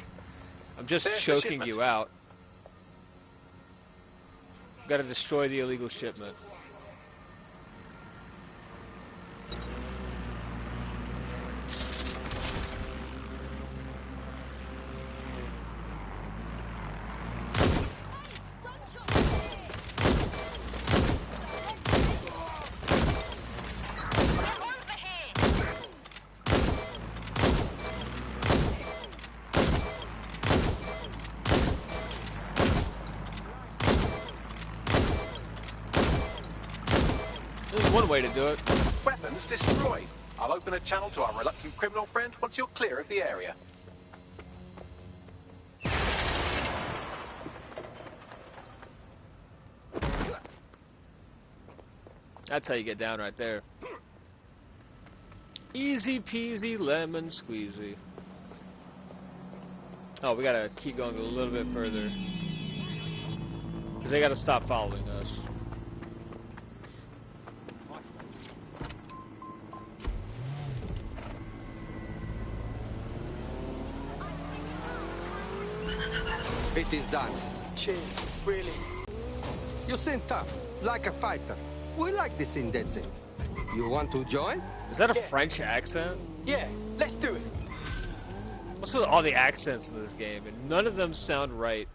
I'm just There's the choking shipment. you out. Gotta destroy the illegal shipment. There's one way to do it. Weapons destroyed. I'll open a channel to our reluctant criminal friend once you're clear of the area. That's how you get down right there. Easy peasy lemon squeezy. Oh, we gotta keep going a little bit further. Because they gotta stop following us. It is done. Cheers, really. You seem tough, like a fighter. We like this in DedSec. You want to join? Is that a French accent? Yeah, let's do it. What's with all the accents in this game? And none of them sound right.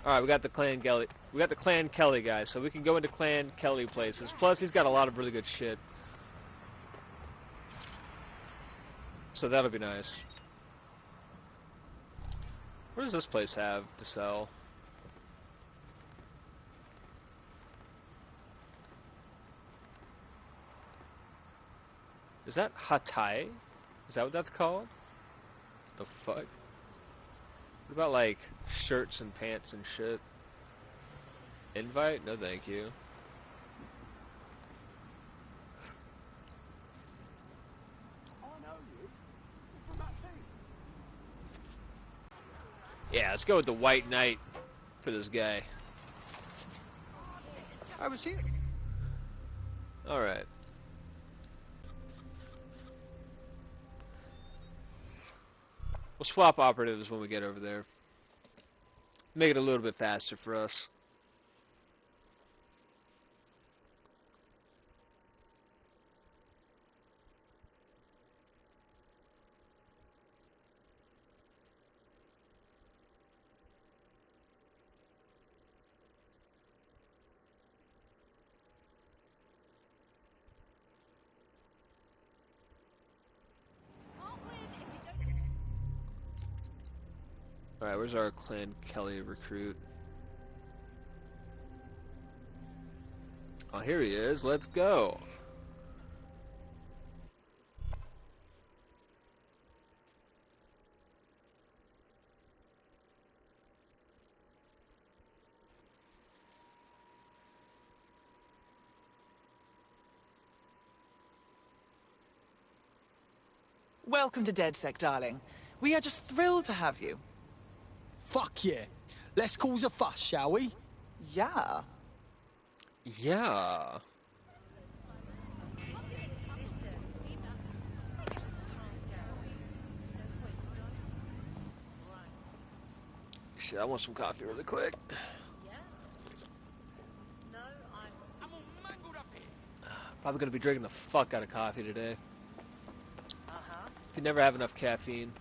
Alright, we got the Clan Kelly. We got the Clan Kelly guy, so we can go into Clan Kelly places. Plus, he's got a lot of really good shit. So that'll be nice. What does this place have to sell? Is that Hatai? Is that what that's called? The fuck? What about like shirts and pants and shit? Invite? No thank you. Yeah, let's go with the White Knight for this guy. I was here. Alright. We'll swap operatives when we get over there. Make it a little bit faster for us. Alright, where's our Clan Kelly recruit? Oh, here he is. Let's go. Welcome to DedSec, darling. We are just thrilled to have you. Fuck yeah. Let's cause a fuss, shall we? Yeah. Yeah. Shit, I want some coffee really quick. Probably gonna be drinking the fuck out of coffee today. Could never have enough caffeine.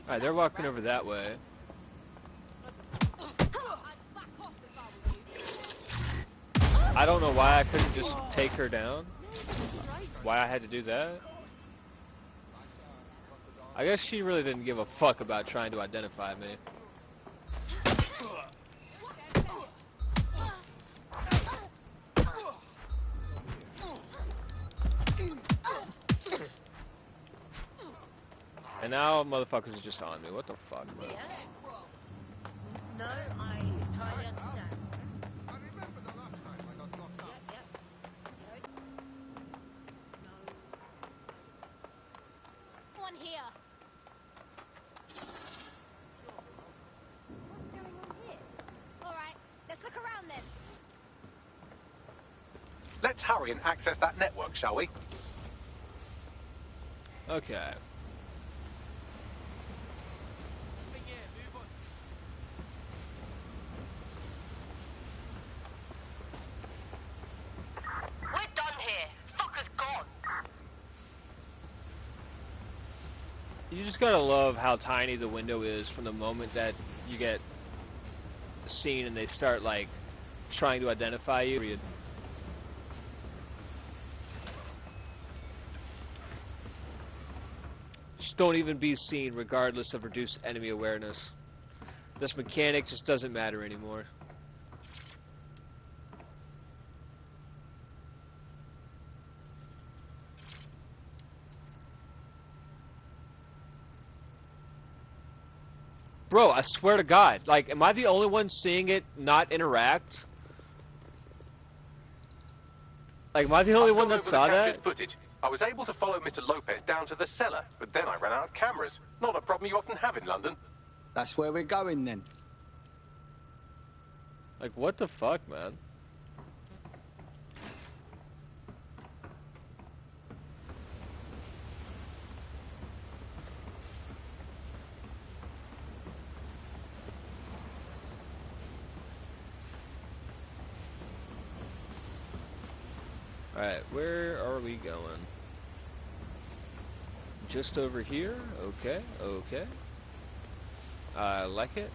Alright, they're walking over that way. I don't know why I couldn't just take her down. Why I had to do that. I guess she really didn't give a fuck about trying to identify me. And now motherfuckers are just on me. What the fuck, bro? No, I entirely understand. One here. What's going on here? All right, let's look around then. Let's hurry and access that network, shall we? Okay. We're done here. Fucker's gone. You just gotta love how tiny the window is from the moment that you get seen and they start, like, trying to identify you. Just don't even be seen regardless of reduced enemy awareness. This mechanic just doesn't matter anymore. Bro, I swear to God, like, am I the only one seeing it not interact? Like, am I the only one that saw that? Footage. I was able to follow Mr. Lopez down to the cellar, but then I ran out of cameras. Not a problem you often have in London. That's where we're going then. Like, what the fuck, man? Alright, where are we going? Just over here? Okay, okay. I like it.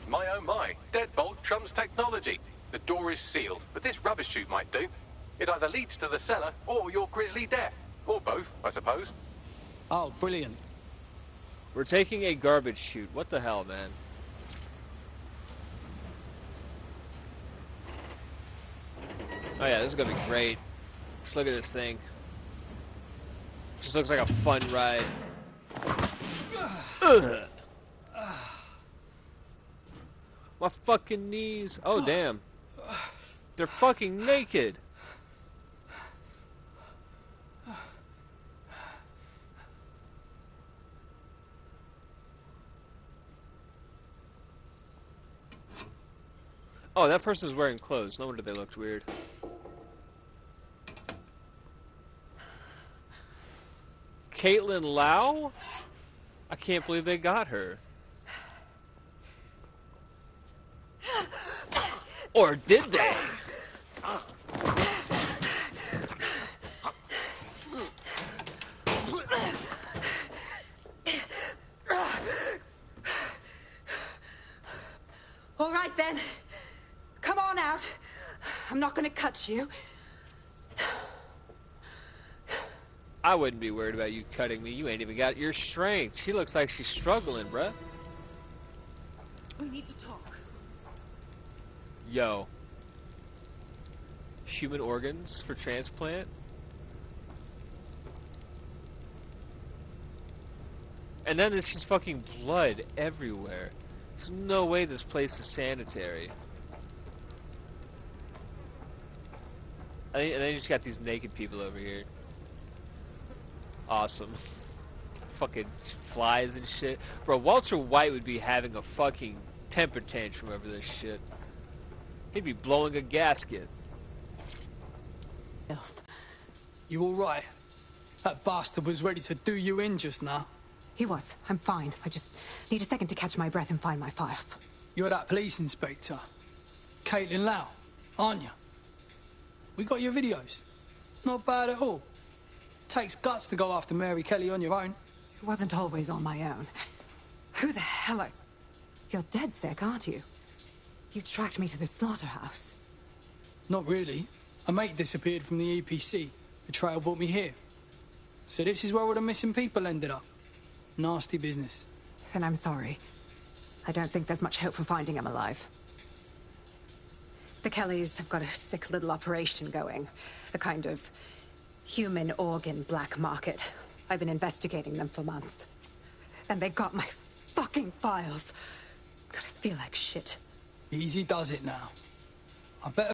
My oh my, deadbolt trumps technology. The door is sealed, but this rubbish chute might do. It either leads to the cellar or your grisly death. Or both, I suppose. Oh, brilliant. We're taking a garbage chute. What the hell, man? Oh yeah, this is gonna be great. Just look at this thing. Just looks like a fun ride. Ugh. My fucking knees. Oh damn. They're fucking naked. Oh, that person's wearing clothes. No wonder they looked weird. Caitlin Lau? I can't believe they got her. Or did they? All right, then. Come on out. I'm not gonna cut you. I wouldn't be worried about you cutting me. You ain't even got your strength. She looks like she's struggling, bruh. We need to talk. Yo. Human organs for transplant? And then there's just fucking blood everywhere. There's no way this place is sanitary. And then you just got these naked people over here. Awesome. Fucking flies and shit. Bro, Walter White would be having a fucking temper tantrum over this shit. He'd be blowing a gasket. You alright? That bastard was ready to do you in just now. He was. I'm fine. I just need a second to catch my breath and find my files. You're that police inspector, Caitlin Lau, aren't you? We got your videos. Not bad at all. Takes guts to go after Mary Kelly on your own. It wasn't always on my own. Who the hell are... You're dead sick, aren't you? You tracked me to the slaughterhouse. Not really. A mate disappeared from the EPC. The trail brought me here. So this is where all the missing people ended up. Nasty business. Then I'm sorry. I don't think there's much hope for finding him alive. The Kellys have got a sick little operation going. A kind of human organ black market. I've been investigating them for months. And they got my fucking files. God, I feel like shit. Easy does it now. I better